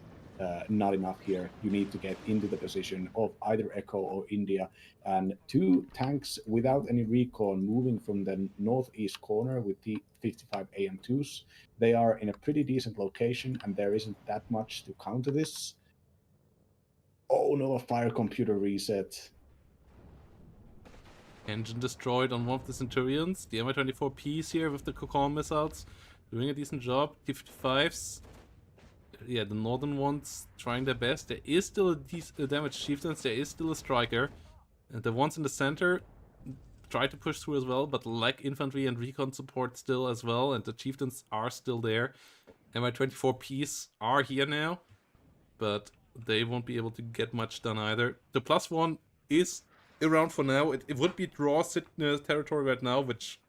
enough here. You need to get into the position of either Echo or India. And 2 tanks without any recon moving from the northeast corner with the 55 AM2s. They are in a pretty decent location, and there isn't that much to counter this. Oh no, a fire computer reset.
Engine destroyed on one of the Centurions. The Mi-24Ps here with the Cocon missiles doing a decent job. T-55s, yeah, the northern ones trying their best. There is still a damaged Chieftains, there is still a Striker. And the ones in the center try to push through as well, but lack infantry and recon support still as well, and the Chieftains are still there. Mi-24Ps are here now, but they won't be able to get much done either. The +1 is around for now. It would be draw territory right now, which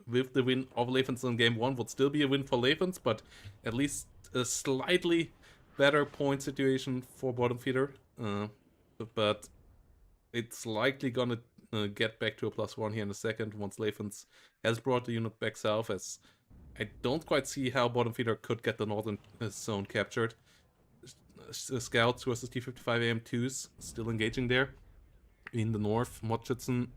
with the win of Lathans in game 1 would still be a win for Lathans, but at least a slightly better point situation for Bottom Feeder. But it's likely gonna get back to a +1 here in a second once Lathans has brought the unit back south, as I don't quite see how Bottom Feeder could get the northern zone captured. Scouts versus T-55 AM2s still engaging there in the north. Motschützen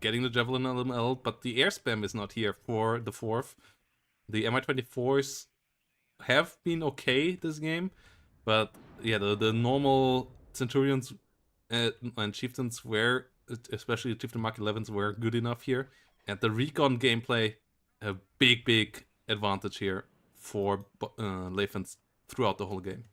getting the Javelin LML, but the air spam is not here for the 4th. The Mi-24s have been okay this game, but yeah, the normal Centurions and Chieftains were, especially Chieftain Mark 11s, were good enough here. And the recon gameplay, a big advantage here for Lathans throughout the whole game.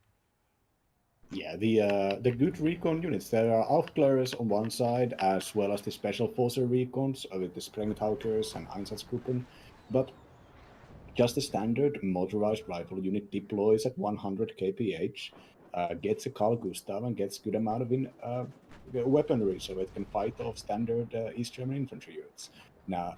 Yeah, the good recon units. There are Aufklärers on one side, as well as the Special Forces recons with the Sprengtaugers and Einsatzgruppen. But just a standard motorized rifle unit deploys at 100 kph, gets a Carl Gustav, and gets good amount of weaponry, so it can fight off standard East German infantry units. Now,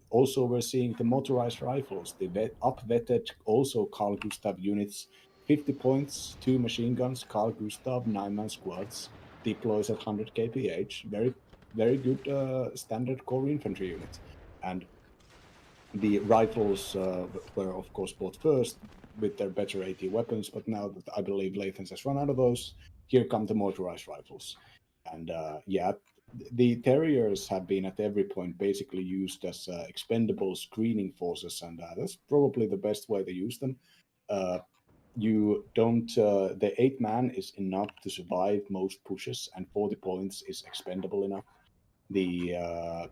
also we're seeing the motorized rifles, the up-vetted also Carl Gustav units, 50 points, 2 machine guns, Carl Gustav, 9-man squads, deploys at 100 kph, very good standard core infantry unit. And the rifles were, of course, bought first with their better AT weapons, but now that I believe Lathans has run out of those, here come the motorized rifles. And yeah, the Terriers have been at every point basically used as expendable screening forces, and that's probably the best way to use them. Uh, you don't, the 8-man is enough to survive most pushes, and 40 points is expendable enough. The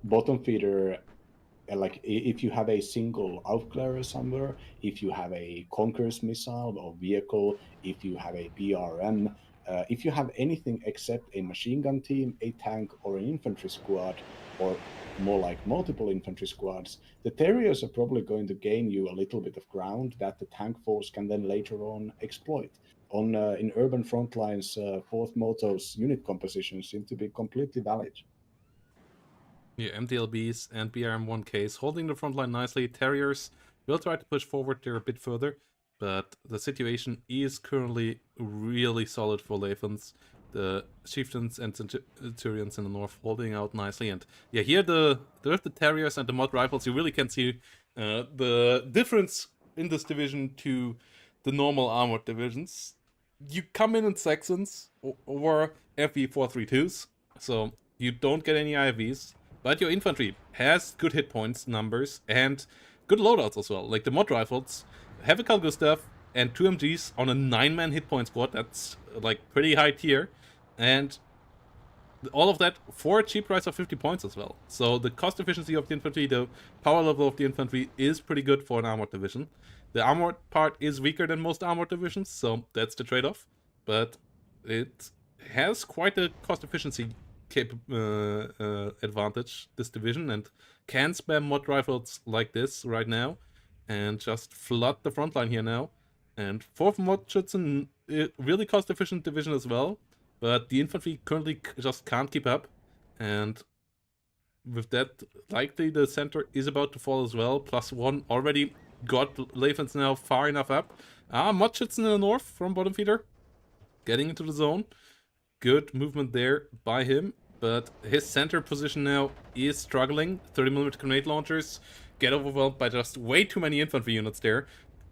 bottom feeder, like if you have a single Aufklärer somewhere, if you have a Conqueror's missile or vehicle, if you have a BRM, if you have anything except a machine gun team, a tank, or an infantry squad, or more like multiple infantry squads, the Terriers are probably going to gain you a little bit of ground that the tank force can then later on exploit. On in urban front lines, fourth moto's unit composition seem to be completely valid.
Yeah, MDLBs and BRM1Ks holding the front line nicely. Terriers will try to push forward there a bit further, but the situation is currently really solid for Lathans. The chieftains and centurions in the north holding out nicely, and yeah, here with the Terriers and the mod rifles, you really can see the difference in this division to the normal armored divisions. You come in Saxons or FV432s, so you don't get any IVs, but your infantry has good hit points numbers and good loadouts as well. Like the mod rifles have a Carl Gustav and 2 MGs on a 9-man hit point squad. That's like pretty high tier, and all of that for a cheap price of 50 points as well. So the cost efficiency of the infantry, the power level of the infantry is pretty good for an armored division. The armored part is weaker than most armored divisions, so that's the trade-off. But it has quite a cost efficiency advantage, this division, and can spam mod rifles like this right now and just flood the front line here now. And 4th mod Schützen, really cost efficient division as well, but the infantry currently just can't keep up, and with that, likely the center is about to fall as well. +1 already got Lathans now far enough up. Mod Schützen in the north from bottom feeder, getting into the zone. Good movement there by him, but his center position now is struggling. 30mm grenade launchers get overwhelmed by just way too many infantry units there,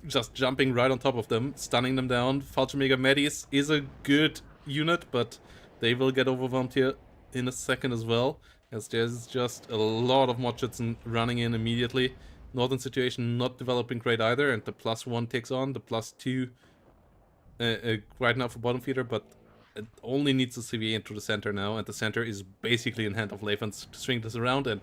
just jumping right on top of them, stunning them down. Fallschirmjäger Medis is a good unit, but they will get overwhelmed here in a second as well, as there's just a lot of mod Schützen running in immediately. Northern situation not developing great either, and the +1 takes on the +2 right now for bottom feeder, but it only needs to CV into the center now, and the center is basically in hand of Lathans to swing this around, and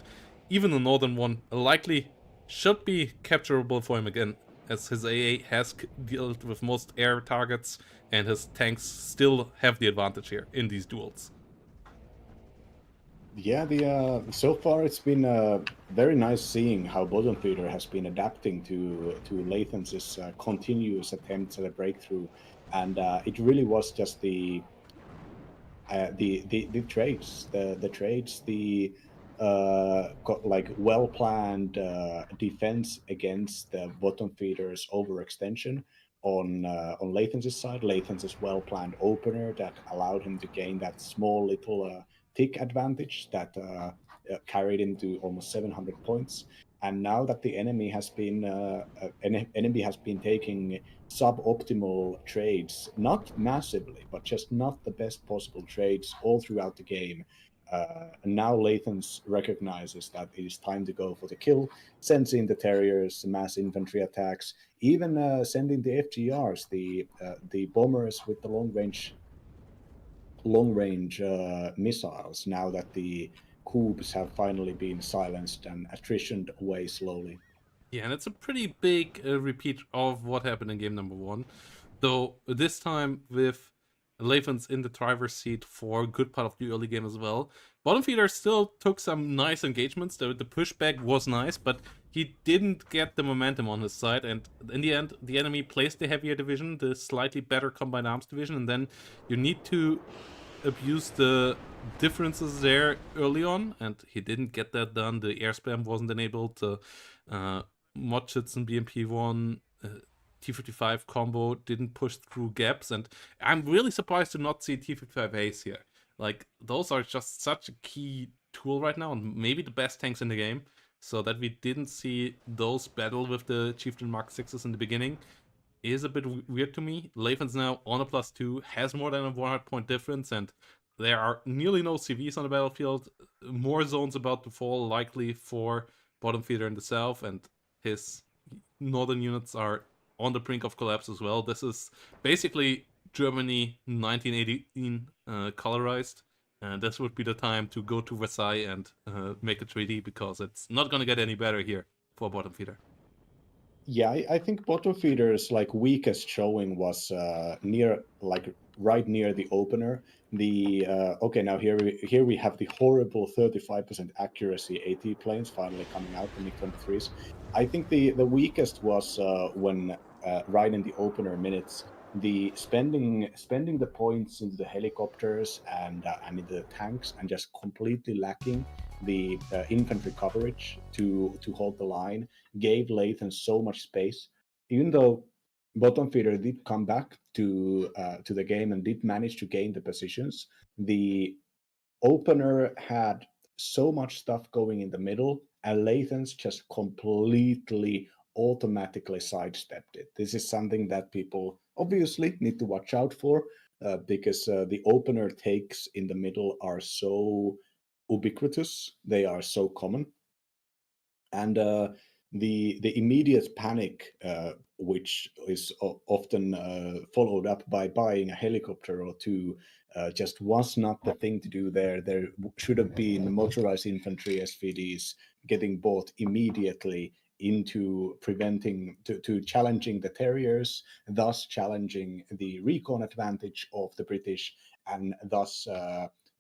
even the northern one likely should be capturable for him again, as his AA has dealt with most air targets, and his tanks still have the advantage here in these duels.
Yeah, the so far it's been very nice seeing how bottom feeder has been adapting to Lathans's continuous attempts at a breakthrough, and it really was just the trades, the trades, the like well planned defense against the bottom feeders overextension on Lathans's side. Lathans's well planned opener that allowed him to gain that small little tick advantage that carried him to almost 700 points. And now that the enemy has been taking suboptimal trades, not massively, but just not the best possible trades all throughout the game. And now Lathans recognizes that it is time to go for the kill, sends in the Terriers, mass infantry attacks, even sending the FGRs, the bombers with the long range missiles. Now that the coups have finally been silenced and attritioned away slowly.
Yeah, and it's a pretty big repeat of what happened in game number 1. Though this time with Lathans in the driver's seat for a good part of the early game as well. Bottom feeder still took some nice engagements. The pushback was nice, but he didn't get the momentum on his side. And in the end, the enemy placed the heavier division, the slightly better combined arms division, and then you need to abuse the differences there early on, and he didn't get that done. The air spam wasn't enabled. Modschützen BMP1 T55 combo didn't push through gaps, and I'm really surprised to not see T55 Ace here. Like, those are just such a key tool right now, and maybe the best tanks in the game, so that we didn't see those battle with the Chieftain Mark 6s in the beginning is a bit weird to me. Lathans now on a +2, has more than a 100 point difference, and there are nearly no CVs on the battlefield. More zones about to fall, likely for bottom feeder in the south, and his northern units are on the brink of collapse as well. This is basically Germany 1918 colorized, and this would be the time to go to Versailles and make a treaty, because it's not going to get any better here for bottom feeder.
Yeah, I think bottom feeder's like weakest showing was near, like right near the opener. The okay, now here we have the horrible 35% accuracy AT planes finally coming out, the MiG-23s. I think the weakest was when right in the opener minutes, the spending the points in the helicopters and in the tanks, and just completely lacking the infantry coverage to hold the line, gave Lathans so much space. Even though bottom feeder did come back to the game and did manage to gain the positions, the opener had so much stuff going in the middle, and Lathans just completely automatically sidestepped it. This is something that people obviously need to watch out for, because the opener takes in the middle are so ubiquitous, they are so common. And the immediate panic, which is often followed up by buying a helicopter or two, just was not the thing to do there. There should have been motorized infantry SVDs getting bought immediately into preventing to challenging the Terriers, thus challenging the recon advantage of the British, and thus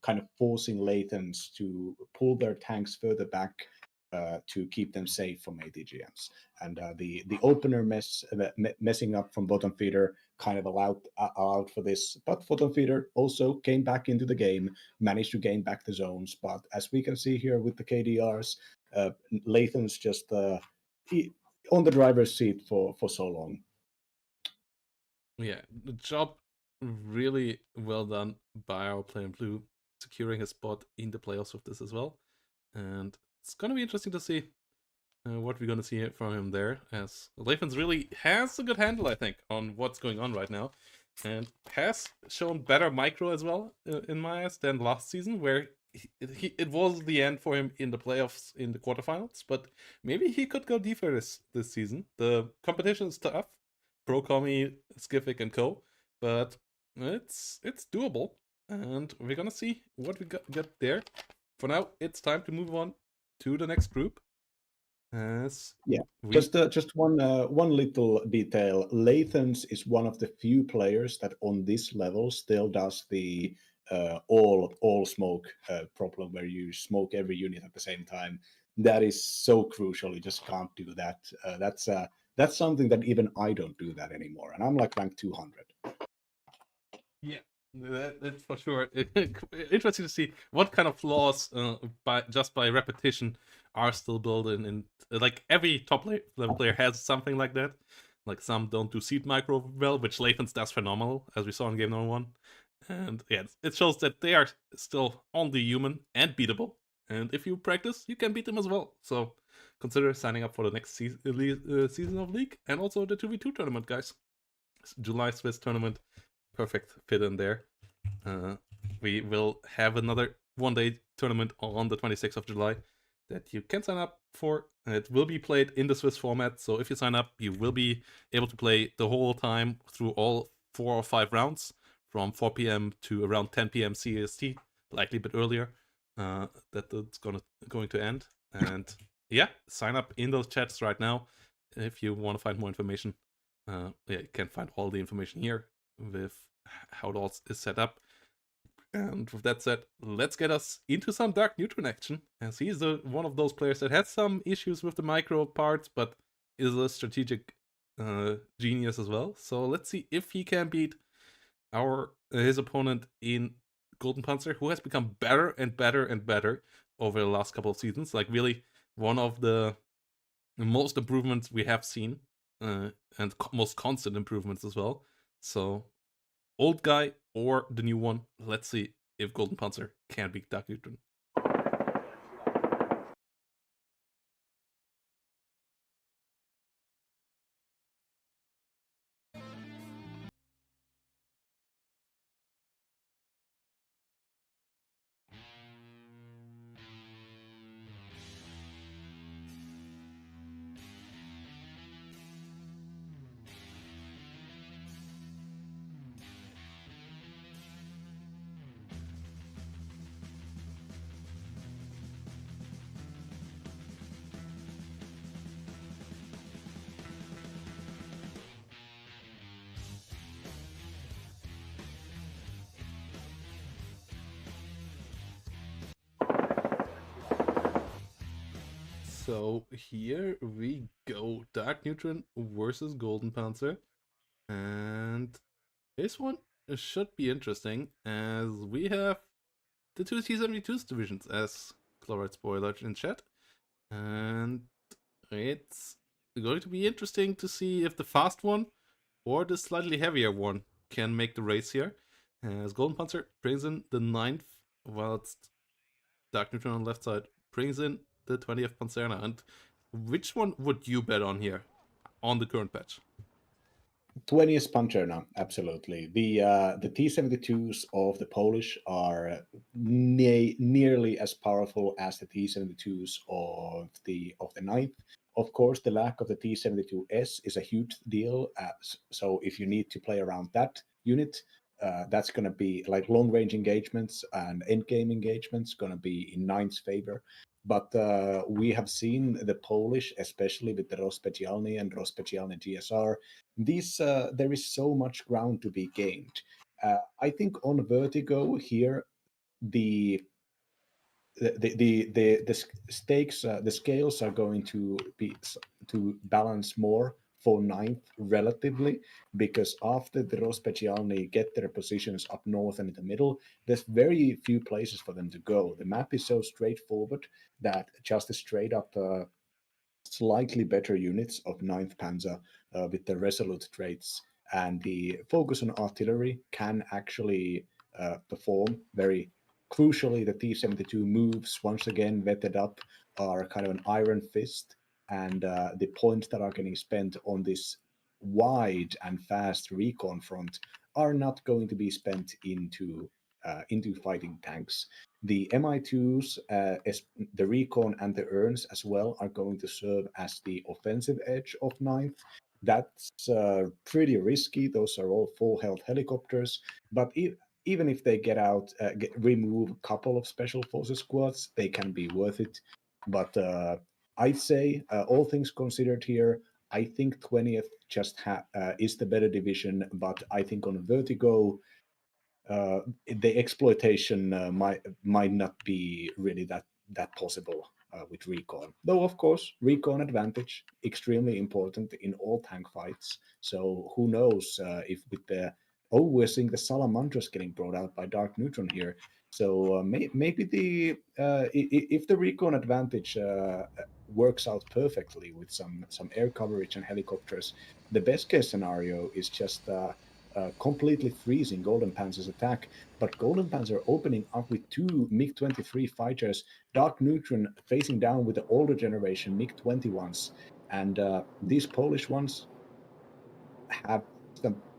kind of forcing Lathans to pull their tanks further back to keep them safe from ATGMs. And the opener messing up from bottom feeder kind of allowed for this. But bottom feeder also came back into the game, managed to gain back the zones. But as we can see here with the KDRs, Lathans just on the driver's seat for so long.
Yeah, the job really well done by our player in blue, securing his spot in the playoffs with this as well. And it's going to be interesting to see what we're going to see from him there, as Lathans really has a good handle, I think, on what's going on right now, and has shown better micro as well, in my eyes, than last season, where it was the end for him in the playoffs, in the quarterfinals, but maybe he could go deeper this season. The competition is tough, Pro-Commie, Skific, and co, but it's doable, and we're gonna see what we get there. For now, it's time to move on to the next group.
Just one little detail. Lathans is one of the few players that on this level still does the all smoke problem, where you smoke every unit at the same time. That is so crucial. You just can't do that. That's something that even I don't do that anymore, and I'm like rank 200.
Yeah, that's for sure. Interesting to see what kind of flaws, by repetition, are still built in. Like, every top level player has something like that. Like, some don't do seed micro well, which Lathans does phenomenal, as we saw in game number 1. And yeah, it shows that they are still only human and beatable. And if you practice, you can beat them as well. So consider signing up for the next season of League, and also the 2v2 tournament, guys. July Swiss tournament, perfect fit in there. We will have another one-day tournament on the 26th of July that you can sign up for. It will be played in the Swiss format, so if you sign up, you will be able to play the whole time through all 4 or 5 rounds, from 4 p.m. to around 10 p.m. CST, likely a bit earlier. That it's going to end. And yeah, sign up in those chats right now if you want to find more information. Yeah, you can find all the information here with how it all is set up. And with that said, let's get us into some Darkneutron action, as he's one of those players that had some issues with the micro parts, but is a strategic genius as well. So let's see if he can beat his opponent in GoldenPanzer, who has become better and better and better over the last couple of seasons. Like really one of the most improvements we have seen, and most constant improvements as well. So old guy or the new one. Let's see if GoldenPanzer can beat Darkneutron. So here we go. Darkneutron versus GoldenPanzer. And this one should be interesting, as we have the two T-72s divisions, as Chloride spoiled in chat. And it's going to be interesting to see if the fast one or the slightly heavier one can make the race here. As GoldenPanzer brings in the 9th, whilst Darkneutron on the left side brings in the 20th Panzerna. And which one would you bet on here on the current patch?
20th Pancerna, absolutely. The T-72s of the Polish are nearly as powerful as the T-72s of the 9th. Of course, the lack of the T-72S is a huge deal. So if you need to play around that unit, that's going to be like long-range engagements and end-game engagements going to be in 9th's favor. But we have seen the Polish, especially with the Rozpecjalny and Rozpecjalny GSR, there is so much ground to be gained. I think on Vertigo here, the stakes, the scales are going to be to balance more for 9th relatively, because after the Rozpecjalny get their positions up north and in the middle, there's very few places for them to go. The map is so straightforward that just a straight up slightly better units of 9th Panzer with the resolute traits and the focus on artillery can actually perform very crucially. The T-72 moves, once again vetted up, are kind of an iron fist, and the points that are getting spent on this wide and fast recon front are not going to be spent into fighting tanks. The Mi2s, the recon and the urns as well, are going to serve as the offensive edge of 9th. That's pretty risky. Those are all full health helicopters. But even if they get out, remove a couple of special forces squads, they can be worth it. But I'd say, all things considered here, I think 20th just is the better division. But I think on Vertigo, the exploitation might not be really that possible with recon. Though of course, recon advantage extremely important in all tank fights. So who knows if with the we're seeing the salamandras getting brought out by Darkneutron here. So maybe if the recon advantage works out perfectly with some air coverage and helicopters, the best case scenario is just completely freezing GoldenPanzer's attack, but GoldenPanzer opening up with two MiG-23 fighters, Darkneutron facing down with the older generation MiG-21s, and these Polish ones have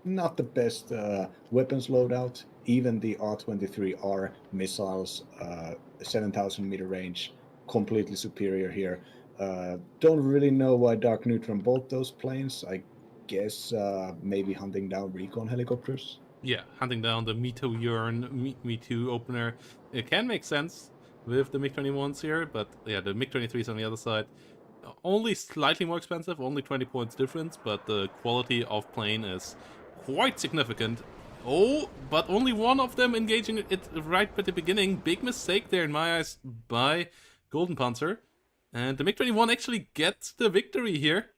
not the best weapons loadout. Even the R-23R missiles, 7,000 meter range, completely superior here. Don't really know why Darkneutron bought those planes. I guess maybe hunting down recon helicopters.
Yeah, hunting down the Me2 opener. It can make sense with the MiG-21s here, but yeah, the MiG-23s on the other side. only slightly more expensive, only 20 points difference, but the quality of plane is quite significant. Oh, but only one of them engaging it right at the beginning. Big mistake there in my eyes by GoldenPanzer. And the MiG-21 actually gets the victory here,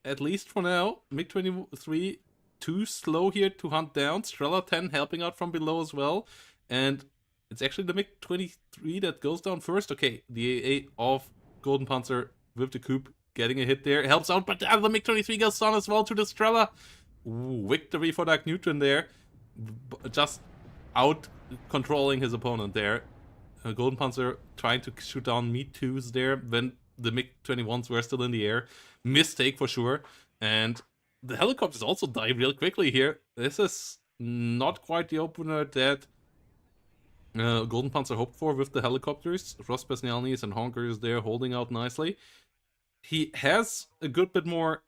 at least for now. MiG-23 too slow here to hunt down. Strela 10 helping out from below as well. And it's actually the MiG-23 that goes down first. Okay, the AA of GoldenPanzer with the coup getting a hit there. Helps out, but the other MiG-23 goes down as well to the Strela. Ooh, victory for Darkneutron there. Just out controlling his opponent there. GoldenPanzer trying to shoot down Me-2s there when the MiG-21s were still in the air. Mistake for sure. And the helicopters also die real quickly here. This is not quite the opener that GoldenPanzer hoped for with the helicopters. Rospesnialnis and Honkers there holding out nicely. He has a good bit more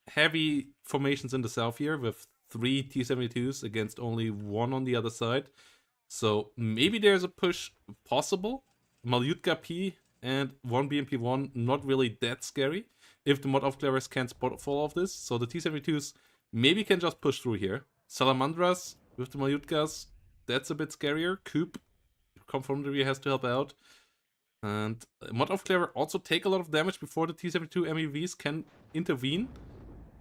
heavy formations in the south here with 3 T-72s against only 1 on the other side. So maybe there's a push possible. Malyutka P and 1 BMP-1 not really that scary if the mod Aufklärers can spot all of this. So the T-72s maybe can just push through here. Salamandras with the Malyutkas, that's a bit scarier. Coop come from the rear, has to help out. And mod Aufklärer also take a lot of damage before the T-72 MEVs can intervene.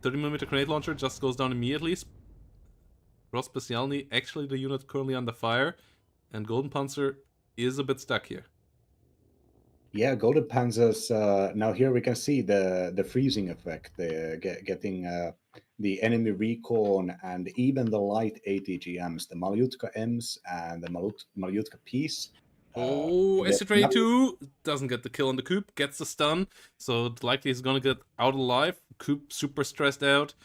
30mm grenade launcher just goes down immediately. Rospesnialny actually the unit currently under fire, and GoldenPanzer is a bit stuck here.
Yeah, GoldenPanzer's now here we can see the freezing effect, getting the enemy recon and even the light ATGMs, the Malyutka Ms and the Malyutka Ps.
Oh, SC-22 doesn't get the kill on the Coop, gets the stun, so likely he's gonna get out alive. Coop super stressed out.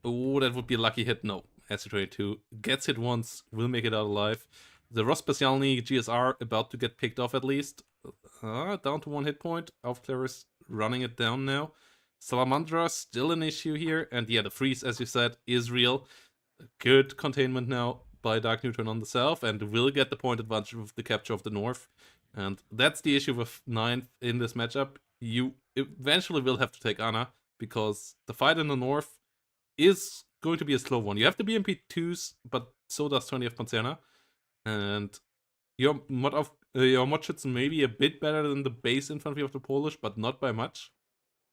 Oh, that would be a lucky hit. No, SC-22 gets hit once, will make it out alive. The Rospesnialny GSR about to get picked off at least. Down to 1 hit point. Aufklärers running it down now. Salamandra still an issue here, and yeah, the freeze, as you said, is real. Good containment now by Darkneutron on the south, and will get the point advantage with the capture of the north. And that's the issue with 9th in this matchup. You eventually will have to take Anna, because the fight in the north is going to be a slow one. You have the BMP-2s, but so does 20th Panzerna. And your mod Schützen may be a bit better than the base infantry of the Polish, but not by much.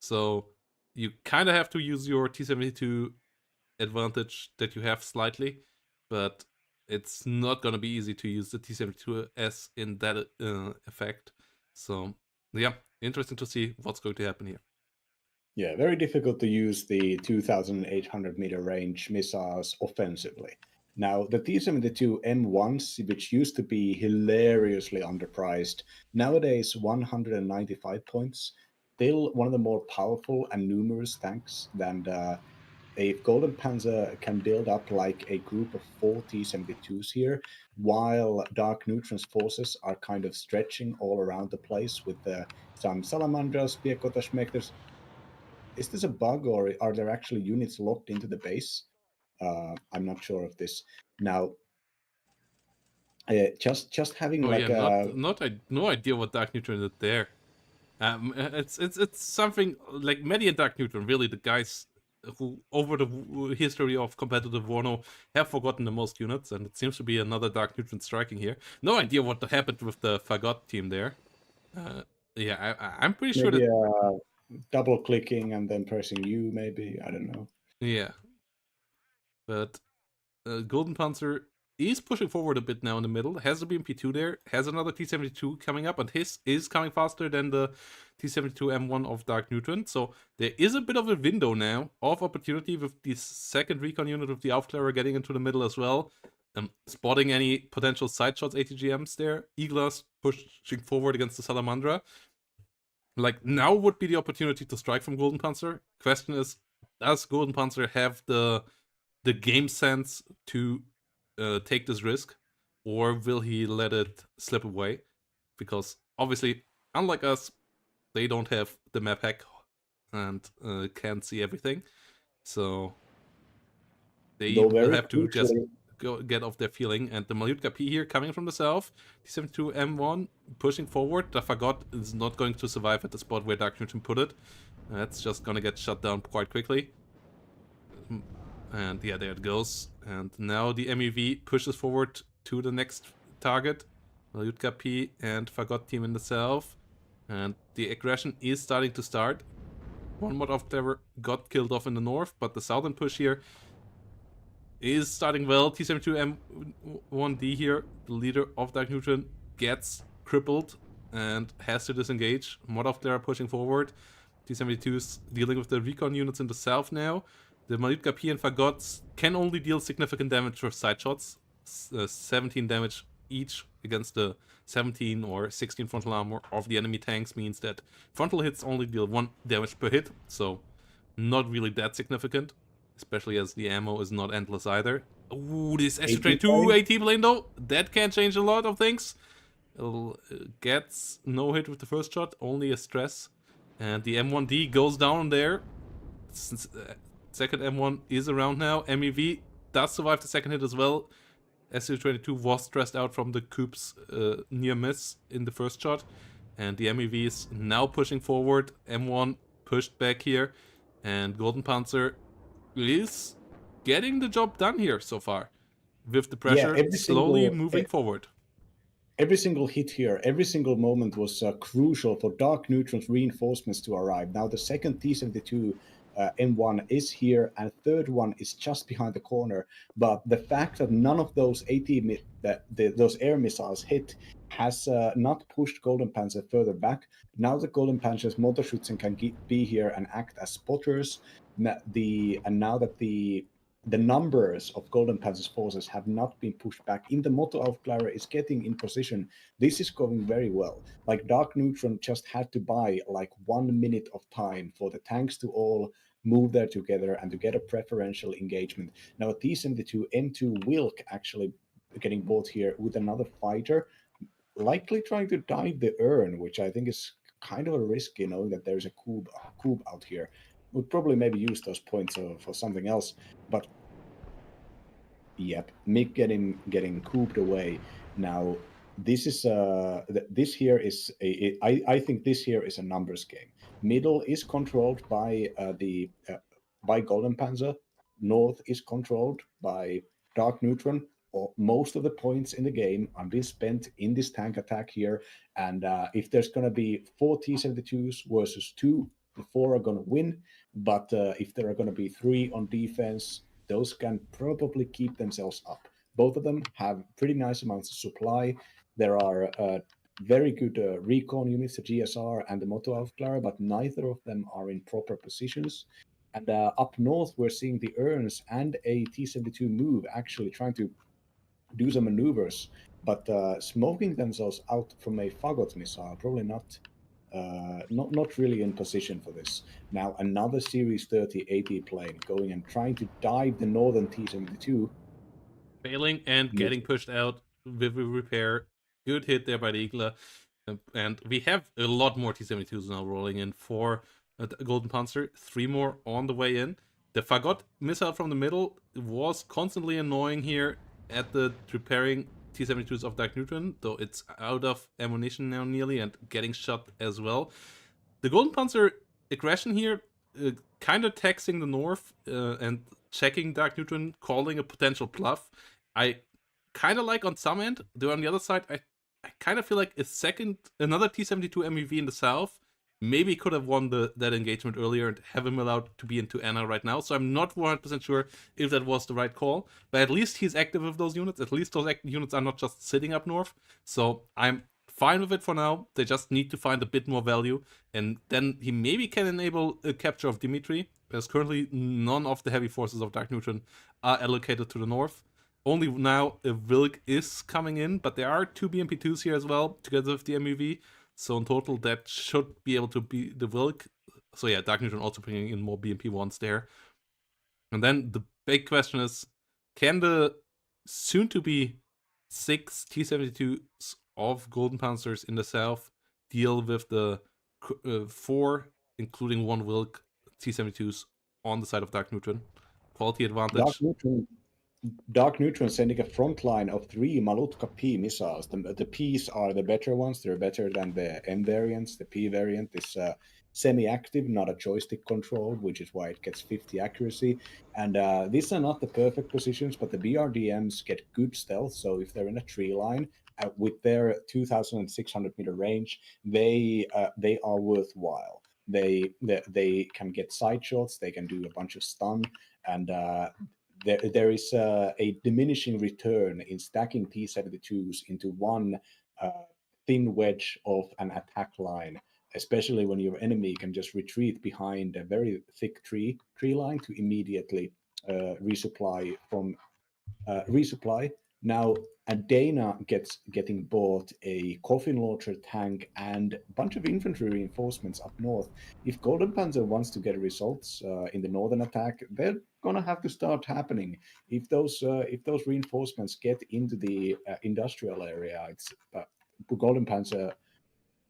So you kind of have to use your T-72 advantage that you have slightly, but it's not going to be easy to use the T-72S in that effect. So yeah, interesting to see what's going to happen here.
Yeah, very difficult to use the 2,800 meter range missiles offensively. Now, the T-72 M1s, which used to be hilariously underpriced, nowadays 195 points, still one of the more powerful and numerous tanks than if GoldenPanzer can build up like a group of 4 T-72s here, while Darkneutron's forces are kind of stretching all around the place with some Salamandras, Piekota-Schmechters. Is this a bug, or are there actually units locked into the base? I'm not sure of this. Now, just having
no idea what Darkneutron did there. It's something like Medi and Darkneutron, really the guys who over the history of competitive WARNO have forgotten the most units, and it seems to be another Darkneutron striking here. No idea what happened with the Fagot team there. Yeah, I'm pretty sure that
double clicking and then pressing U, maybe, I don't know.
Yeah, but GoldenPanzer is pushing forward a bit now in the middle, has the BMP-2 there, has another T-72 coming up, and his is coming faster than the T-72 M1 of Darkneutron, so there is a bit of a window now of opportunity with the second recon unit of the Aufklärer getting into the middle as well, spotting any potential side shots ATGMs there. Iglas pushing forward against the Salamandra. Like, now would be the opportunity to strike from GoldenPanzer. Question is, does GoldenPanzer have the game sense to take this risk, or will he let it slip away? Because obviously, unlike us, they don't have the map hack and can't see everything, so they will have to just get off their feeling. And the Malyutka P here coming from the south, T-72 M1 pushing forward. The Fagot is not going to survive at the spot where Darkneutron put it. That's just gonna get shut down quite quickly. And yeah, there it goes. And now the MEV pushes forward to the next target. Malutka P and Fagot team in the south. And the aggression is starting to start. One mod of Clever got killed off in the north, but the southern push here is starting well. T72M1D here, the leader of Darkneutron, gets crippled and has to disengage. Mod of Clara pushing forward. T72's dealing with the recon units in the south now. The Malutka P and Fagots can only deal significant damage with side shots. 17 damage each against the 17 or 16 frontal armor of the enemy tanks means that frontal hits only deal 1 damage per hit, so not really that significant, especially as the ammo is not endless either. Ooh, this SU-22 AT plane though, that can change a lot of things. It gets no hit with the first shot, only a stress. And the M1D goes down there. Second M1 is around now. MEV does survive the second hit as well. SU-22 was stressed out from the Coop's near miss in the first shot. And the MEV is now pushing forward. M1 pushed back here. And GoldenPanzer is getting the job done here so far. With the pressure slowly moving forward.
Every single hit here, every single moment was crucial for Darkneutron's reinforcements to arrive. Now the second T-72 M1 is here, and third one is just behind the corner. But the fact that none of those those air missiles hit has not pushed GoldenPanzer further back. Now the GoldenPanzer's Motorschützen can be here and act as spotters. And now that the numbers of GoldenPanzer's forces have not been pushed back in the motto of Clara is getting in position. This is going very well. Like Darkneutron just had to buy like 1 minute of time for the tanks to all move there together and to get a preferential engagement. Now T-72 M2 Wilk actually getting bought here with another fighter, likely trying to dive the urn, which I think is kind of a risk, knowing that there's a cube out here. Would probably maybe use those points for something else, but yep, Mick getting cooped away. Now this is this here is I think this here is a numbers game. Middle is controlled by by GoldenPanzer. North is controlled by Darkneutron. Or most of the points in the game are being spent in this tank attack here. And if there's going to be 4 T-72s versus 2, the 4 are going to win. But if there are going to be 3 on defense, those can probably keep themselves up. Both of them have pretty nice amounts of supply. There are very good recon units, the GSR and the Moto of Clara, but neither of them are in proper positions. And up north, we're seeing the Urns and a T-72 move actually trying to do some maneuvers, but smoking themselves out from a Fagot missile, probably not really in position for this. Now another Series 30 AT plane going and trying to dive the northern T-72.
Failing and getting pushed out with a repair. Good hit there by the Igla. And we have a lot more T-72s now rolling in for GoldenPanzer. 3 more on the way in. The Fagot missile from the middle was constantly annoying here at the repairing T-72s of Darkneutron, though it's out of ammunition now nearly and getting shot as well. The GoldenPanzer aggression here, kind of taxing the north and checking Darkneutron, calling a potential bluff. I kind of like on some end, though on the other side, I kind of feel like another T-72 MEV in the south maybe could have won that engagement earlier and have him allowed to be into Anna right now. So I'm not 100% sure if that was the right call. But at least he's active with those units. At least those units are not just sitting up north. So I'm fine with it for now. They just need to find a bit more value. And then he maybe can enable a capture of Dimitri. Because currently none of the heavy forces of Darkneutron are allocated to the north. Only now a Wilk is coming in. But there are 2 BMP2s here as well, together with the MEV. So in total, that should be able to be the Wilk. So yeah, Darkneutron also bringing in more BMP-1s there. And then the big question is, can the soon-to-be 6 T-72s of GoldenPanzers in the south deal with the 4, including 1 Wilk T-72s on the side of Darkneutron? Quality advantage.
Darkneutron sending a front line of 3 Malutka P missiles. The Ps are the better ones. They're better than the M variants. The P variant is semi-active, not a joystick controlled, which is why it gets 50 accuracy. And these are not the perfect positions, but the BRDMs get good stealth. So if they're in a tree line with their 2,600 meter range, they are worthwhile. They can get side shots, they can do a bunch of stun, and there is a diminishing return in stacking T-72s into one thin wedge of an attack line, especially when your enemy can just retreat behind a very thick tree line to immediately resupply from resupply. Now, Dana getting bought a coffin launcher tank and a bunch of infantry reinforcements up north. If GoldenPanzer wants to get results in the northern attack, they're gonna have to start happening. If those reinforcements get into the industrial area, it's GoldenPanzer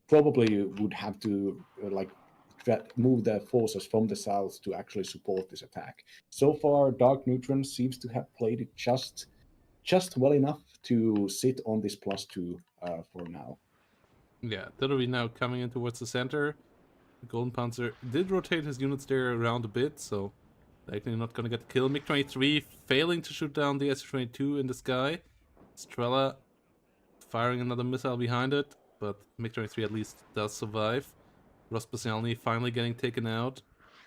probably would have to move their forces from the south to actually support this attack. So far, Darkneutron seems to have played it just well enough to sit on this +2 for now.
Yeah, Artillery now coming in towards the center. GoldenPanzer did rotate his units there around a bit, so likely not gonna get the kill. MiG-23 failing to shoot down the Su-22 in the sky. Strela firing another missile behind it, but MiG-23 at least does survive. Rospasialny finally getting taken out.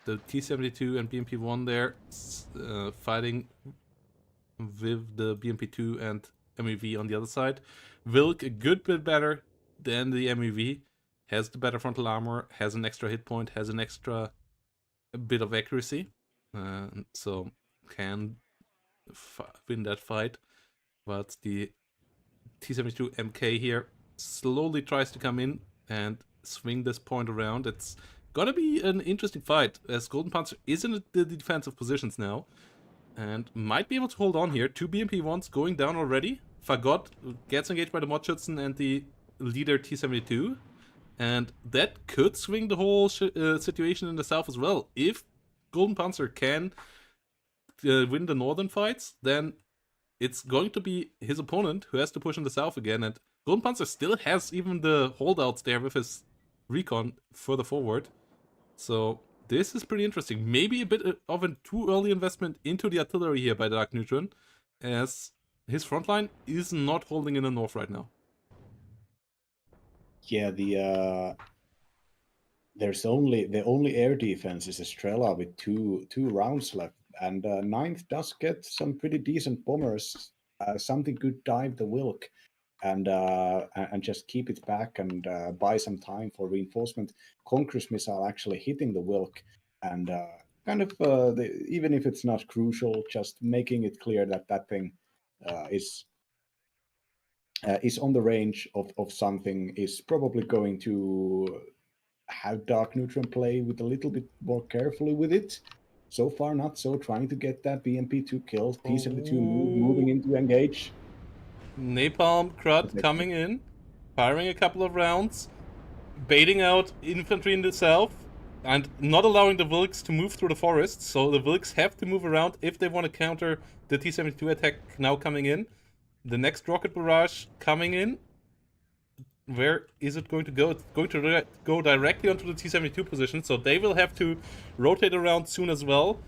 The T-72 and BMP-1 there fighting with the BMP-2 and MEV on the other side. Wilk a good bit better than the MEV. Has the better frontal armor, has an extra hit point, has an extra bit of accuracy. So can win that fight. But the T-72 MK here slowly tries to come in and swing this point around. It's gonna be an interesting fight, as GoldenPanzer is in the defensive positions now and might be able to hold on here. 2 BMP-1s going down already. Fagot gets engaged by the Modschützen and the leader T-72, and that could swing the whole situation in the south as well. If GoldenPanzer can win the northern fights, then it's going to be his opponent who has to push in the south again, and GoldenPanzer still has even the holdouts there with his recon further forward. So this is pretty interesting. Maybe a bit of a too early investment into the artillery here by Darkneutron, as his front line is not holding in the north right now.
Yeah, the only air defense is Estrella with two rounds left, and Ninth does get some pretty decent bombers. Something could dive the Wilk and just keep it back and buy some time for reinforcement. Conqueror's missile actually hitting the Wilk, and even if it's not crucial, just making it clear that that thing is on the range of something is probably going to have Darkneutron play with a little bit more carefully with it. So far, not so. Trying to get that BMP-2 kill. T-72 moving into engage.
Napalm Crud coming in, firing a couple of rounds, baiting out infantry in the south, and not allowing the Wilks to move through the forest. So the Wilks have to move around if they want to counter the T-72 attack now coming in. The next rocket barrage coming in. Where is it going to go? It's going to go directly onto the T-72 position, so they will have to rotate around soon as well.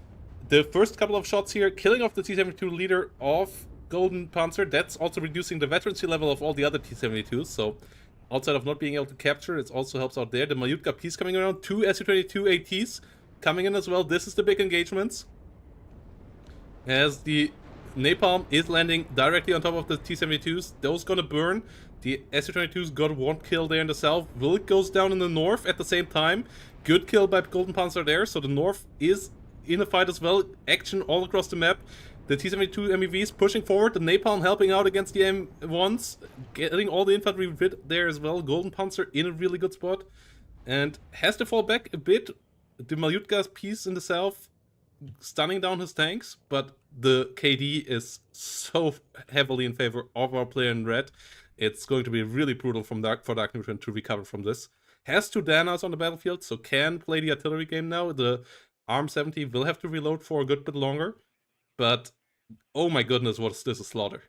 The first couple of shots here, killing off the T-72 leader of GoldenPanzer. That's also reducing the veterancy level of all the other T-72s, so outside of not being able to capture, it also helps out there. The Malyutka piece coming around, 2 Su-22 ATs coming in as well. This is the big engagements, as the Napalm is landing directly on top of the T-72s. Those gonna burn. The Su-22s got 1 kill there in the south. Wilk goes down in the north at the same time. Good kill by GoldenPanzer there, so the north is in a fight as well. Action all across the map. The T-72 MEVs pushing forward. The Napalm helping out against the M1s. Getting all the infantry bit there as well. GoldenPanzer in a really good spot. And has to fall back a bit. The Malyutka's piece in the south stunning down his tanks, but the KD is so heavily in favor of our player in red. It's going to be really brutal for Darkneutron to recover from this. Has 2 Danas on the battlefield, so can play the artillery game now. The ARM-70 will have to reload for a good bit longer, but oh my goodness, what is this a slaughter.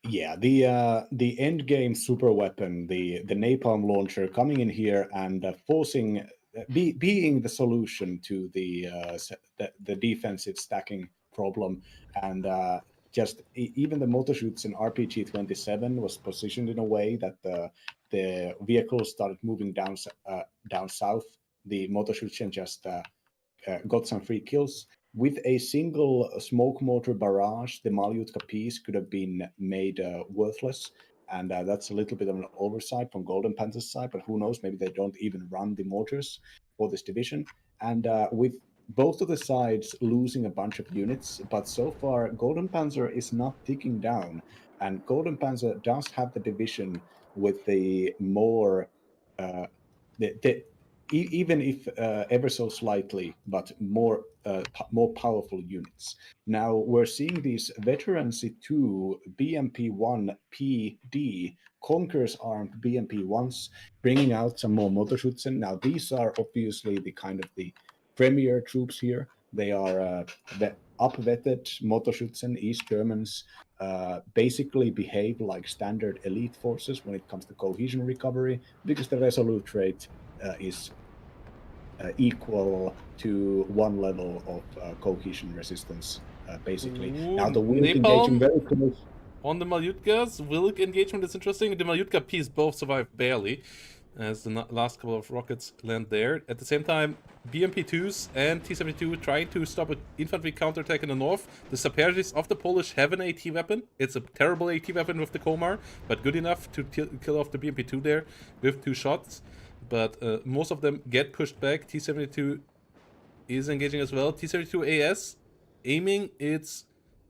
Yeah, the end game super weapon, the napalm launcher coming in here and forcing being the solution to the defensive stacking problem. And just even the motor shoots in RPG 27 was positioned in a way that the vehicles started moving down south. The motor shoots just got some free kills. With a single smoke mortar barrage, the Malyutka piece could have been made worthless. And that's a little bit of an oversight from GoldenPanzer's side, but who knows? Maybe they don't even run the mortars for this division. And with both of the sides losing a bunch of units, but so far GoldenPanzer is not ticking down. And GoldenPanzer does have the division with the more even if ever so slightly, but more powerful units. Now we're seeing these Veterancy 2 BMP1 PD Conquerors armed BMP1s bringing out some more Motorschützen. Now these are obviously the kind of the premier troops here. They are up-vetted Motorschützen, East Germans, basically behave like standard elite forces when it comes to cohesion recovery, because the resolute rate is equal to one level of cohesion resistance, basically.
Ooh,
now the Wilk engaging very close.
On the Malyutkas, Wilk engagement is interesting. The Malyutka piece both survive barely, as the last couple of rockets land there. At the same time, BMP-2s and T-72 trying to stop an infantry counterattack in the north. The Saperjis of the Polish have an AT weapon. It's a terrible AT weapon with the Komar, but good enough to kill off the BMP-2 there with 2 shots. But most of them get pushed back. T-72 is engaging as well. T-72AS aiming its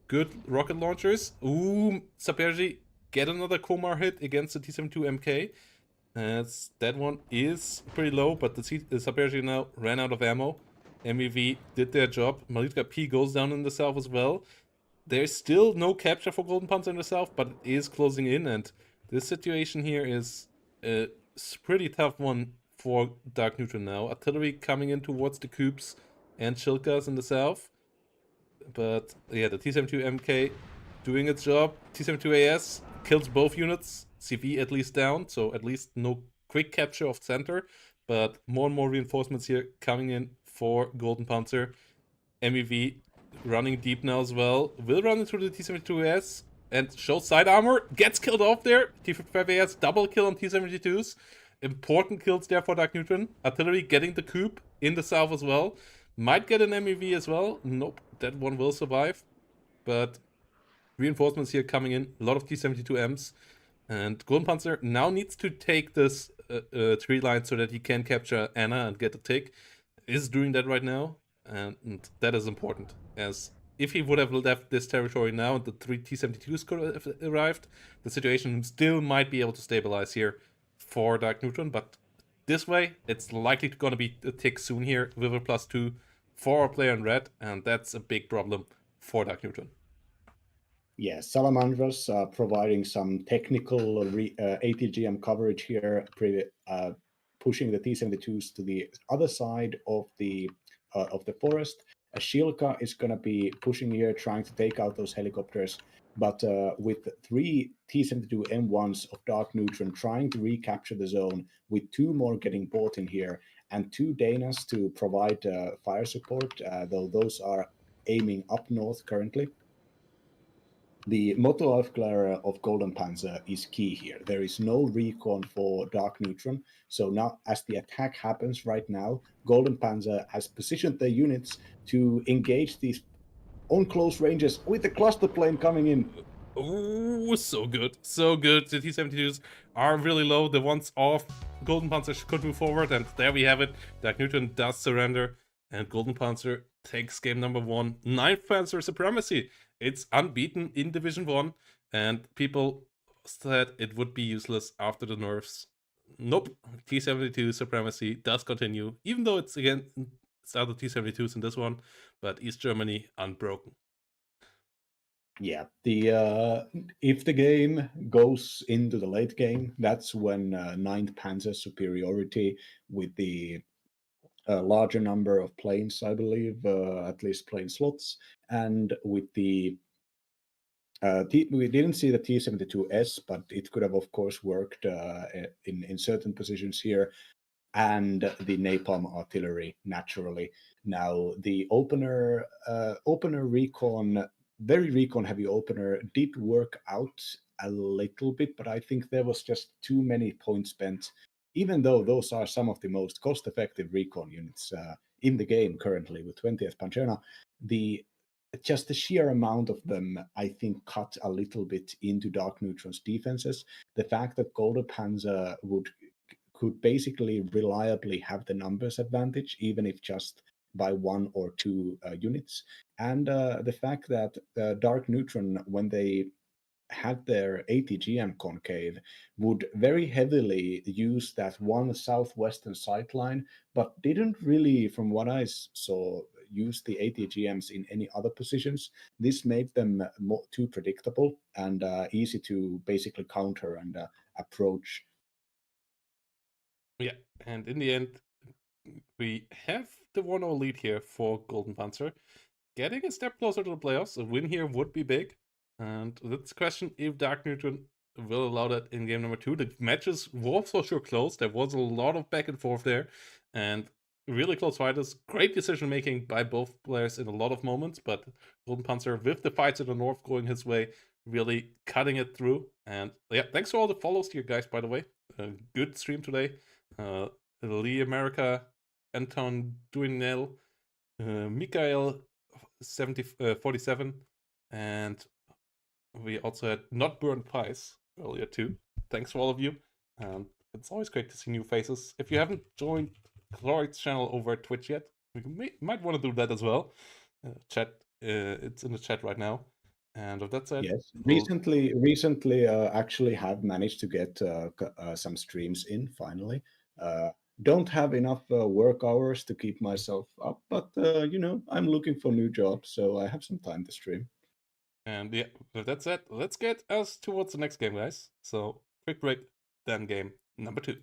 good rocket launchers. Ooh, Saperji get another Komar hit against the T-72MK. As that one is pretty low, but the Saperji now ran out of ammo. MEV did their job. Malyutka P goes down in the south as well. There's still no capture for GoldenPanzer in the south, but it is closing in, and this situation here is a pretty tough one for Darkneutron now. Artillery coming in towards the Coops and Chilkas in the south. But yeah, the T-72MK doing its job. T-72AS kills both units. CV at least down, so at least no quick capture of center. But more and more reinforcements here coming in for GoldenPanzer. MEV running deep now as well. Will run into the T-72AS and shows side armor. Gets killed off there. T-55AS double kill on T-72s. Important kills there for Darkneutron. Artillery getting the coup in the south as well. Might get an MEV as well. Nope, that one will survive. But reinforcements here coming in. A lot of T-72Ms. And GoldenPanzer now needs to take this 3 line so that he can capture Anna and get a tick. Is doing that right now. And that is important. As if he would have left this territory now and the 3 T-72s could have arrived, the situation still might be able to stabilize here for Darkneutron. But this way, it's likely going to be a tick soon here with a +2 for our player in red. And that's a big problem for Darkneutron.
Yeah, Salamandras providing some technical ATGM coverage here, pushing the T-72s to the other side of the forest. Shilka is going to be pushing here, trying to take out those helicopters. But with 3 T-72 M1s of Darkneutron trying to recapture the zone, with 2 more getting bought in here, and 2 Danas to provide fire support, though those are aiming up north currently. The Motoaufklärer of GoldenPanzer is key here. There is no recon for Darkneutron, so now as the attack happens right now, GoldenPanzer has positioned their units to engage these on close ranges with the cluster plane coming in.
Oh, so good. So good. The T-72s are really low. The ones off GoldenPanzer could move forward, and there we have it. Darkneutron does surrender, and GoldenPanzer takes game number 1. 9th Panzer Supremacy. It's unbeaten in Division 1, and people said it would be useless after the nerfs. Nope. T-72 Supremacy does continue, even though it's other T-72s in this one, but East Germany unbroken.
Yeah, if the game goes into the late game, that's when 9th Panzer superiority with the larger number of planes, I believe, at least plane slots, and with the we didn't see the T-72S, but it could have, of course, worked in certain positions here. and the napalm artillery naturally. Now the opener recon, very recon heavy opener, did work out a little bit, but I think there was just too many points spent, even though those are some of the most cost-effective recon units in the game currently with 20th Pancerna. Just the sheer amount of them, I think, cut a little bit into Darkneutron's defenses. The fact that GoldenPanzer could basically reliably have the numbers advantage, even if just by 1 or 2 units, and the fact that Darkneutron, when they had their ATGM concave, would very heavily use that one southwestern sightline, but didn't really, from what I saw, use the ATGMs in any other positions. This made them too predictable and easy to basically counter and approach.
Yeah, and in the end, we have the 1-0 lead here for GoldenPanzer. Getting a step closer to the playoffs, a win here would be big. And that's the question if Darkneutron will allow that in game number 2. The matches were for sure close. There was a lot of back and forth there. And really close fighters. Great decision making by both players in a lot of moments. But GoldenPanzer, with the fights in the north going his way, really cutting it through. And yeah, thanks for all the follows here, guys, by the way. Good stream today. Lee America, Anton Duinel, Mikael 47, and we also had Not Burned Pies earlier too. Thanks for all of you. It's always great to see new faces. If you haven't joined Chlorite's channel over at Twitch yet, you might want to do that as well. It's in the chat right now. And with that said,
yes, recently, actually have managed to get some streams in finally. Don't have enough work hours to keep myself up, but I'm looking for new jobs, so I have some time to stream.
And yeah, with that said, let's get us towards the next game, guys. So quick break, then game number 2.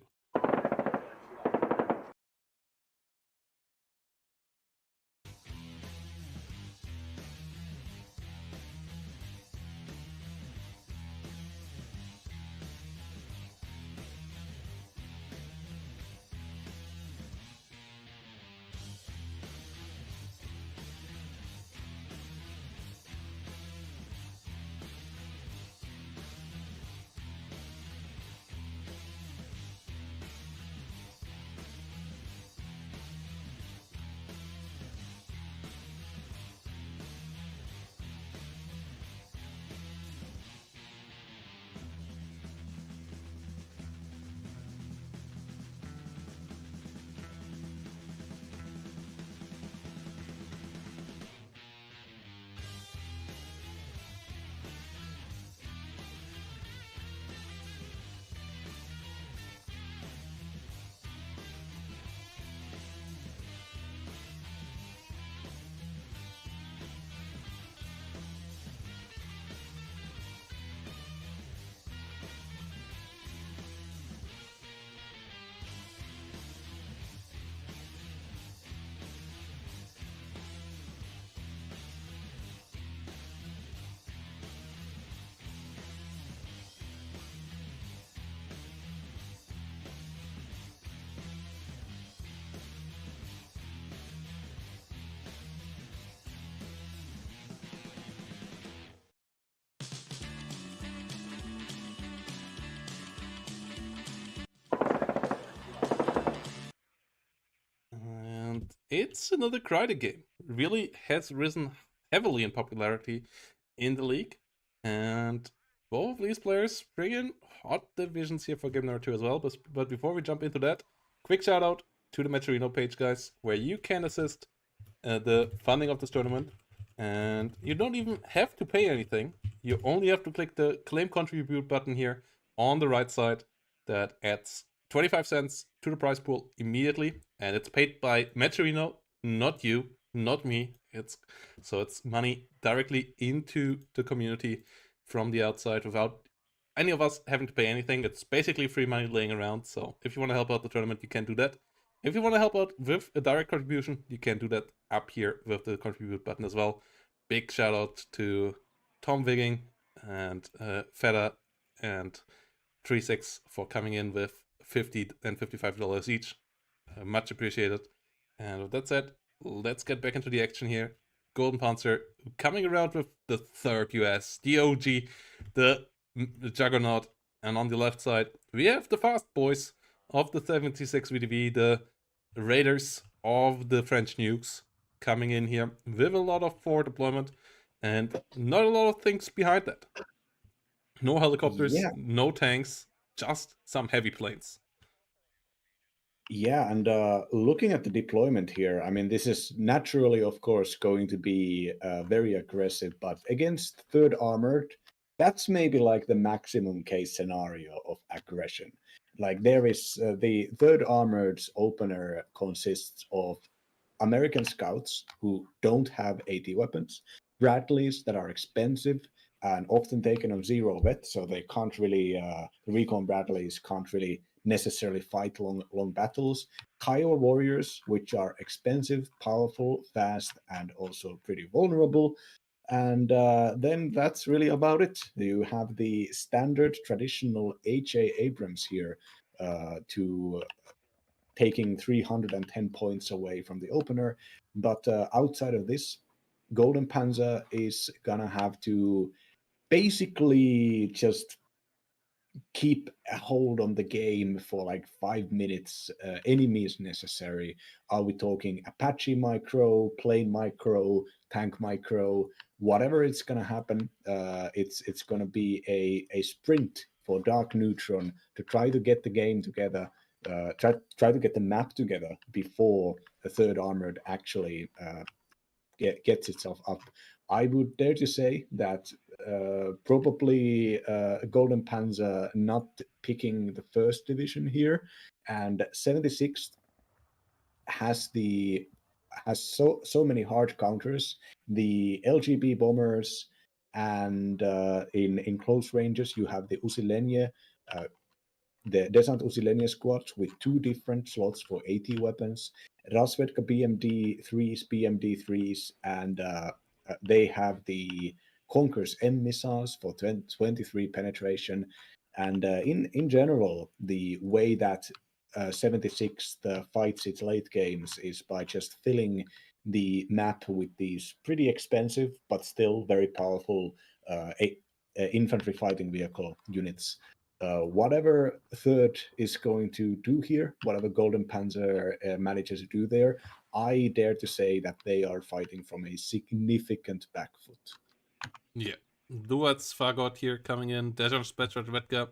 And it's another Crytek game. Really has risen heavily in popularity in the league. And both of these players bring in hot divisions here for game number 2 as well. But before we jump into that, quick shout out to the Metrino page, guys, where you can assist the funding of this tournament. And you don't even have to pay anything. You only have to click the claim contribute button here on the right side. That adds 25 cents to the prize pool immediately, and it's paid by Metrino, not you, not me. It's money directly into the community from the outside without any of us having to pay anything. It's basically free money laying around. So if you want to help out the tournament, you can do that. If you want to help out with a direct contribution, you can do that up here with the contribute button as well. Big shout out to Tom Wigging and Fedda and 36 for coming in with $50 and $55 each. Much appreciated. And with that said, let's get back into the action here. GoldenPanzer coming around with the third US, the OG, the Juggernaut. And on the left side, we have the fast boys of the 76 VDV, the Raiders of the French nukes, coming in here with a lot of forward deployment and not a lot of things behind that. No helicopters,
Yeah,
no tanks, just some heavy planes.
yeah, and looking at the deployment here, I mean, this is naturally, of course, going to be very aggressive, but against third armored, that's maybe like the maximum case scenario of aggression. Like there is the third armored's opener consists of American scouts who don't have AT weapons, Bradleys that are expensive and often taken on zero vet, so they can't really, the recon Bradleys can't really necessarily fight long battles. Kiowa warriors, which are expensive, powerful, fast, and also pretty vulnerable. And then that's really about it. You have the standard traditional HA Abrams here to taking 310 points away from the opener. But outside of this, GoldenPanzer is gonna have to basically just keep a hold on the game for like 5 minutes. Any means necessary. Are we talking Apache micro, plane micro, tank micro? Whatever it's gonna happen, it's gonna be a sprint for Darkneutron to try to get the game together. Try to get the map together before the third armored actually gets itself up. I would dare to say that probably GoldenPanzer not picking the first division here, and 76th has so many hard counters. The LGB bombers, and in close ranges you have the Usilenye, the Desant Usilenye squads with two different slots for AT weapons, Rasvedka BMD3s, BMD3s, and they have the Conquer's M missiles for 23 penetration. And in general, the way that 76 fights its late games is by just filling the map with these pretty expensive but still very powerful infantry fighting vehicle units. Whatever third is going to do here, whatever GoldenPanzer manages to do there, I dare to say that they are fighting from a significant back foot.
Yeah. Duats Fagot here coming in. Dejan Spetrat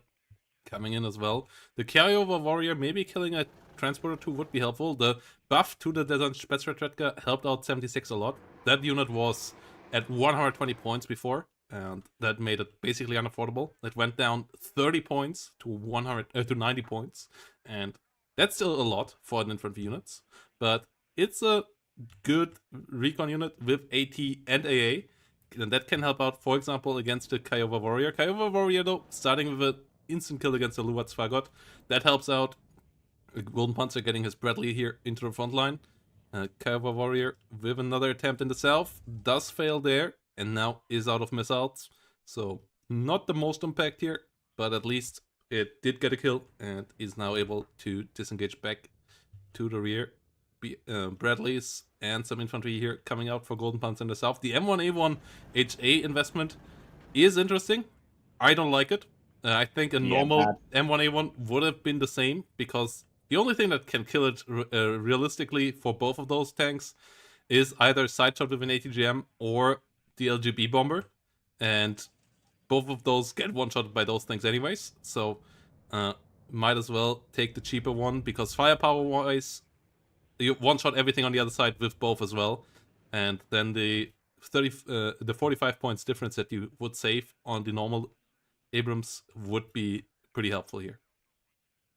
coming in as well. The carryover warrior maybe killing a transporter 2 would be helpful. The buff to the Dejan Spetrat helped out 76 a lot. That unit was at 120 points before, and that made it basically unaffordable. It went down 30 points to 90 points, and that's still a lot for an infantry units. But it's a good recon unit with AT and AA, and that can help out, for example, against the Kiowa Warrior. Kiowa Warrior, though, starting with an instant kill against the Luat Svagot, that helps out. GoldenPanzer getting his Bradley here into the front line. Kiowa Warrior with another attempt in the south, does fail there, and now is out of missiles. So, not the most impact here, but at least it did get a kill and is now able to disengage back to the rear. Bradleys and some infantry here coming out for GoldenPanzer in the south. The M1A1 HA investment is interesting. I don't like it. I think a
Yeah,
normal M1A1 would have been the same, because the only thing that can kill it realistically for both of those tanks is either side shot with an ATGM or the LGB bomber, and both of those get one shot by those things anyways. So might as well take the cheaper one, because firepower wise, you one shot everything on the other side with both as well, and then the 45 points difference that you would save on the normal Abrams would be pretty helpful here.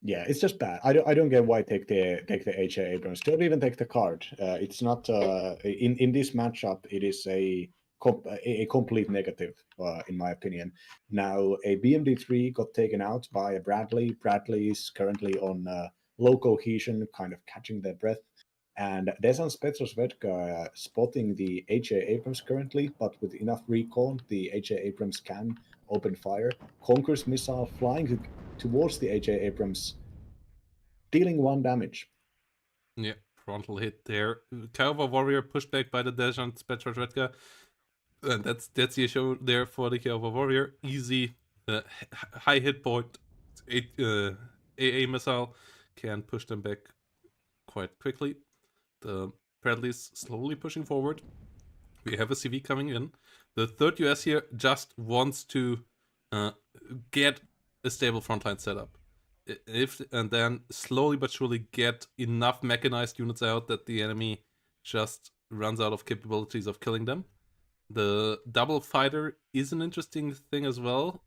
yeah, it's just bad. I don't get why take the HA Abrams. Don't even take the card. It's not in this matchup. It is a complete negative, in my opinion. Now, a BMD3 got taken out by a Bradley. Bradley is currently on low cohesion, kind of catching their breath. And Desan Petrosvedka spotting the HA Abrams currently, but with enough recon, the HA Abrams can open fire. Conquer's missile flying towards the HA Abrams, dealing 1 damage.
Yeah, frontal hit there. Kiowa Warrior pushed back by the Dejant Spectre. And that's the issue there for the Kiowa Warrior. Easy, high hit point, AA missile can push them back quite quickly. The Bradley's slowly pushing forward. We have a CV coming in. The third US here just wants to get a stable frontline setup. And then slowly but surely get enough mechanized units out that the enemy just runs out of capabilities of killing them. The double fighter is an interesting thing as well.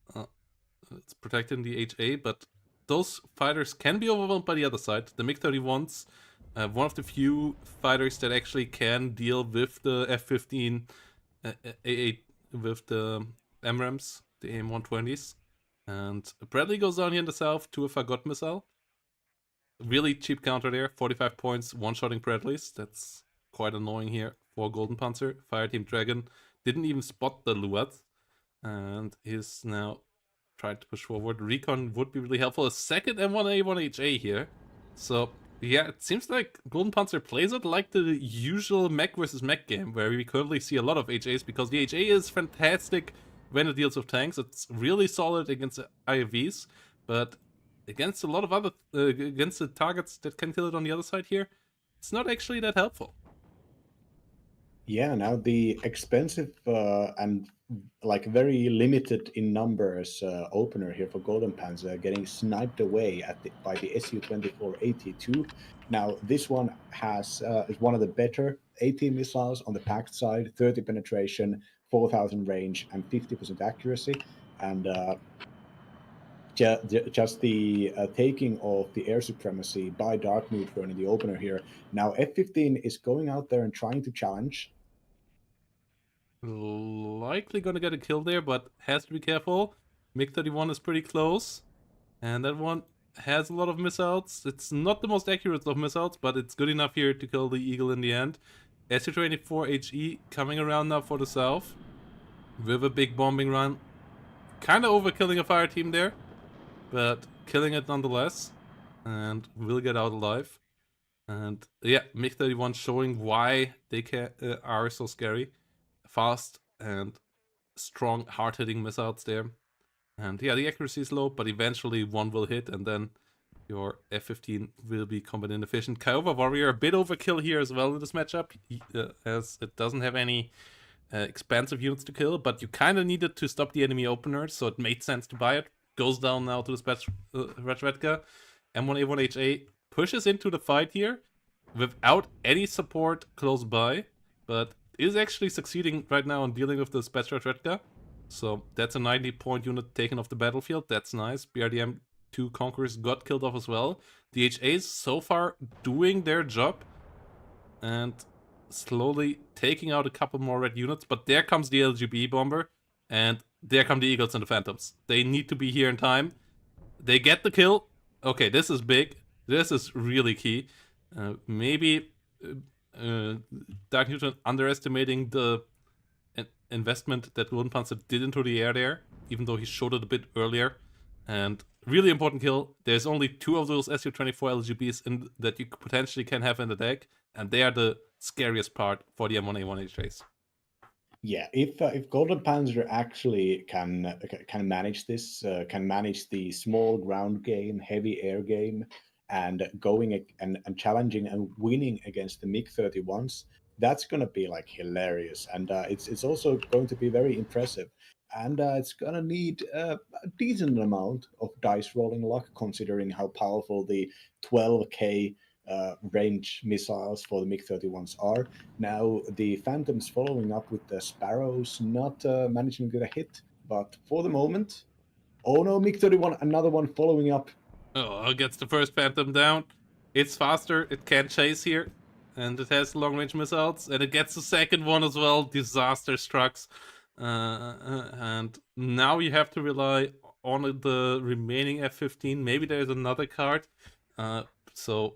It's protecting the HA, but those fighters can be overwhelmed by the other side. The MiG-31s, one of the few fighters that actually can deal with the F-15, A8, with the MRAMs, the AIM-120s. And Bradley goes down here in the south to a Fagot missile. Really cheap counter there, 45 points, one-shotting Bradleys. That's quite annoying here for GoldenPanzer. Fireteam Dragon didn't even spot the Luat, and is now trying to push forward. Recon would be really helpful. A second M1A1HA here. So, yeah, it seems like GoldenPanzer plays it like the usual mech versus mech game, where we currently see a lot of HAs, because the HA is fantastic when it deals with tanks. It's really solid against IFVs, but against a lot of other, against the targets that can kill it on the other side here, it's not actually that helpful.
Yeah, now the expensive and like very limited in numbers opener here for GoldenPanzer getting sniped away by the Su-24AT2. Now this one is one of the better AT missiles on the packed side, 30 penetration, 4,000 range, and 50% accuracy. And just the taking of the air supremacy by Darkneutron in the opener here. Now F-15 is going out there and trying to challenge.
Likely gonna get a kill there, but has to be careful. MiG-31 is pretty close, and that one has a lot of missiles. It's not the most accurate of missiles, but it's good enough here to kill the Eagle in the end. Su-24HE coming around now for the south with a big bombing run. Kind of overkilling a fire team there, but killing it nonetheless, and will get out alive. And yeah, MiG-31 showing why they are so scary. Fast and strong, hard-hitting missiles there. And yeah, the accuracy is low, but eventually one will hit, and then your F-15 will be combat inefficient. Kiowa Warrior, a bit overkill here as well in this matchup, as it doesn't have any expansive units to kill, but you kind of needed to stop the enemy opener, so it made sense to buy it. Goes down now to the Spectre. M1A1HA pushes into the fight here without any support close by, but is actually succeeding right now in dealing with the Spectre. So that's a 90-point unit taken off the battlefield. That's nice. BRDM-2 Conquerors got killed off as well. The HAs so far doing their job and slowly taking out a couple more red units. But there comes the LGB bomber, and there come the Eagles and the Phantoms. They need to be here in time. They get the kill. Okay, this is big. This is really key. Maybe Darkneutron underestimating the investment that GoldenPanzer did into the air there, even though he showed it a bit earlier. And really important kill. There's only 2 of those Su-24 LGBs that you potentially can have in the deck, and they are the scariest part for the M1A1HAs.
Yeah, if GoldenPanzer actually can manage this, can manage the small ground game, heavy air game, and going and challenging and winning against the MiG-31s, that's going to be like hilarious, and it's also going to be very impressive, and it's going to need a decent amount of dice rolling luck, considering how powerful the 12K range missiles for the MiG-31s are. Now the Phantoms following up with the Sparrows, not managing to get a hit, but for the moment, oh no, MiG-31, another one following up.
Oh, gets the first Phantom down. It's faster, it can chase here, and it has long-range missiles, and it gets the second one as well. Disaster strikes. And now you have to rely on the remaining F-15. Maybe there's another card. So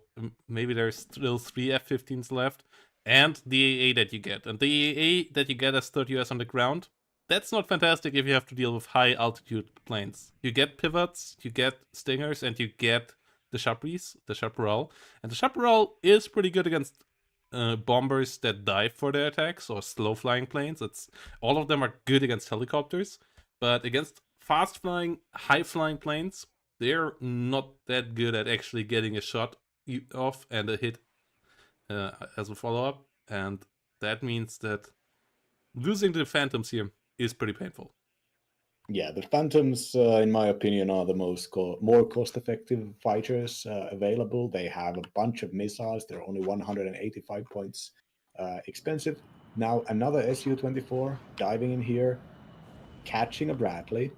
maybe there's still 3 F-15s left. And the AA that you get. And the AA that you get as 30 US on the ground, that's not fantastic if you have to deal with high altitude planes. You get pivots, you get stingers, and you get the Chaparral. And the Chaparral is pretty good against bombers that dive for their attacks or slow-flying planes. All of them are good against helicopters, but against fast-flying, high-flying planes, they're not that good at actually getting a shot off and a hit as a follow-up, and that means that losing the Phantoms here is pretty painful.
Yeah, the Phantoms, in my opinion, are the more cost-effective fighters available. They have a bunch of missiles. They're only 185 points expensive. Now, another Su-24 diving in here, catching a Bradley.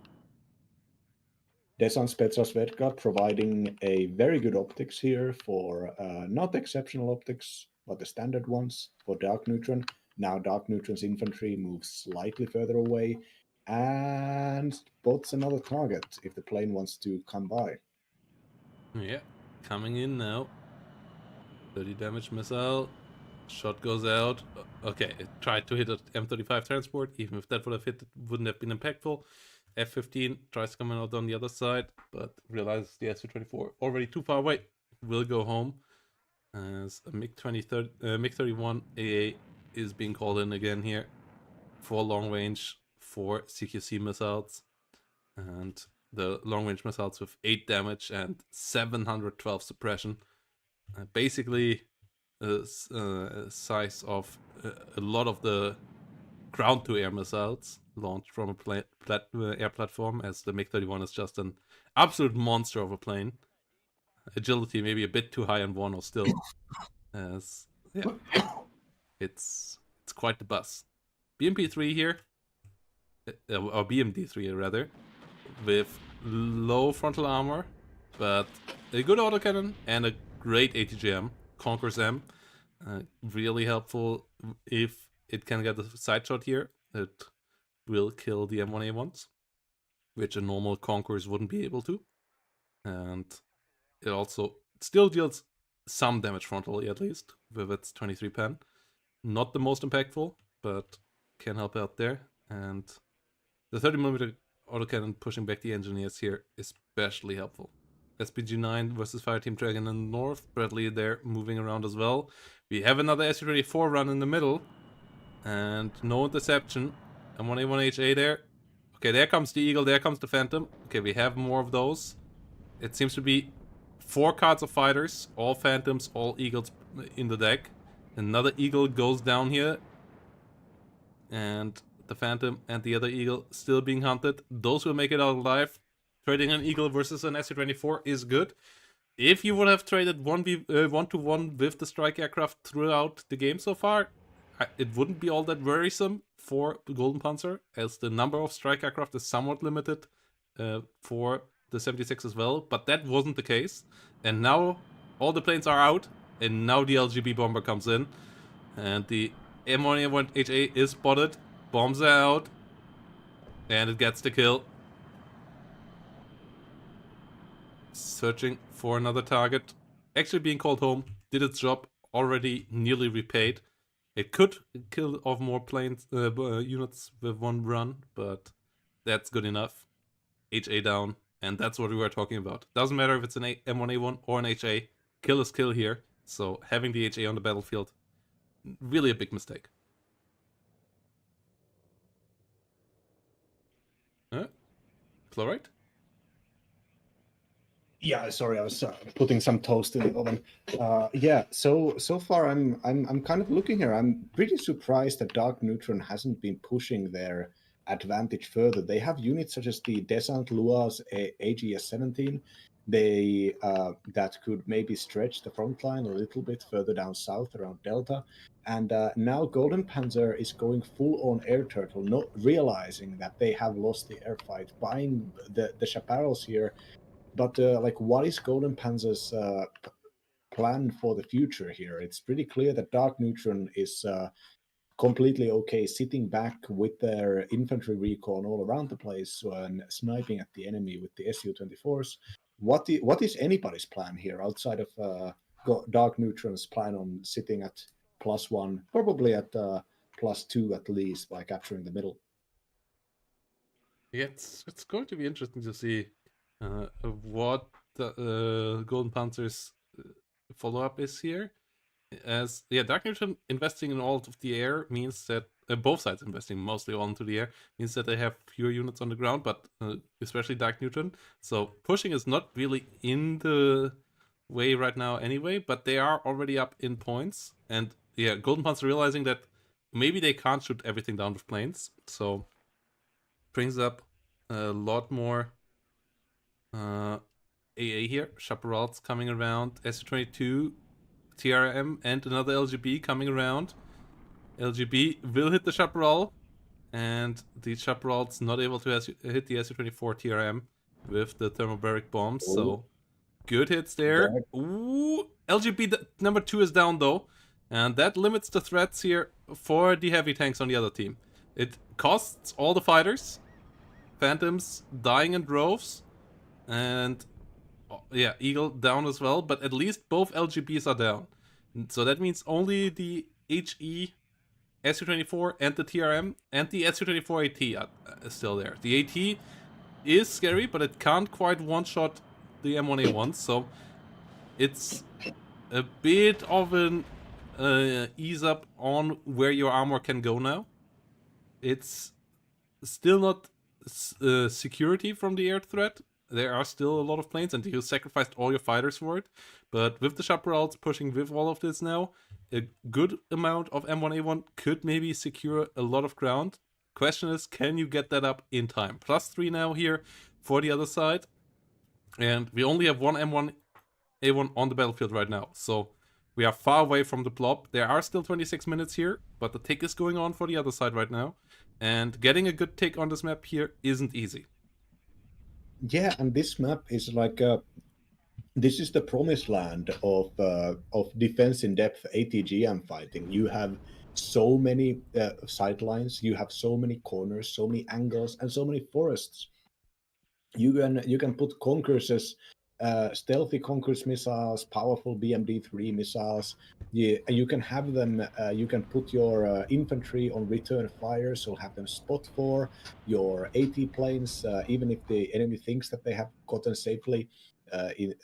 Desant Spetsnaz providing a very good optics here for not exceptional optics, but the standard ones for Darkneutron. Now Darkneutron's infantry moves slightly further away and spots another target if the plane wants to come by.
Yeah, coming in now. 30 damage missile. Shot goes out. Okay, it tried to hit an M35 transport. Even if that would have hit, it wouldn't have been impactful. F-15 tries coming out on the other side, but realizes the Su-24 already too far away. Will go home as a MiG-31 AA is being called in again here for long range for CQC missiles. And the long range missiles with 8 damage and 712 suppression. Basically, size of a lot of the ground-to-air missiles launched from a air platform, as the MiG-31 is just an absolute monster of a plane. Agility maybe a bit too high on WARNO still, as yeah, it's quite the bus. BMP-3 here, or BMD-3 rather, with low frontal armor, but a good autocannon and a great ATGM, Conquerors M. Really helpful if it can get a side shot here. It will kill the M1A1s, which a normal Conquerors wouldn't be able to. And it also still deals some damage frontally, at least, with its 23 pen. Not the most impactful, but can help out there. And the 30mm autocannon pushing back the engineers here, especially helpful. SPG-9 versus Fireteam Dragon in the north. Bradley there moving around as well. We have another Su-24 run in the middle. And no interception. M1A1HA there. Okay, there comes the Eagle, there comes the Phantom. Okay, we have more of those. It seems to be 4 cards of fighters. All Phantoms, all Eagles in the deck. Another Eagle goes down here. And the Phantom and the other Eagle still being hunted. Those will make it out alive. Trading an Eagle versus an Su-24 is good. If you would have traded 1-to-1 with the strike aircraft throughout the game so far, it wouldn't be all that worrisome for the GoldenPanzer, as the number of strike aircraft is somewhat limited for the 76 as well. But that wasn't the case. And now all the planes are out, and now the LGB bomber comes in. And the M1A1HA is spotted, bombs are out, and it gets the kill. Searching for another target. Actually being called home, did its job, already nearly repaid. It could kill off more planes, units with one run, but that's good enough. HA down, and that's what we were talking about. Doesn't matter if it's an M1A1 or an HA, kill is kill here. So having the HA on the battlefield, really a big mistake. Chlorite?
Yeah, sorry, I was putting some toast in the oven. Yeah, so far I'm kind of looking here. I'm pretty surprised that Darkneutron hasn't been pushing their advantage further. They have units such as the Desant Luas AGS-17. They that could maybe stretch the front line a little bit further down south around Delta. And now GoldenPanzer is going full on air turtle, not realizing that they have lost the air fight, buying the chaparrals here. But like, what is GoldenPanzer's plan for the future here? It's pretty clear that Darkneutron is completely okay sitting back with their infantry recon all around the place and sniping at the enemy with the Su-24s. What is anybody's plan here outside of Darkneutron's plan on sitting at +1, probably at +2 at least, by capturing the middle?
Yeah, it's going to be interesting to see what the GoldenPanzer's follow-up is here. As Darkneutron investing in all of the air means that both sides investing mostly all into the air means that they have fewer units on the ground, but especially Darkneutron. So pushing is not really in the way right now anyway, but they are already up in points. And GoldenPanzer realizing that maybe they can't shoot everything down with planes, so brings up a lot more AA here. Chaparrals coming around, SU-22, TRM, and another LGB coming around. LGB will hit the Chaparral, and the Chaparral's not able to hit the SU-24 TRM with the thermobaric bombs, so good hits there. Ooh, LGB number 2 is down though, and that limits the threats here for the heavy tanks on the other team. It costs all the fighters, Phantoms dying in droves, and Eagle down as well, but at least both LGBs are down. So that means only the HE SU-24 and the TRM and the SU-24 AT are still there. The AT is scary, but it can't quite one-shot the M1A1, so it's a bit of an ease up on where your armor can go now. It's still not security from the air threat. There are still a lot of planes, and you sacrificed all your fighters for it. But with the Chaparrals pushing with all of this now, a good amount of M1A1 could maybe secure a lot of ground. Question is, can you get that up in time? +3 now here for the other side. And we only have one M1A1 on the battlefield right now. So we are far away from the blob. There are still 26 minutes here, but the tick is going on for the other side right now. And getting a good tick on this map here isn't easy.
Yeah, and this map is like this is the promised land of defense in depth ATGM fighting. You have so many sidelines, you have so many corners, so many angles, and so many forests. You can put Concourses, stealthy Concourse missiles, powerful BMD-3 missiles. You can have them. You can put your infantry on return fire, so have them spot for your AT planes, even if the enemy thinks that they have gotten safely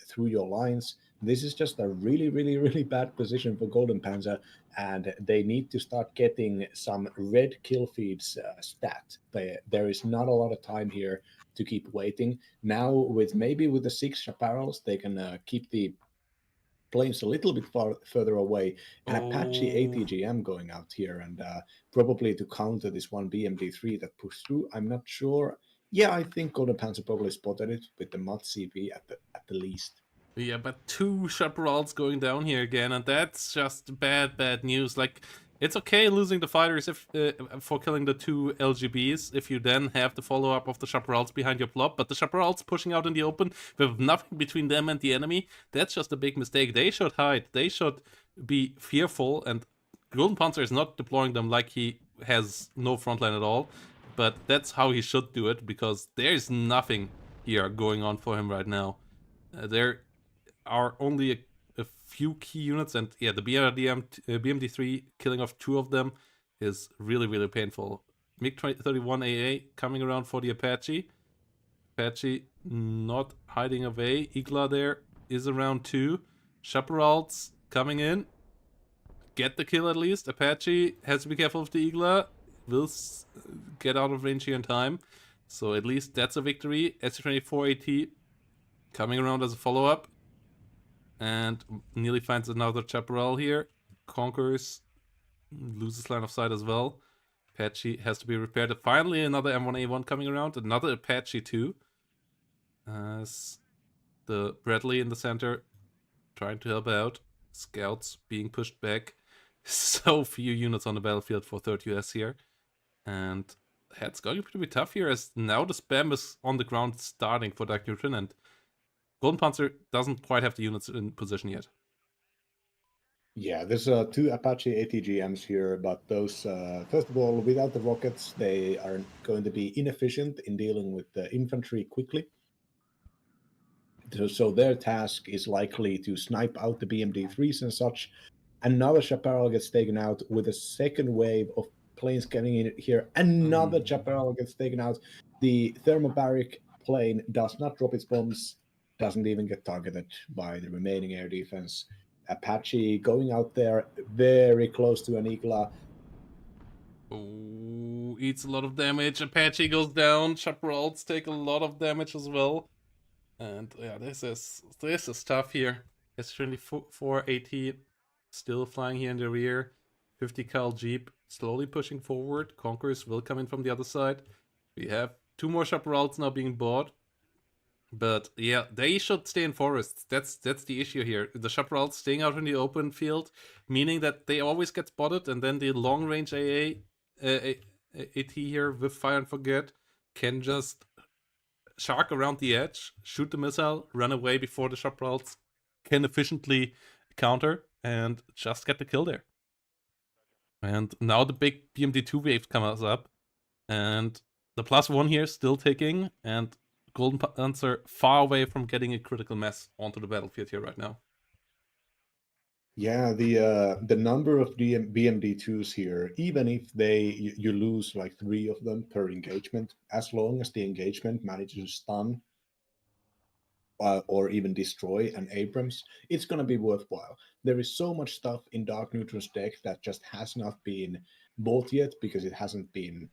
through your lines. This is just a really, really, really bad position for GoldenPanzer, and they need to start getting some red kill feeds stat. There is not a lot of time here to keep waiting. Now, with the 6 Chaparrals, they can keep the planes a little bit further away. And Apache ATGM going out here, and probably to counter this one BMD-3 that pushed through. I'm not sure. Yeah, I think GoldenPanzer probably spotted it with the MUD CV at the least.
Yeah, but 2 Chaparrals going down here again, and that's just bad news. Like, it's okay losing the fighters if for killing the 2 LGBs if you then have the follow-up of the Chaparrals behind your blob, but the Chaparrals pushing out in the open with nothing between them and the enemy, that's just a big mistake. They should hide. They should be fearful, and GoldenPanzer is not deploying them like he has no frontline at all, but that's how he should do it, because there's nothing here going on for him right now. There are only a few key units, and the BMD-3 killing off 2 of them is really, really painful. MiG-31 AA coming around for the Apache. Apache not hiding away. Igla there is around too. Chaparrals coming in. Get the kill at least. Apache has to be careful with the Igla. Will get out of range here in time. So at least that's a victory. SU-24 AT coming around as a follow-up. And nearly finds another Chaparral here. Conquers, loses line of sight as well. Apache has to be repaired. Finally, another M1A1 coming around. Another Apache too. As the Bradley in the center trying to help out. Scouts being pushed back. So few units on the battlefield for 3rd US here. And it's going to be tough here, as now the spam is on the ground starting for Darkneutron, and GoldenPanzer doesn't quite have the units in position yet.
Yeah, there's 2 Apache ATGMs here, but those, first of all, without the rockets, they are going to be inefficient in dealing with the infantry quickly. So their task is likely to snipe out the BMD-3s and such. Another Chaparral gets taken out with a second wave of planes getting in here. Another Chaparral gets taken out. The thermobaric plane does not drop its bombs. doesn't even get targeted by the remaining air defense. Apache going out there very close to an Igla.
Oh, eats a lot of damage. Apache goes down. Chaparrals take a lot of damage as well. And yeah, this is tough here. S24 AT still flying here in the rear. 50 cal Jeep slowly pushing forward. Conquerors will come in from the other side. We have 2 more Chaparrals now being bought. But yeah, they should stay in forests. That's the issue here. The Chaparrals staying out in the open field, meaning that they always get spotted, and then the long range AT here with Fire and Forget can just shark around the edge, shoot the missile, run away before the Chaparrals can efficiently counter, and just get the kill there. And now the big BMD2 wave comes up, and the +1 here still ticking, and GoldenPanzer far away from getting a critical mass onto the battlefield here right now.
Yeah, the number of BMD2s here, even if you lose like 3 of them per engagement, as long as the engagement manages to stun or even destroy an Abrams, it's going to be worthwhile. There is so much stuff in Darkneutron's deck that just has not been bought yet because it hasn't been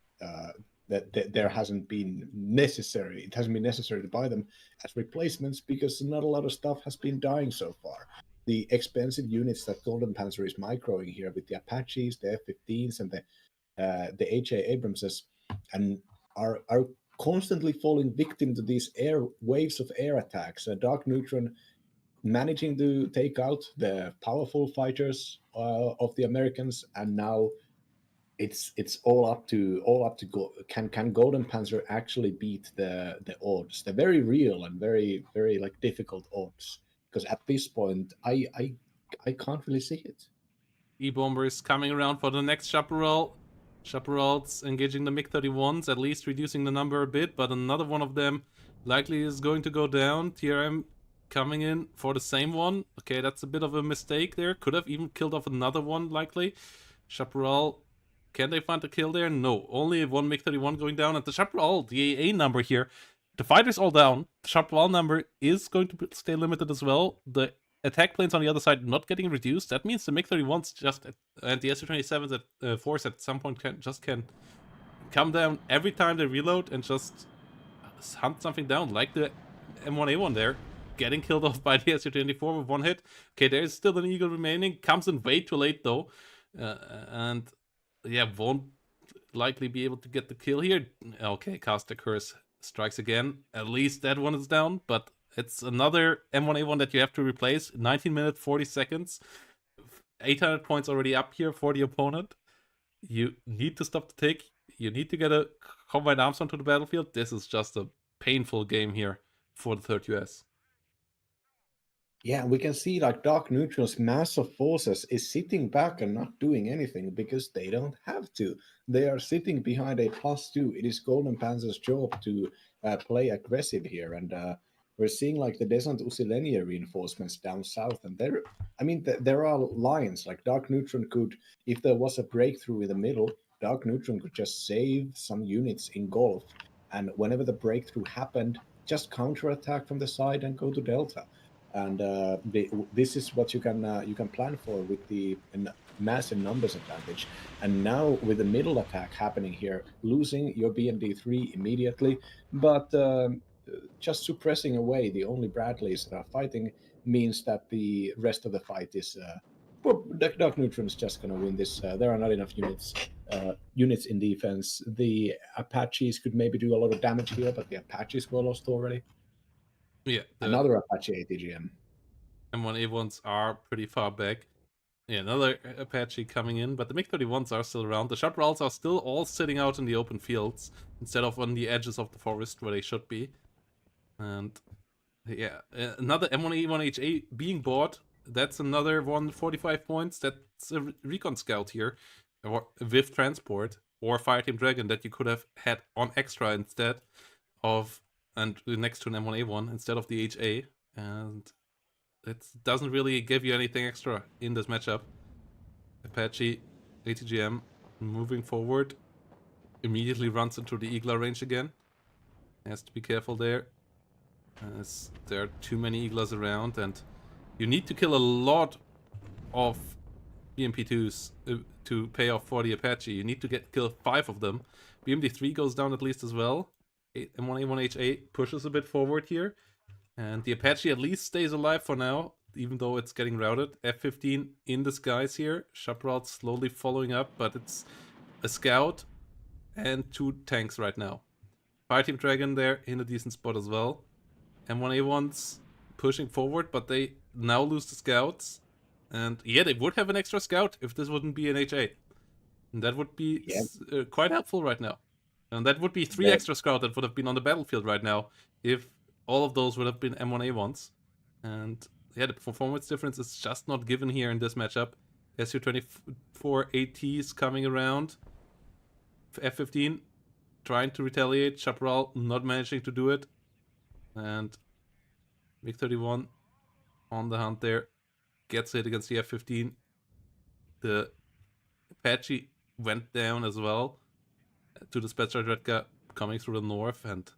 there hasn't been necessary. It hasn't been necessary to buy them as replacements because not a lot of stuff has been dying so far. The expensive units that GoldenPanzer is microing here with the Apaches, the F-15s, and the HA Abramses, and are constantly falling victim to these waves of air attacks. Darkneutron managing to take out the powerful fighters of the Americans, and now it's all up to go. Can GoldenPanzer actually beat the odds, the very real and very like difficult odds? Because at this point, I can't really see it.
E-Bomber is coming around for the next Chaparral. Chaparrals engaging the MiG-31s, at least reducing the number a bit, but another one of them likely is going to go down. TRM coming in for the same one. Okay, that's a bit of a mistake there. Could have even killed off another one, likely. Chaparral, can they find a kill there? No, only one MiG-31 going down. And the Chaparral, the AA number here, the fighter's all down. The Chaparral number is going to stay limited as well. The attack planes on the other side not getting reduced. That means the MiG-31s just and the Su-27s at force at some point can come down every time they reload and just hunt something down, like the M1A1 there, getting killed off by the Su-24 with 1 hit. Okay, there's still an Eagle remaining. Comes in way too late though, and yeah, won't likely be able to get the kill here. Okay, Caster Curse strikes again. At least that one is down, but it's another M1A1 that you have to replace. 19 minutes, 40 seconds. 800 points already up here for the opponent. You need to stop the tick. You need to get a combined arms onto the battlefield. This is just a painful game here for the 3rd US.
Yeah, we can see like Darkneutron's mass of forces is sitting back and not doing anything because they don't have to. They are sitting behind a +2. It is GoldenPanzer's job to play aggressive here, and we're seeing like the Descent Usilenia reinforcements down south, and there are lines like Darkneutron could, if there was a breakthrough in the middle, Darkneutron could just save some units in Gulf, and whenever the breakthrough happened, just counterattack from the side and go to Delta. And this is what you can plan for with the massive numbers advantage. And now with the middle attack happening here, losing your BMD3 immediately, but just suppressing away the only Bradleys that are fighting means that the rest of the fight is Darkneutron is just going to win this. There are not enough units in defense. The Apaches could maybe do a lot of damage here, but the Apaches were lost already.
Yeah,
another Apache ATGM.
M1A1s are pretty far back. Yeah, another Apache coming in, but the MiG-31s are still around. The Chaparrals are still all sitting out in the open fields instead of on the edges of the forest where they should be. And yeah, another M1A1HA being bought. That's another 145 points. That's a recon scout here, or with transport, or Fireteam Dragon that you could have had on extra instead of, and next to an M1A1 instead of the HA. And it doesn't really give you anything extra in this matchup. Apache ATGM moving forward, immediately runs into the Eagler range again. Has to be careful there. as there are too many Eagles around, and you need to kill a lot of BMP2s to pay off for the Apache. You need to kill 5 of them. BMD3 goes down at least as well. M1A1HA pushes a bit forward here, and the Apache at least stays alive for now, even though it's getting routed. F-15 in the skies here. Chaparral slowly following up, but it's a scout and 2 tanks right now. Fireteam Dragon there in a decent spot as well. M1A1's pushing forward, but they now lose the scouts. And yeah, they would have an extra scout if this wouldn't be an HA. And that would be quite helpful right now. And that would be 3 extra scouts that would have been on the battlefield right now if all of those would have been M1A1s. And yeah, the performance difference is just not given here in this matchup. Su-24 ATs coming around. F-15 trying to retaliate. Chaparral not managing to do it. And MiG-31 on the hunt there. Gets hit against the F-15. The Apache went down as well to the Spetsnaz coming through the north. And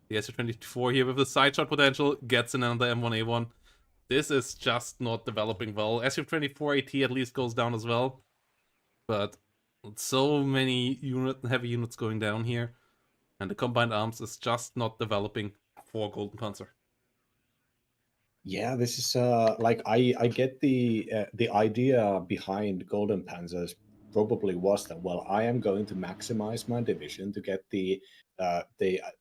the Su-24 here with the side shot potential gets in another M1A1. This is just not developing well. Su-24 AT at least goes down as well. But so many heavy units going down here. And the combined arms is just not developing for GoldenPanzer.
Yeah, this is like I get the idea behind GoldenPanzers probably was that, well, I am going to maximize my division to get the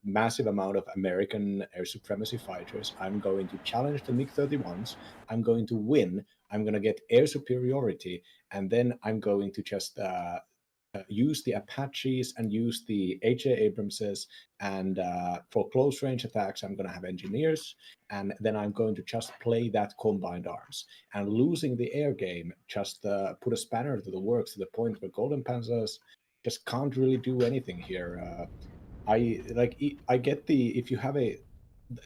massive amount of American air supremacy fighters. I'm going to challenge the MiG-31s. I'm going to win. I'm going to get air superiority, and then I'm going to just use the Apaches and use the HA Abramses, and for close range attacks, I'm going to have engineers, and then I'm going to just play that combined arms. And losing the air game just put a spanner to the works to the point where GoldenPanzers just can't really do anything here. I get the, if you have a,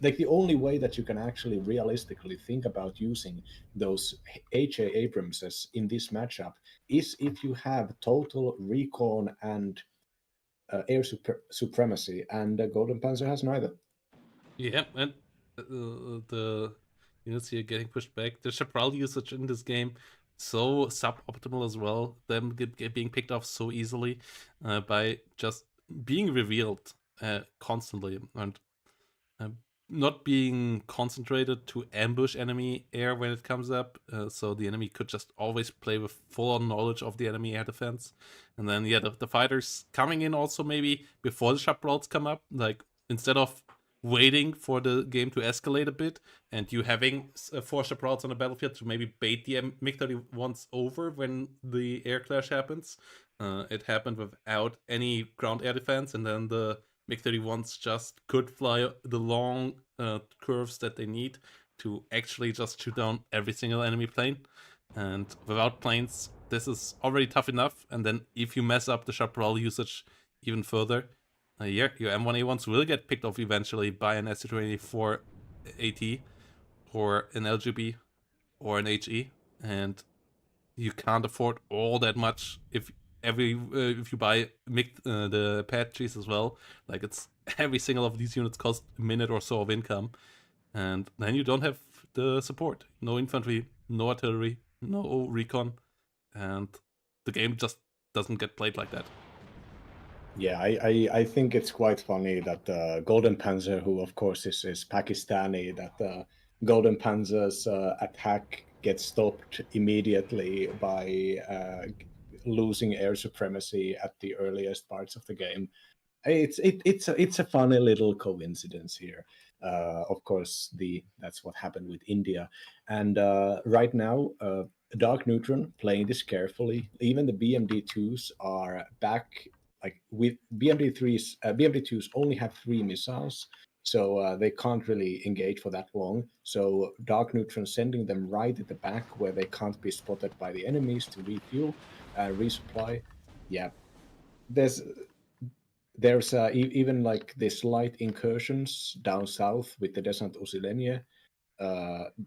like, the only way that you can actually realistically think about using those HA Abramses in this matchup is if you have total recon and air supremacy, and GoldenPanzer has neither.
Yeah, and the units here getting pushed back. The Chaparral usage in this game so suboptimal as well. Them being picked off so easily by just being revealed constantly and not being concentrated to ambush enemy air when it comes up. So the enemy could just always play with full-on knowledge of the enemy air defense. And then, yeah, the fighters coming in also maybe before the Chaparrals come up. Like, instead of waiting for the game to escalate a bit and you having 4 Chaparrals on the battlefield to maybe bait the MiG-31s over when the air clash happens. It happened without any ground air defense, and then the MiG-31s just could fly the long curves that they need to actually just shoot down every single enemy plane. And without planes, this is already tough enough. And then if you mess up the Chaparral usage even further, your M1A1s will get picked off eventually by an Su-24 AT or an LGB or an HE. And you can't afford all that much if you buy the Apaches as well. Like, it's every single of these units cost a minute or so of income, and then you don't have the support. No infantry, no artillery, no recon, and the game just doesn't get played like that.
Yeah, I think it's quite funny that GoldenPanzer, who of course is Pakistani, that GoldenPanzer's attack gets stopped immediately by losing air supremacy at the earliest parts of the game. It's a funny little coincidence here. Of course, that's what happened with India, and right now, Darkneutron playing this carefully. Even the BMD2s are back. Like, with BMD3s, BMD2s only have 3 missiles, so they can't really engage for that long. So Darkneutron sending them right at the back where they can't be spotted by the enemies to refuel, resupply. Yeah, there's even like the slight incursions down south with the Descent Usilenie.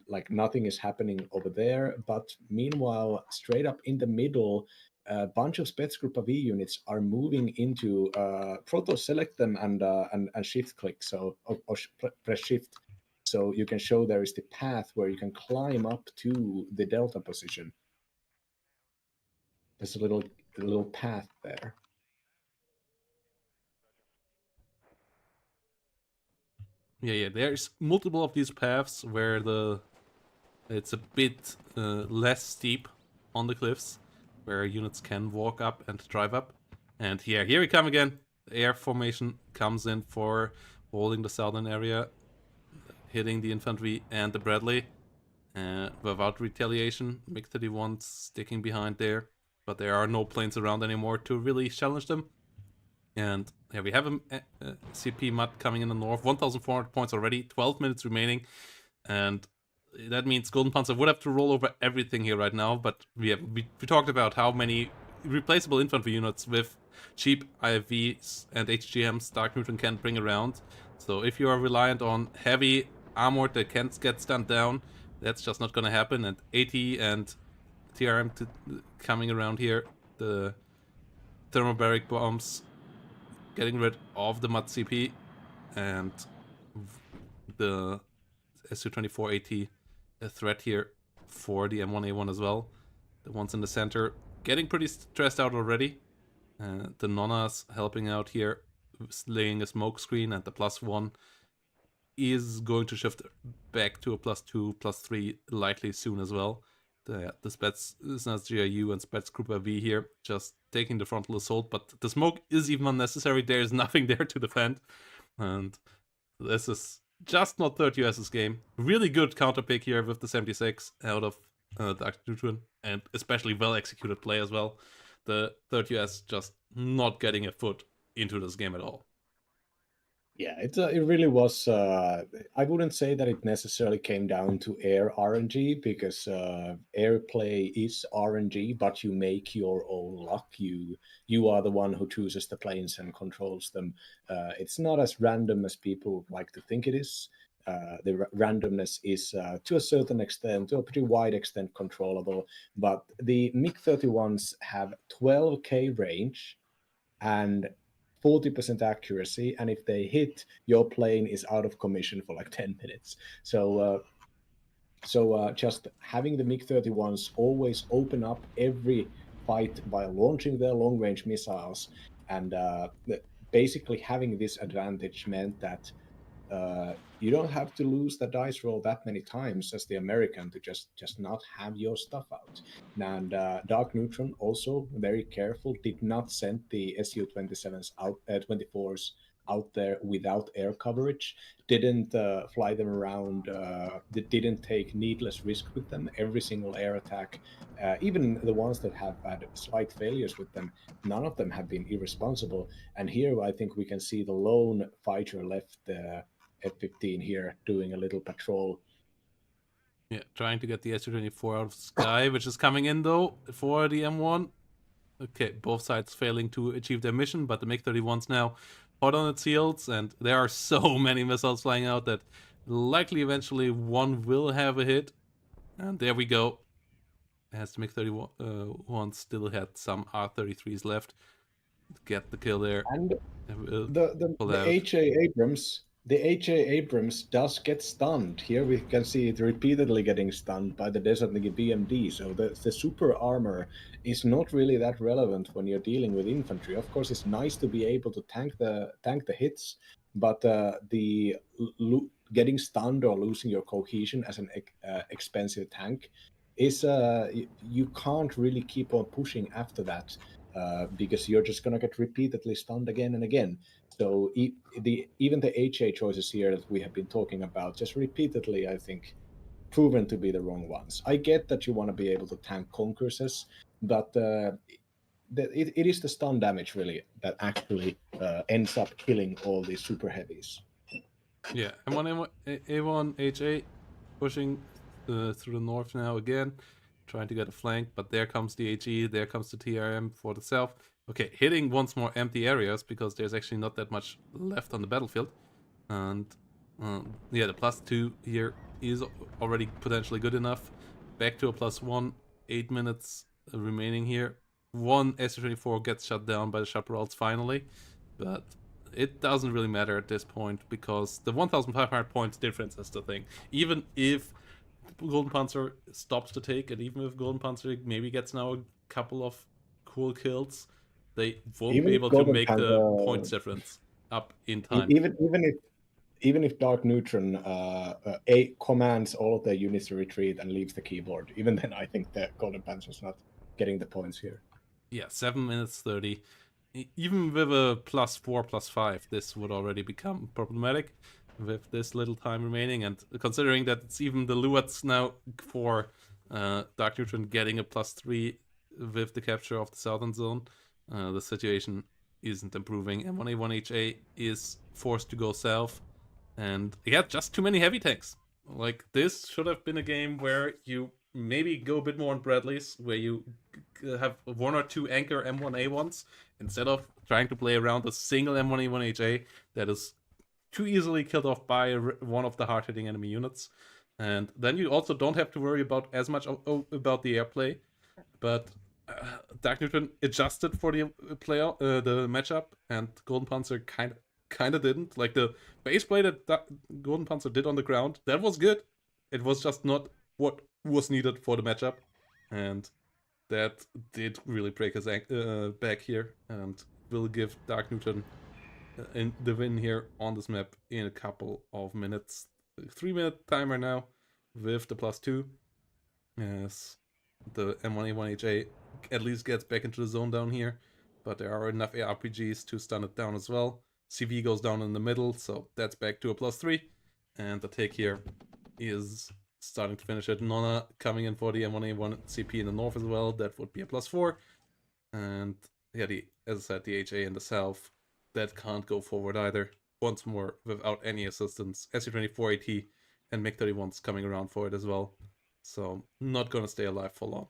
Like, nothing is happening over there, but meanwhile, straight up in the middle, a bunch of Spetsgruppe V units are moving into Proto select them and shift click, so or press shift. So you can show there is the path where you can climb up to the delta position. There's a little path there.
Yeah. There's multiple of these paths where it's a bit less steep on the cliffs, where units can walk up and drive up. And here we come again. The air formation comes in for holding the southern area, hitting the infantry and the Bradley without retaliation. MiG-31 sticking behind there, but there are no planes around anymore to really challenge them. And here we have a CP MUD coming in the north, 1,400 points already, 12 minutes remaining, and that means GoldenPanzer would have to roll over everything here right now, but we talked about how many replaceable infantry units with cheap IFVs and HGMs Darkneutron can bring around. So if you are reliant on heavy armor that can't get stunned down, that's just not going to happen. And AT and TRM coming around here, the thermobaric bombs getting rid of the MUD CP, and the Su-24 AT a threat here for the M1A1 as well. The ones in the center getting pretty stressed out already. The Nonnas helping out here, laying a smoke screen, and the +1 is going to shift back to a +2, +3 likely soon as well. The Spetsnaz GRU and Spetsgruppe V here just taking the frontal assault, but the smoke is even unnecessary. There is nothing there to defend, and this is just not 3rd US's game. Really good counter pick here with the 76 out of Darkneutron, and especially well executed play as well. The 3rd US just not getting a foot into this game at all.
Yeah, it really was. I wouldn't say that it necessarily came down to air RNG, because airplay is RNG, but you make your own luck. You are the one who chooses the planes and controls them. It's not as random as people like to think it is. The randomness is to a certain extent, to a pretty wide extent, controllable. But the MiG-31s have 12K range and 40% accuracy, and if they hit, your plane is out of commission for like 10 minutes. So just having the MiG-31s always open up every fight by launching their long-range missiles, and basically having this advantage meant that you don't have to lose the dice roll that many times as the American to just not have your stuff out. And Darkneutron also very careful, did not send the Su-27s out, 24s out there without air coverage, didn't fly them around, didn't take needless risk with them. Every single air attack, even the ones that have had slight failures with them, none of them have been irresponsible. And here I think we can see the lone fighter left, F-15 here, doing a little patrol.
Yeah, trying to get the Su-24 out of the sky, which is coming in though for the M1. Okay, both sides failing to achieve their mission, but the MiG-31's now hot on its heels, and there are so many missiles flying out that likely eventually one will have a hit. And there we go. As the MiG-31 still had some R-33s left to get the kill there.
And the HA Abrams does get stunned. Here we can see it repeatedly getting stunned by the designated BMD. So the super armor is not really that relevant when you're dealing with infantry. Of course, it's nice to be able to tank the hits, but the getting stunned or losing your cohesion as an expensive tank is you can't really keep on pushing after that. Because you're just going to get repeatedly stunned again and again. So even the HA choices here that we have been talking about, just repeatedly, I think, proven to be the wrong ones. I get that you want to be able to tank concourses, but it is the stun damage, really, that actually ends up killing all these super heavies.
Yeah, M1A1 HA pushing through the north now again, trying to get a flank, but there comes the HE, there comes the TRM for the south. Okay, hitting once more empty areas, because there's actually not that much left on the battlefield. And yeah, the +2 here is already potentially good enough. Back to a +1, 8 minutes remaining here. One Su-24 gets shut down by the Chaparrals finally, but it doesn't really matter at this point because the 1,500 points difference is the thing. Even if GoldenPanzer stops the take, and even if GoldenPanzer maybe gets now a couple of cool kills, they won't
Even
be
if
able to
Golden
make the
Panther,
points difference up in time.
even if Darkneutron commands all of their units to retreat and leaves the keyboard, even then I think that Golden Panther's not getting the points here.
Yeah, 7 minutes 30. Even with a +4, +5, this would already become problematic with this little time remaining. And considering that it's even the Luats now for Darkneutron getting a +3 with the capture of the southern zone, the situation isn't improving. M1A1HA is forced to go south. And yeah, just too many heavy tanks. Like, this should have been a game where you maybe go a bit more on Bradleys, where you have 1 or 2 anchor M1A1s instead of trying to play around a single M1A1HA that is too easily killed off by one of the hard-hitting enemy units. And then you also don't have to worry about as much about the airplay. But Darkneutron adjusted for the the matchup, and GoldenPanzer kind of didn't. Like, the base play that GoldenPanzer did on the ground, that was good. It was just not what was needed for the matchup, and that did really break his back here, and will give Darkneutron in the win here on this map in a couple of minutes. 3-minute timer now with the +2, as the M1A1HA at least gets back into the zone down here, but there are enough ARPGs to stun it down as well. CV goes down in the middle, so that's back to a +3, and the take here is starting to finish it. Nona coming in for the M1A1 CP in the north as well, that would be a +4, and yeah, as I said, the HA in the south, that can't go forward either, once more without any assistance. SU-24AT and MiG-31's coming around for it as well, so not gonna stay alive for long.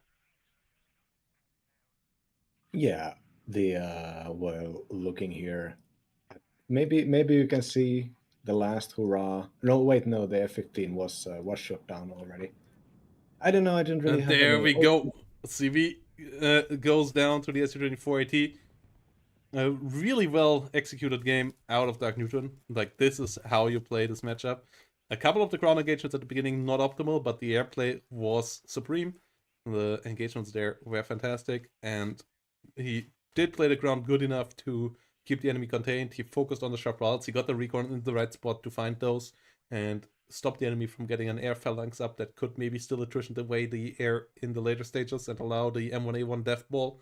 Yeah, well, looking here, maybe you can see the last hurrah. No, wait, no, the F-15 was shot down already. I don't know. I didn't really
And
have
there
any.
we go. CV goes down to the SU-24AT. A really well executed game out of Darkneutron. Like, this is how you play this matchup. A couple of the ground engagements at the beginning not optimal, but the airplay was supreme. The engagements there were fantastic, and he did play the ground good enough to keep the enemy contained. He focused on the sharp routes. He got the recon in the right spot to find those and stop the enemy from getting an air phalanx up that could maybe still attrition away the air in the later stages and allow the M1A1 death ball.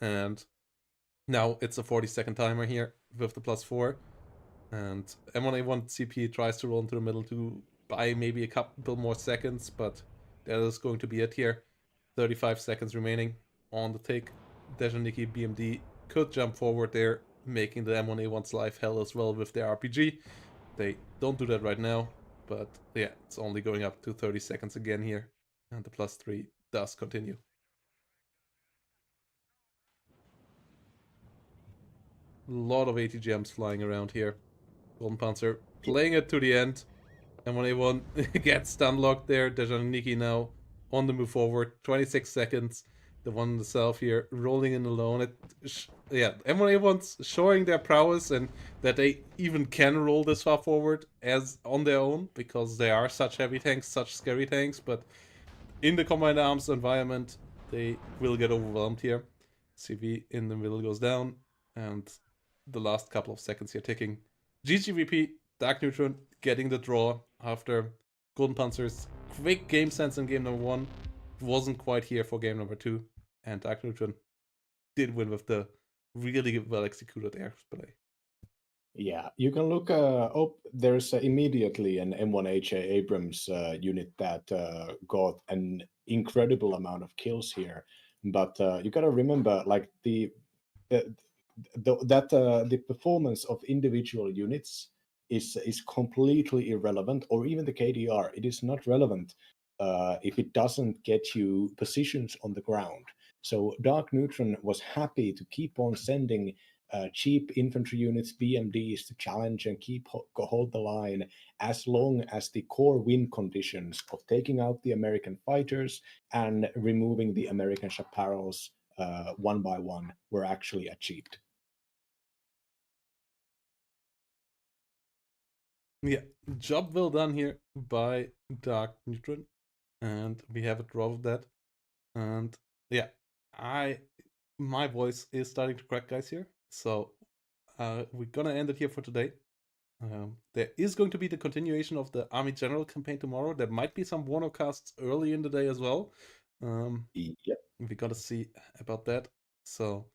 And now it's a 40-second timer here with the +4. And M1A1 CP tries to roll into the middle to buy maybe a couple more seconds, but that is going to be it here. 35 seconds remaining on the take. Dejaniki BMD could jump forward there, making the M1A1's life hell as well with their RPG. They don't do that right now, but yeah, it's only going up to 30 seconds again here, and the +3 does continue. A lot of ATGMs flying around here. GoldenPanzer playing it to the end. M1A1 gets stunlocked there. Dejaniki now on the move forward. 26 seconds. The one in the south here rolling in alone. Yeah, M1A1's showing their prowess and that they even can roll this far forward as on their own, because they are such heavy tanks, such scary tanks, but in the combined arms environment, they will get overwhelmed here. CV in the middle goes down, and the last couple of seconds here ticking. GGVP, Darkneutron getting the draw after GoldenPanzer's quick game sense in game number 1 wasn't quite here for game number 2, and Darkneutron did win with the really well executed airplay.
Yeah, you can look there's immediately an M1HA Abrams unit that got an incredible amount of kills here, but you gotta remember, like, the performance of individual units is completely irrelevant, or even the KDR. It is not relevant if it doesn't get you positions on the ground. So Darkneutron was happy to keep on sending cheap infantry units, BMDs, to challenge and hold the line, as long as the core win conditions of taking out the American fighters and removing the American chaparrals one by one were actually achieved.
Yeah, job well done here by Darkneutron, and we have a draw of that. And yeah, my voice is starting to crack, guys, here. So we're gonna end it here for today. There is going to be the continuation of the Army General campaign tomorrow. There might be some WARNO casts early in the day as well.
Yep.
We gotta see about that. So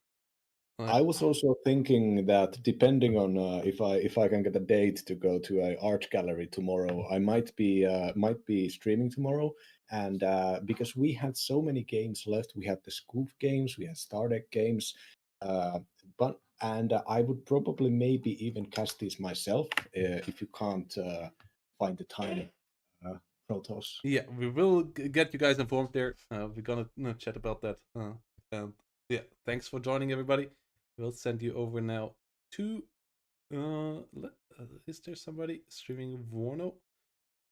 I was also thinking that depending on if I can get a date to go to a art gallery tomorrow, I might be streaming tomorrow. And because we had so many games left, we had the Scoof games, we had Star Trek games, uh, but and I would probably maybe even cast these myself if you can't find the time, Protoss.
yeah, we will get you guys informed there. We're gonna chat about that. And yeah, thanks for joining, everybody. We'll send you over now to. Is there somebody streaming WARNO?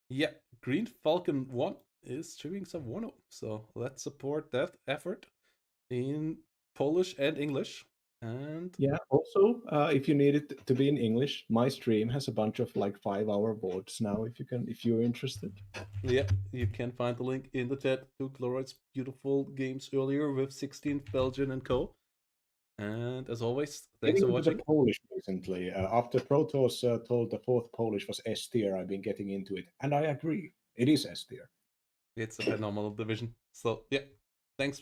Yeah, Green Falcon 1 is streaming some WARNO. So let's support that effort in Polish and English. And
Yeah. Also, if you need it to be in English, my stream has a bunch of like 5-hour VODs now. If you're interested.
yeah, you can find the link in the chat to Chloroid's beautiful games earlier with 16th Belgian and co. And as always, thanks
Getting
for
into the
watching.
Polish recently. After Protoss told the fourth Polish was S tier, I've been getting into it, and I agree. It is S tier.
It's a phenomenal division. So yeah, thanks